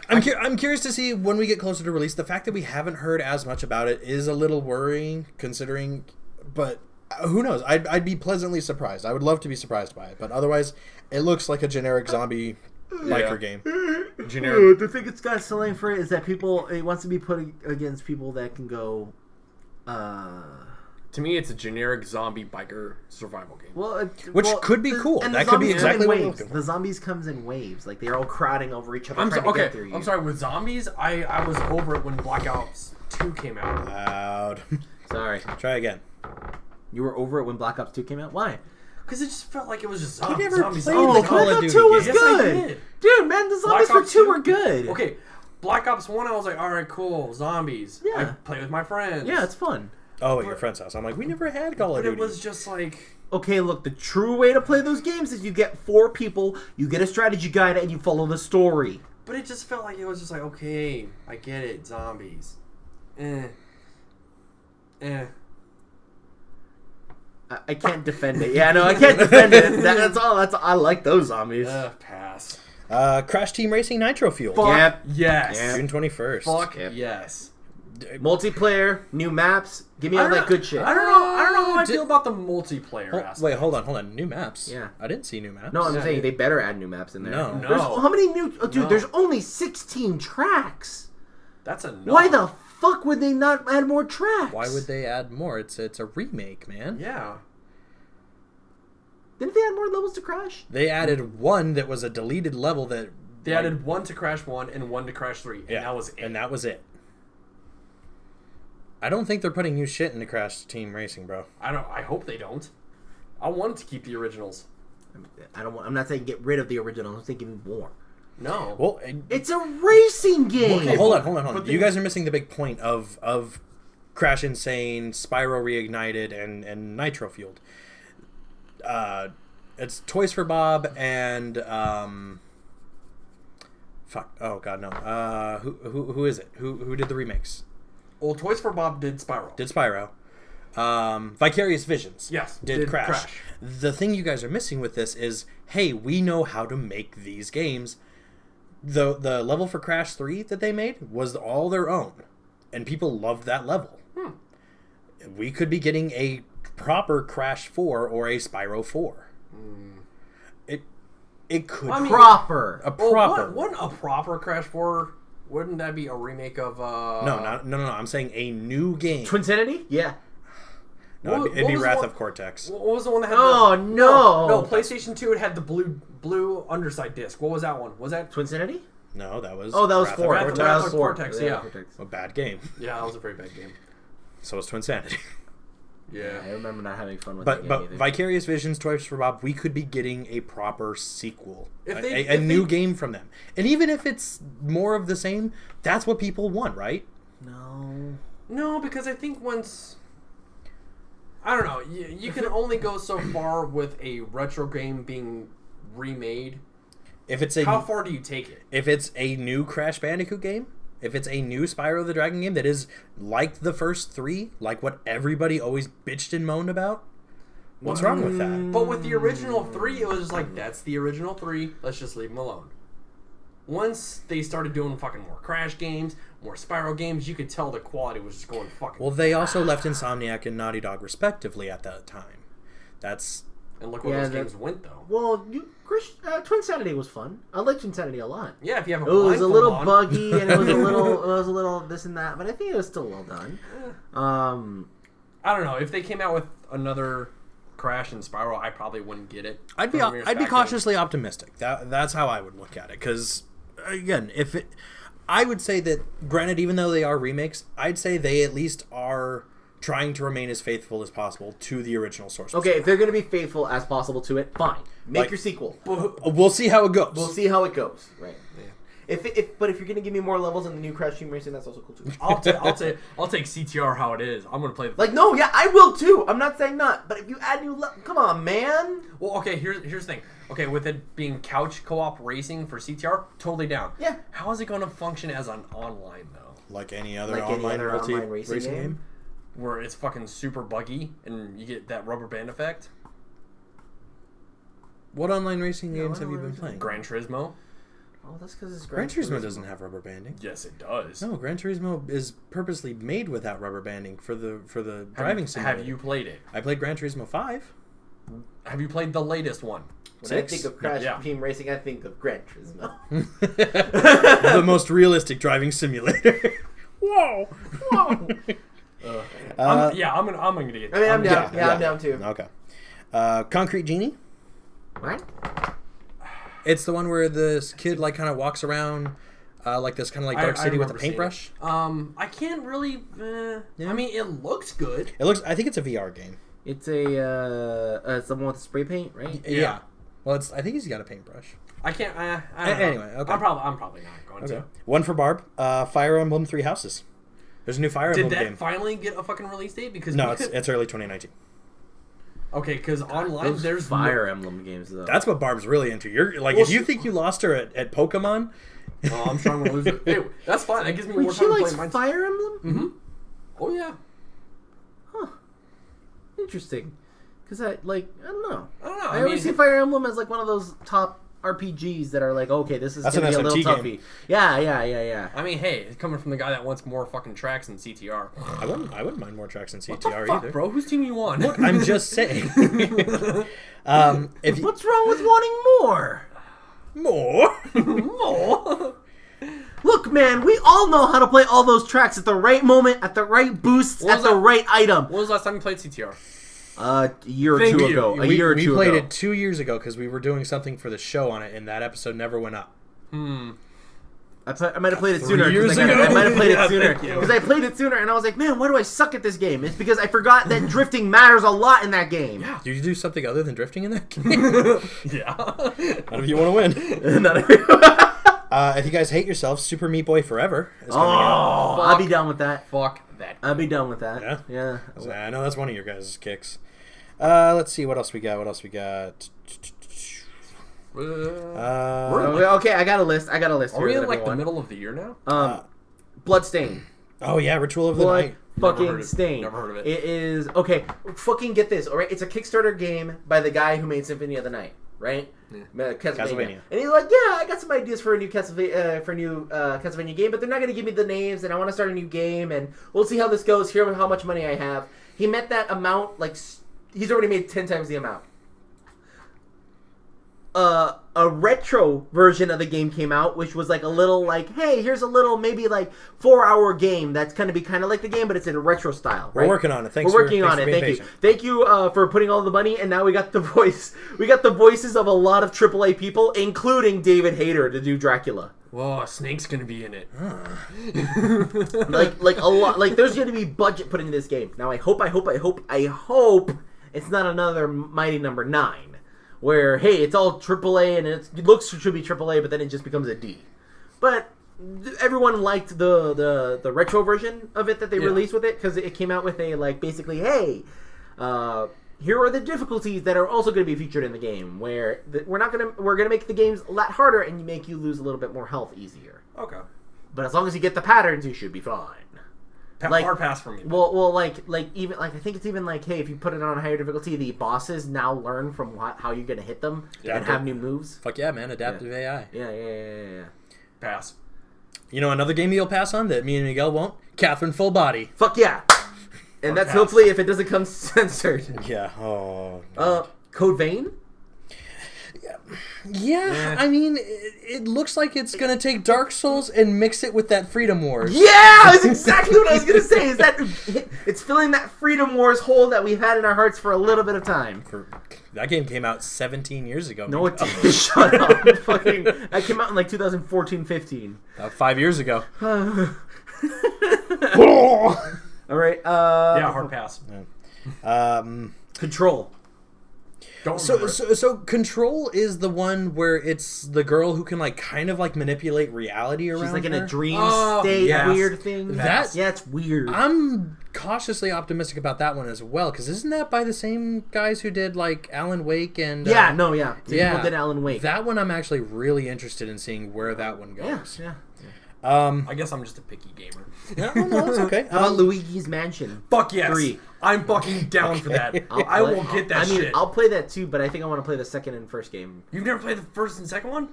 I'm curious to see when we get closer to release. The fact that we haven't heard as much about it is a little worrying, considering. But who knows? I'd be pleasantly surprised. I would love to be surprised by it. But otherwise, it looks like a generic zombie biker game. Generic. The thing it's got selling for it is that it wants to be put against people that can go. To me, it's a generic zombie biker survival game. Which could be cool. And that could be exactly what we're waves. looking for. The zombies comes in waves, like they're all crowding over each other. I'm I'm sorry. With zombies, I was over it when Black Ops 2 came out. Loud. Sorry. Try again. You were over it when Black Ops 2 came out? Why? Because it just felt like it was just You zombies. never zombies, played zombies. the Call of Black Duty Ops 2 was game. Yes, I good. did. Dude, man, the zombies Black for 2 Ops were good. Okay, Black Ops 1, I was like, alright, cool, zombies. Yeah. I play with my friends. Yeah, it's fun. Oh, at your friend's house. I'm like, we never had Call of But Duty. it was just like... Okay, look, the true way to play those games is you get 4 people, you get a strategy guide, and you follow the story. But it just felt like it was just like, okay, I get it, zombies. I can't defend it. Yeah, no, I can't defend it. That's all. I like those zombies. Pass. Crash Team Racing Nitro Fuel. Fuck Yep. yes. Yep. June 21st. Fuck Yep. yes. Multiplayer, new maps. Give me all that good shit. I don't know how I feel about the multiplayer aspect. Wait, hold on. New maps? Yeah. I didn't see new maps. No, I'm Yeah, saying they better add new maps in there. No. There's, No. how many new? Oh, dude, No. there's only 16 tracks. That's enough. Why the fuck would they not add more tracks? Why would they add more? It's a remake, man. Yeah. Didn't they add more levels to Crash? They added one that was a deleted level that... They added 1 to Crash 1 and 1 to Crash 3, and that was it. And that was it. I don't think they're putting new shit into Crash Team Racing, bro. I hope they don't. I wanted to keep the originals. I'm not saying get rid of the original. I'm saying give me more. No. Well, It's a racing game. okay, hold on. But You guys are missing the big point of Crash Insane, Spyro Reignited, and Nitro Fueled. It's Toys for Bob and fuck. Oh god, no. Who is it? Who did the remakes? Well, Toys for Bob did Spyro. Did Spyro. Vicarious Visions. Yes, Did Crash. The thing you guys are missing with this is, hey, we know how to make these games. The level for Crash 3 that they made was all their own, and people loved that level. We could be getting a proper Crash 4 or a Spyro 4. It could I mean, Proper. a proper. Wouldn't a proper Crash 4? Wouldn't that be a remake of? No. I'm saying a new game. Twinfinity? Yeah. No, it'd be was the Wrath one- of Cortex. What was the one that had? Oh, the, no. No, PlayStation 2. It had the blue underside disc. What was that one? Was that? Twinfinity? No, that was. Oh, that was Wrath 4. Of Wrath Cortex. of Cortex, yeah. A bad game. Yeah, that was a very bad game. So was Twinsanity. Yeah. I remember not having fun with But that game but either. Vicarious Visions, Toys for Bob, we could be getting a proper sequel, If a they- new game from them. And even if it's more of the same, that's what people want, right? No, because I think once... I don't know. You can only go so far with a retro game being remade. If it's How far do you take it? if it's a new Crash Bandicoot game, if it's a new Spyro the Dragon game that is like the first 3, like what everybody always bitched and moaned about, what's wrong with that? But with the original 3, it was just like, that's the original 3. Let's just leave them alone. Once they started doing fucking more Crash games, more Spyro games, you could tell the quality was just going fucking... Well, they also left Insomniac and Naughty Dog respectively at that time. That's... And look where those games went, though. Well, Twin Sanity was fun. I liked Twin Sanity a lot. Yeah, if you have a It was a little on. buggy and it was a little this and that, but I think it was still well done. I don't know. If they came out with another Crash and Spyro, I probably wouldn't get it. I'd be cautiously optimistic. That's how I would look at it. Because again, I would say that, granted, even though they are remakes, I'd say they at least are trying to remain as faithful as possible to the original source. Okay, if they're going to be faithful as possible to it, fine. Make your sequel. We'll see how it goes. We'll see how it goes. Right. Yeah. But if you're going to give me more levels in the new Crash Team Racing, that's also cool too. I'll take CTR how it is. I'm gonna play the... No, yeah, I will too. I'm not saying not, but if you add new come on, man. Well, okay, here's the thing. Okay, with it being couch co-op racing for CTR, totally down. Yeah. How is it going to function as an online, though? Like any other online racing game? Where it's fucking super buggy and you get that rubber band effect? What online racing games have you been playing? Gran Turismo? Oh, that's because it's Gran Turismo doesn't have rubber banding. Yes, it does. No, Gran Turismo is purposely made without rubber banding for the driving simulator. Have you played it? I played Gran Turismo 5. Have you played the latest one? When I think of Crash Team Racing, I think of Gran Turismo. The most realistic driving simulator. Whoa! Whoa! I'm gonna get. I mean, I'm down. Yeah, I'm down too. Okay. Concrete Genie. What? It's the one where this kid like kind of walks around like this kind of like dark city with a paintbrush. I can't really. I mean, it looks good. I think it's a VR game. It's someone with spray paint, right? Yeah. Well, I think he's got a paintbrush. I can't. I don't know. Anyway, okay. I'm probably not going to. One for Barb. Fire Emblem Three Houses. There's a new Fire Emblem game. Did that finally get a fucking release date? Because no, it's early 2019. Okay, because online there's Fire Emblem games though. That's what Barb's really into. You're like, if you think you lost her at Pokemon, oh, I'm trying to lose it. Hey, that's fine. That gives me more Wait, time she to likes play mine. Fire Emblem? Mm-hmm. Oh yeah. Huh. Interesting. Because I don't know. I always see Fire Emblem as like one of those top RPGs that are like, okay, this is That's gonna be a an little SMT toughy. game. Yeah. I mean, hey, it's coming from the guy that wants more fucking tracks than CTR. I wouldn't mind more tracks than CTR What the fuck, either. bro? Whose team you on? Look, I'm just saying. What's wrong with wanting more? More. Look, man, we all know how to play all those tracks at the right moment, at the right boosts, at the right item. When was the last time you played CTR? A year or two ago. We played it 2 years ago because we were doing something for the show on it, and that episode never went up. I might have played it 3 sooner. years I ago? might have played Yeah, it sooner. thank you. Because I played it sooner, and I was like, man, why do I suck at this game? It's because I forgot that drifting matters a lot in that game. Yeah. Do you do something other than drifting in that game? Yeah. Not if you want to win. If you guys hate yourselves, Super Meat Boy Forever is coming out. I'll be down with that. Fuck that. I'll be done with that. Yeah? I know that's one of your guys' kicks. Let's see, what else we got? Okay, I got a list. Are we in like the middle of the year now? Bloodstain. Oh yeah, Ritual of the Night. Fucking Stain. Never heard of it. It is okay. Fucking get this. All right, it's a Kickstarter game by the guy who made Symphony of the Night, right? Yeah. Castlevania. And he's like, yeah, I got some ideas for a new Castlevania game, but they're not going to give me the names, and I want to start a new game, and we'll see how this goes. Here, how much money I have. He met that amount. Like, he's already made 10 times the amount. A retro version of the game came out, which was like a little like, hey, here's a little maybe like 4-hour game that's going to be kind of like the game, but it's in a retro style. Right? We're working on it. Thanks We're working for on it. being Thank patient. you. Thank you for putting all the money, and now we got the voice. We got the voices of a lot of AAA people, including David Hayter to do Dracula. Whoa, Snake's gonna be in it. like a lot. Like there's going to be budget put into this game. Now I hope it's not another Mighty Number 9, where hey, it's all AAA and it looks should be AAA, but then it just becomes a D. But everyone liked the retro version of it that they released with it, because it came out with a like basically hey. Here are the difficulties that are also going to be featured in the game. Where we're gonna make the games a lot harder and make you lose a little bit more health easier. Okay. But as long as you get the patterns, you should be fine. Hard pass for me. Well, like even like I think it's even like hey, if you put it on higher difficulty, the bosses now learn from how you're going to hit them and have new moves. Fuck yeah, man! Adaptive AI. Yeah. Pass. You know another game you'll pass on that me and Miguel won't? Catherine Full Body. Fuck yeah. And that's hopefully if it doesn't come censored. Yeah. Oh. Code Vein? Yeah. I mean, it looks like it's gonna take Dark Souls and mix it with that Freedom Wars. Yeah, that's exactly what I was gonna say. Is that it's filling that Freedom Wars hole that we've had in our hearts for a little bit of time. That game came out 17 years ago. No, it didn't. Shut up. Fucking, that came out in like 2014-15. 5 years ago. All right. Yeah, hard pass. Control. So Control is the one where it's the girl who can like kind of like manipulate reality around. She's like in her. a dream state, weird thing. Yeah, it's weird. I'm cautiously optimistic about that one as well, because isn't that by the same guys who did like Alan Wake and People yeah, did Alan Wake. That one I'm actually really interested in seeing where that one goes. Yeah. I guess I'm just a picky gamer. No, it's okay. How about Luigi's Mansion? Fuck yes. 3. I'm fucking down for that. I will get that shit. I'll play that too, but I think I want to play the second and first game. You've never played the first and second one?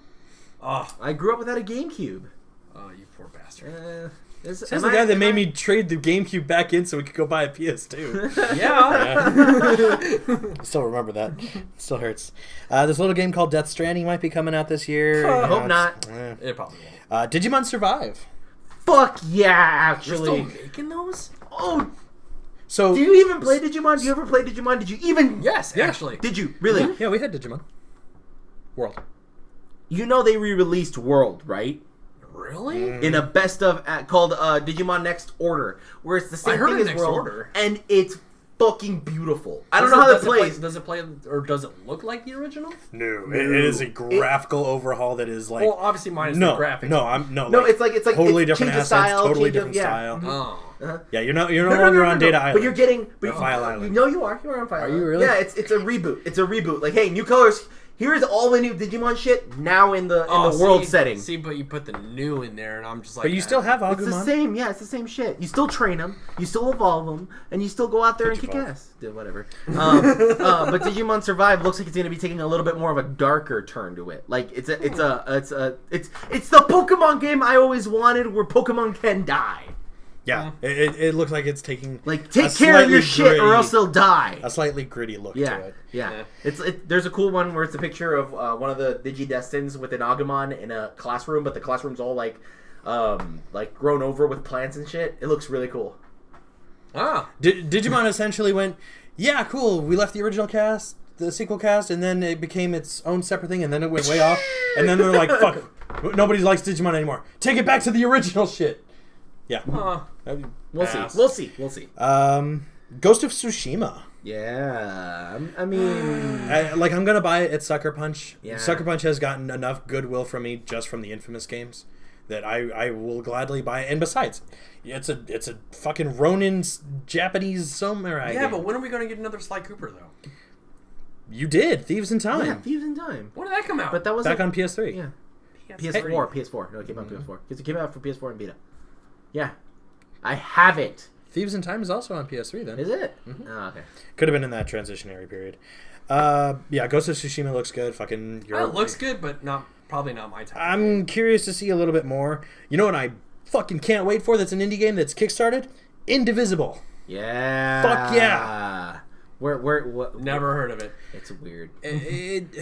Oh. I grew up without a GameCube. Oh, you poor bastard. That's the guy that made me trade the GameCube back in so we could go buy a PS2. Yeah. I still remember that. Still hurts. This little game called Death Stranding might be coming out this year. I hope not. It probably won't. Digimon Survive. Fuck yeah, actually. You're still making those? Oh, so do you even play Digimon? Do you ever play Digimon? Did you even? Yes, actually. Did you really? Yeah, we had Digimon World. You know they re-released World, right? Really? In a best of called Digimon Next Order, where it's the same thing as Next World, Order. and it's fucking beautiful. I don't know how that plays. Does it play, or does it look like the original? No, it is a graphical overhaul that is like. Well, obviously minus the graphics. No, it's like totally different change assets, of style, totally change of- different style. Oh. Yeah, you're no longer on Data Island. But you're getting File Island. No, you are. You are on File Island. you really? Yeah, it's a reboot. It's a reboot. Like, hey, new colors. Here's all the new Digimon shit now in the world setting. See, but you put the new in there, and I'm just like. But you still have Agumon. It's the same. Yeah, it's the same shit. You still train them. You still evolve them, and you still go out there and kick ass. Whatever. But Digimon Survive looks like it's gonna be taking a little bit more of a darker turn to it. Like it's the Pokemon game I always wanted, where Pokemon can die. Yeah, it looks like it's taking like take care of your shit or else they'll die. A slightly gritty look to it. Yeah. There's a cool one where it's a picture of one of the Digidestins with an Agumon in a classroom, but the classroom's all like grown over with plants and shit. It looks really cool. Ah, Digimon essentially went, yeah, cool. We left the original cast, the sequel cast, and then it became its own separate thing, and then it went way off, and then they're like, fuck, nobody likes Digimon anymore. Take it back to the original shit. Yeah. We'll see. Ghost of Tsushima. Yeah. I mean... I'm going to buy it at Sucker Punch. Yeah. Sucker Punch has gotten enough goodwill from me just from the Infamous games that I will gladly buy it. And besides, it's a fucking Ronin Japanese samurai game. but when are we going to get another Sly Cooper, though? You did. Thieves in Time. Yeah, Thieves in Time. When did that come out? But that was back on PS3. Yeah. PS4. No, it came out on PS4. Because it came out for PS4 and Vita. Yeah. I have it. Thieves in Time is also on PS3 then. Is it? Mm-hmm. Oh, okay. Could have been in that transitionary period. Ghost of Tsushima looks good. Fucking it looks good, but probably not my type. I'm curious to see a little bit more. You know what I fucking can't wait for? That's an indie game that's kickstarted? Indivisible. Yeah. Fuck yeah. What? Never heard of it. It's weird. It's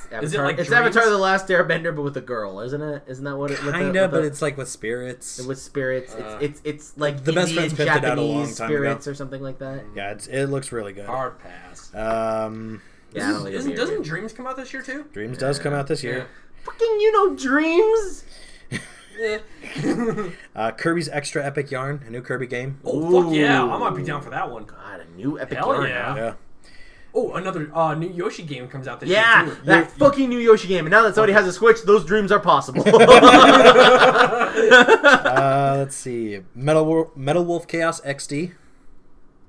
Avatar, Is it like it's Dreams? Avatar: The Last Airbender, but with a girl, isn't it? Isn't that what it? kinda, but it's like with spirits. with spirits. It's like The Best Friends Indian, pimped it out a long Japanese time spirits ago. or something like that. Yeah, it looks really good. Hard pass. Yeah, I don't think Doesn't Dreams come out this year too? Dreams does come out this year. Fucking Dreams. Kirby's Extra Epic Yarn, a new Kirby game. Oh, fuck yeah. I might be down for that one. God, a new epic Hell yarn. yeah. Yeah. Oh, another new Yoshi game comes out this year, Yeah, too. that fucking new Yoshi game. And now that somebody has a Switch, those dreams are possible. Let's see. Metal Wolf Chaos XD.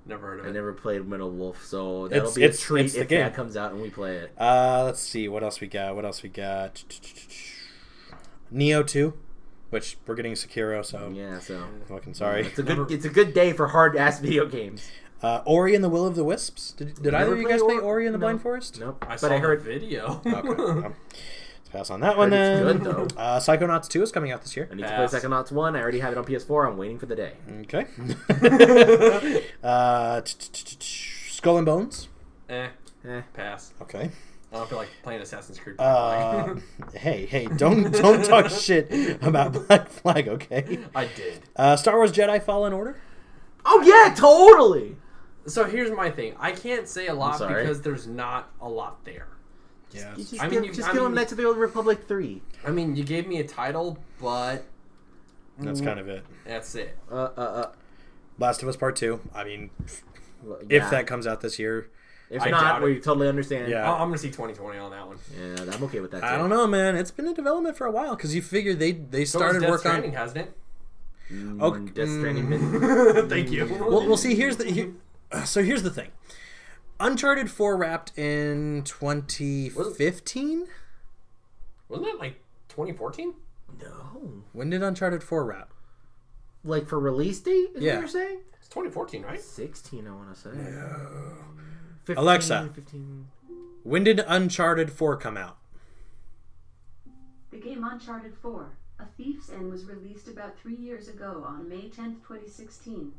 Never heard of I it. never played Metal Wolf, so that'll It's- be a it's treat the if game. that comes out and we play it. Let's see. What else we got? Neo 2, which we're getting Sekiro, so Yeah, so fucking sorry. it's a good day for hard ass video games. Ori and the Will of the Wisps. Did either Never of you guys played play Ori and the no. Blind Forest? Nope. I But saw I heard the video. Okay. Let's pass on that one Heard it's then. good, though. Psychonauts 2 is coming out this year. I need to Pass. play Psychonauts 1. I already have it on PS4. I'm waiting for the day. Okay. Skull and Bones. Pass. Okay. I don't feel like playing Assassin's Creed. Hey, don't talk shit about Black Flag, okay? I did. Star Wars Jedi Fallen Order. Oh yeah, totally. So here's my thing. I can't say a lot sorry. because there's not a lot there. Yeah. You just I give, mean, just give them Knights of the Old Republic 3. I mean, you gave me a title, but That's kind of it. that's it. Last of Us Part 2. I mean, Well, if yeah. that comes out this year, If I not, doubt it. we totally understand. Yeah. I'm gonna see 2020 on that one. Yeah, I'm okay with that. Too. I don't know, man. It's been in development for a while because you figure they So started Death work Stranding, on. hasn't it? Okay. Death Stranding. been- Thank you. Well, see, here's the thing. Uncharted 4 wrapped in 2015. Wasn't it like 2014? No. When did Uncharted 4 wrap? Like for release date? Is Yeah. what you're saying? It's 2014, right? 16, I want to say. 15, Alexa. 15. When did Uncharted 4 come out? The game Uncharted 4, A Thief's End, was released about 3 years ago on May 10th, 2016.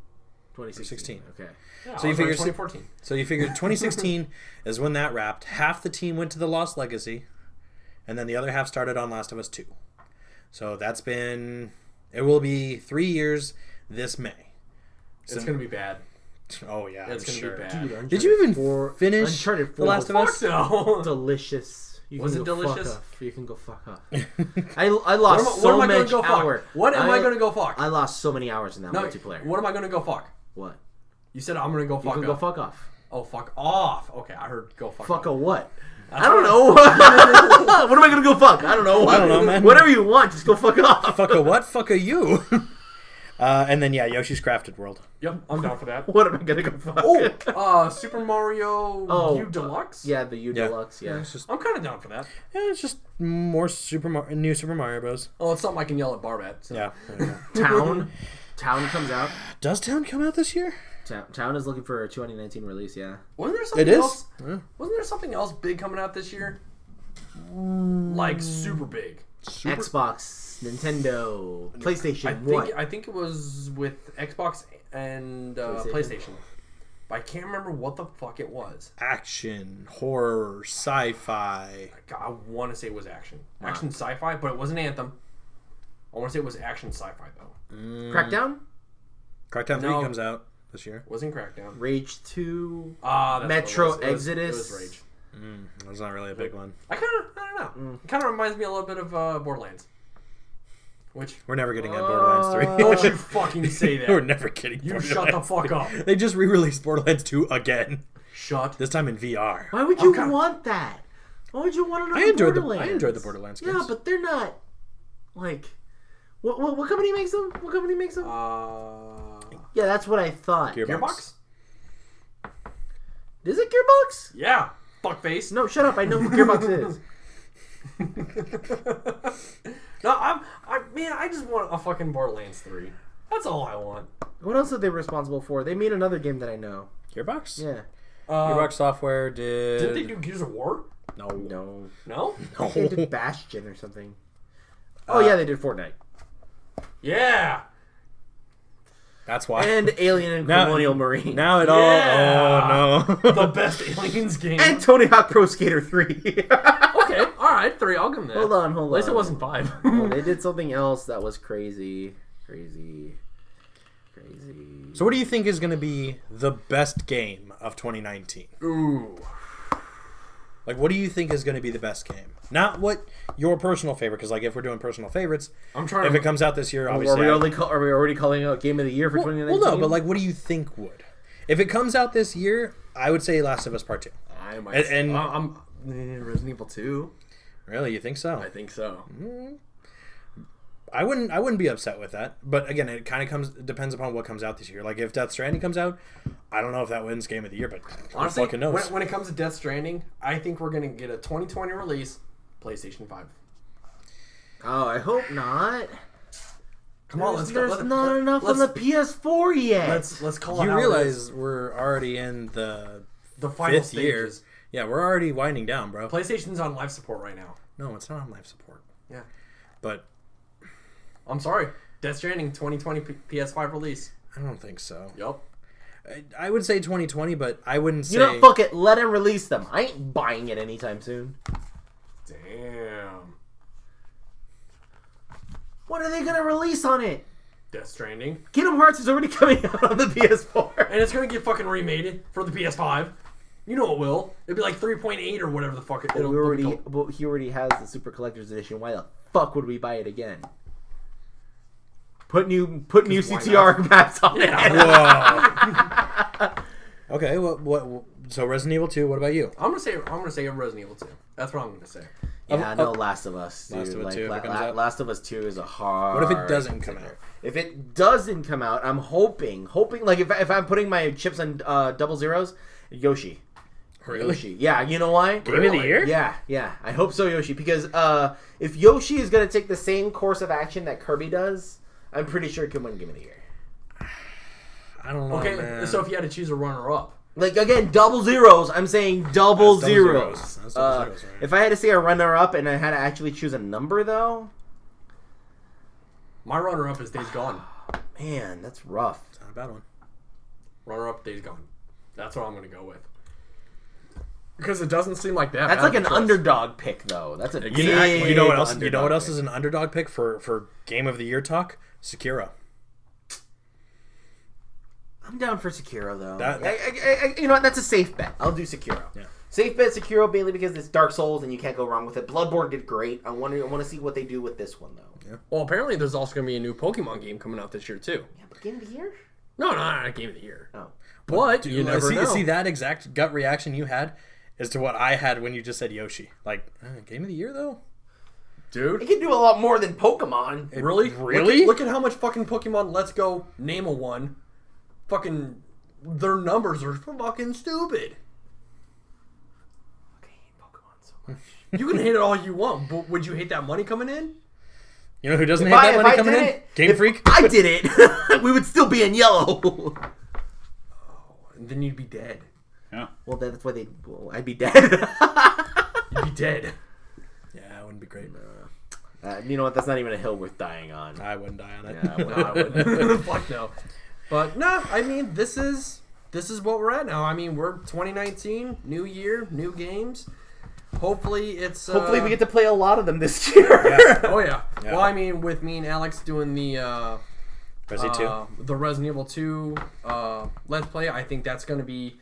2016. Okay. Yeah, So I you was figure- like 2014. So you figure 2016 is when that wrapped. Half the team went to the Lost Legacy, and then the other half started on Last of Us 2. So that's been... It will be 3 years this May. It's gonna be bad. Oh, yeah, It's I'm gonna sure. be bad. Dude, Uncharted Did you even 4 finish Uncharted 4 The Last of Fuck Us? no. delicious. You Was can it go fuck delicious? off. You can go fuck off. I lost so gonna much go hour. fuck? What am I gonna go fuck? I lost so many hours in that No, multiplayer. what am I gonna go fuck? What? You said I'm gonna go You fuck can up. go fuck off. Oh, fuck off. Okay, I heard go fuck Fuck up. a what? That's I don't what know. What am I gonna go fuck? I don't know. I don't know, man. Whatever you want, just go fuck off. Fuck a what? Fuck a you. And then, yeah, Yoshi's Crafted World. Yep, I'm down for that. What am I gonna go fuck? Oh, Super Mario U Deluxe? Yeah, the U Yeah. Deluxe. Yeah. It's just, I'm kind of down for that. yeah, it's just more new Super Mario Bros. Oh, it's something I can yell at Barb at. So. Yeah. there you go. Town comes out. Does Town come out this year? Town is looking for a 2019 release. Yeah. Wasn't there something It is? else? Yeah. Wasn't there something else big coming out this year? Like super big. Xbox, Nintendo, PlayStation. I think it was with Xbox and PlayStation. But I can't remember what the fuck it was. Action, horror, sci-fi. God, I want to say it was action. Action sci-fi, but it wasn't Anthem. I want to say it was action sci-fi though. Crackdown, Crackdown 3 No. comes out this year. Wasn't Crackdown. Rage 2. That's Metro what it was. Exodus. It was Rage. That's not really a big one. I don't know. It kind of reminds me a little bit of Borderlands. Which We're never getting Borderlands 3. don't you fucking say that. We're never getting You Borderlands shut the fuck 3. up. They just re-released Borderlands 2 again. Shut. This time in VR. Why would you want that? Why would you want another I enjoyed Borderlands? the Borderlands games. Yeah, but they're not like what company makes them? What company makes them? Yeah, that's what I thought. Gearbox? Is it Gearbox? Yeah. Fuckface. No, shut up. I know who Gearbox is. No, I just want a fucking Borderlands 3. That's all I want. What else are they responsible for? They made another game that I know. Gearbox? Yeah. Gearbox Software did... Did they do Gears of War? No. No. No? I think they did Bastion or something. Oh yeah, they did Fortnite. Yeah. That's why. And Alien and Now- Colonial Marine. Now it Yeah. all... Oh, no. The best Aliens game. And Tony Hawk Pro Skater 3. Okay, alright, 3. I'll give them that. Hold on. At least it wasn't 5. Oh, they did something else that was crazy. So what do you think is going to be the best game of 2019? Ooh. Like, what do you think is going to be the best game? Not what your personal favorite, because like if we're doing personal favorites, if it comes out this year, obviously. Are we already calling out Game of the Year for 2019? Well, no, but like, what do you think would? If it comes out this year, I would say Last of Us Part 2. I'm Resident Evil 2. Really, you think so? I think so. I wouldn't be upset with that. But again, it kind of depends upon what comes out this year. Like if Death Stranding comes out, I don't know if that wins Game of the Year, but honestly, who fucking knows? When it comes to Death Stranding, I think we're gonna get a 2020 release, PlayStation 5. Oh, I hope not. Come on, let's go. There's not enough on the PS4 yet. Let's call it. You realize we're already in the final fifth year. stages. Yeah, we're already winding down, bro. PlayStation's on life support right now. No, it's not on life support. Yeah, but I'm sorry. Death Stranding 2020 PS5 release. I don't think so. Yup. I would say 2020, but I wouldn't say. You know, fuck it. Let him release them. I ain't buying it anytime soon. Damn. What are they gonna release on it? Death Stranding. Kingdom Hearts is already coming out on the PS4, And it's gonna get fucking remade for the PS5. You know it will. It'll be like 3.8 or whatever the fuck it'll be. But he already has the Super Collector's Edition. Why the fuck would we buy it again? Put new CTR maps on it. Whoa. Okay, what? So Resident Evil 2. What about you? I'm gonna say Resident Evil 2. That's what I'm gonna say. Yeah, no, Last of Us. Dude. Last of Us 2, if it comes out. Last of Us 2 is a hard. What if it doesn't come out? If it doesn't come out, I'm hoping like if I'm putting my chips on double zeros, Yoshi. Really? Yoshi. Yeah, you know why? Game of the Year? Yeah. I hope so, Yoshi, because if Yoshi is gonna take the same course of action that Kirby does, I'm pretty sure it could win Game of the Year. I don't know. Okay, man. so if you had to choose a runner-up. Like, again, double zeros. I'm saying double zeros. That's double zeros, right? If I had to say a runner-up and I had to actually choose a number, though... My runner-up is Days Gone. Man, that's rough. It's not a bad one. Runner-up, Days Gone. That's what I'm going to go with. Because it doesn't seem like that. That's like an underdog pick, though. That's a big You know what else? You know what else pick. is an underdog pick for Game of the Year talk? Sekiro. I'm down for Sekiro, though. You know what? That's a safe bet. I'll do Sekiro. Yeah. Safe bet Sekiro, Bailey, because it's Dark Souls and you can't go wrong with it. Bloodborne did great. I want to see what they do with this one, though. Yeah. Well, apparently there's also going to be a new Pokemon game coming out this year, too. Yeah, but Game of the Year? No, not a Game of the Year. Oh. But you never know. See that exact gut reaction you had as to what I had when you just said Yoshi. Like, Game of the Year, though? Dude. It can do a lot more than Pokemon. Really? Really? Look at how much fucking Pokemon Let's Go Name a One. Fucking... Their numbers are fucking stupid. I hate Pokemon so much. You can hate it all you want, but would you hate that money coming in? You know who doesn't hate that money coming in? Game Freak. I did it. We would still be in yellow. And then you'd be dead. Yeah. Well, that's why I'd be dead. You'd be dead. Yeah, that wouldn't be great. You know what? That's not even a hill worth dying on. I wouldn't die on it. Yeah, No, I wouldn't. Fuck no. But no, I mean, this is what we're at now. I mean, we're 2019, new year, new games. Hopefully it's... Hopefully we get to play a lot of them this year. Yeah. Oh, yeah. Yeah. Well, I mean, with me and Alex doing the... Resident 2. The Resident Evil 2 Let's Play, I think that's going to be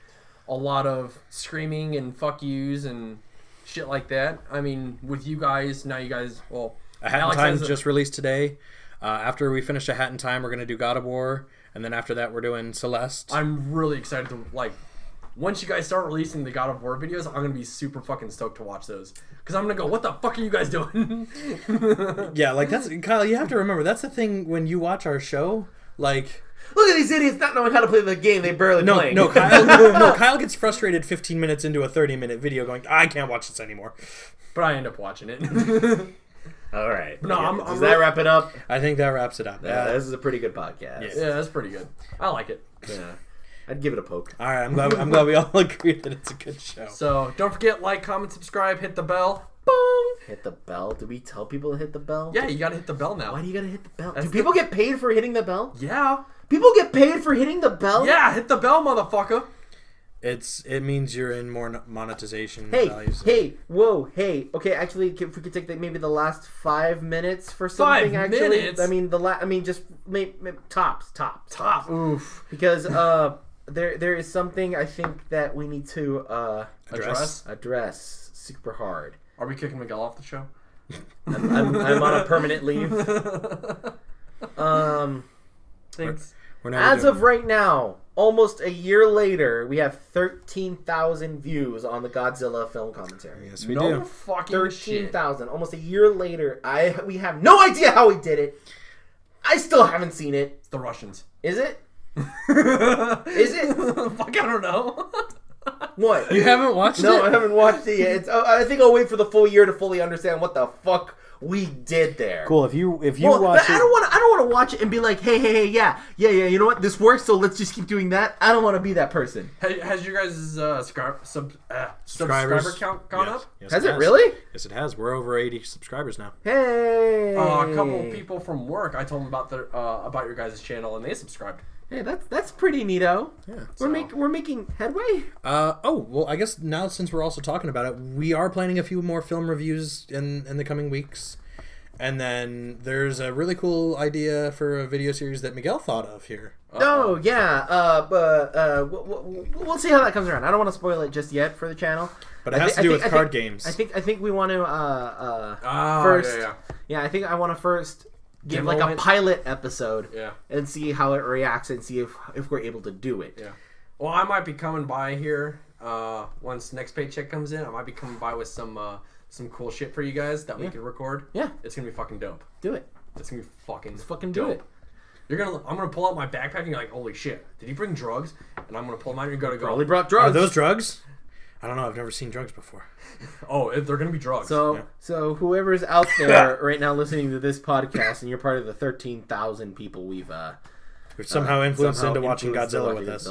a lot of screaming and fuck yous and shit like that. I mean, with you guys, now you guys... Well, A Hat in Alex Time has just released today. After we finish A Hat in Time, we're going to do God of War. And then after that, we're doing Celeste. I'm really excited to, like... Once you guys start releasing the God of War videos, I'm going to be super fucking stoked to watch those. Because I'm going to go, what the fuck are you guys doing? Yeah, like that's... Kyle, you have to remember, that's the thing when you watch our show, like... Look at these idiots not knowing how to play the game. They barely play. No, Kyle gets frustrated 15 minutes into a 30-minute video going, I can't watch this anymore. But I end up watching it. All right. No, I'm Does that wrap it up? I think that wraps it up. Yeah, this is a pretty good podcast. Yeah, that's pretty good. I like it. Yeah. I'd give it a poke. All right, I'm glad we all agree that it's a good show. So don't forget, like, comment, subscribe, hit the bell. Boom! Hit the bell? Do we tell people to hit the bell? Yeah, you gotta hit the bell now. Why do you gotta hit the bell? That's Do people get paid for hitting the bell? Yeah. People get paid for hitting the bell? Yeah, hit the bell, motherfucker. It means you're in more monetization Hey, values. whoa, hey. Okay, actually, if we could take maybe the last 5 minutes for something. 5 actually, minutes? I mean, just tops. Top. Oof. Because there is something I think that we need to Address. address. super hard. Are we kicking Miguel off the show? I'm on a permanent leave. Thanks. As of right now, almost a year later, we have 13,000 views on the Godzilla film commentary. Yes, we No do. fucking shit. 13,000. Almost a year later, we have no idea how we did it. I still haven't seen it. It's the Russians. Is it? Is it? Fuck, I don't know. What? You haven't watched it? No, I haven't watched it yet. I think I'll wait for the full year to fully understand what the fuck we did there. Cool. If you Well, watch I it, don't want to watch it and be like, hey, yeah. You know what? This works, so let's just keep doing that. I don't want to be that person. Has your guys' subscriber Subscribers. count gone up? Yes, Has it really? Yes, it has. We're over 80 subscribers now. Hey. A couple of people from work, I told them about your guys' channel, and they subscribed. Hey, that's pretty neato. Yeah. We're making headway. Well, I guess now since we're also talking about it, we are planning a few more film reviews in the coming weeks. And then there's a really cool idea for a video series that Miguel thought of here. Oh yeah, but we'll see how that comes around. I don't want to spoil it just yet for the channel. But it has to do with card games. I think we want to first. Yeah, I think I want to first give like a pilot episode. Yeah. And see how it reacts and see if we're able to do it. Yeah. Well, I might be coming by here once next paycheck comes in. I might be coming by with some cool shit for you guys that we can record. Yeah. It's gonna be fucking dope. Do it. It's gonna be fucking. Let's fucking dope. do it. I'm gonna pull out my backpack and you're like, holy shit, did he bring drugs? And I'm gonna pull them out and you're gonna go. Probably brought drugs. Are those drugs? I don't know. I've never seen drugs before. Oh, they're gonna be drugs. So whoever's out there right now listening to this podcast, and you're part of the 13,000 people we've somehow influenced into watching Godzilla with us.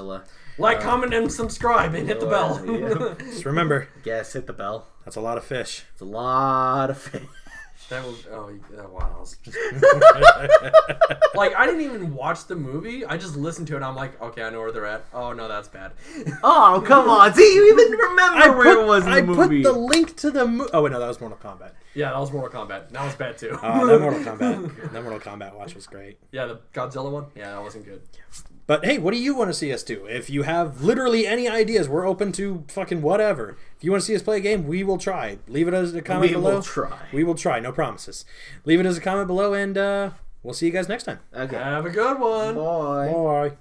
Like, comment, and subscribe, and hit the bell. Yeah. Just remember, Yes, hit the bell. that's a lot of fish. It's a lot of fish. That was wow. Like, I didn't even watch the movie. I just listened to it. And I'm like, okay, I know where they're at. Oh no, that's bad. Oh, come on. See, you even remember where it was in the movie. I put the link to the movie. Oh, wait, no, that was Mortal Kombat. Yeah, that was Mortal Kombat. That was bad too. That Mortal Kombat watch was great. Yeah, the Godzilla one. Yeah, that wasn't good. But hey, what do you want to see us do? If you have literally any ideas, we're open to fucking whatever. If you want to see us play a game, we will try. Leave it as a comment below. We will try. We will try. No promises. Leave it as a comment below, and we'll see you guys next time. Okay. Have a good one. Bye. Bye.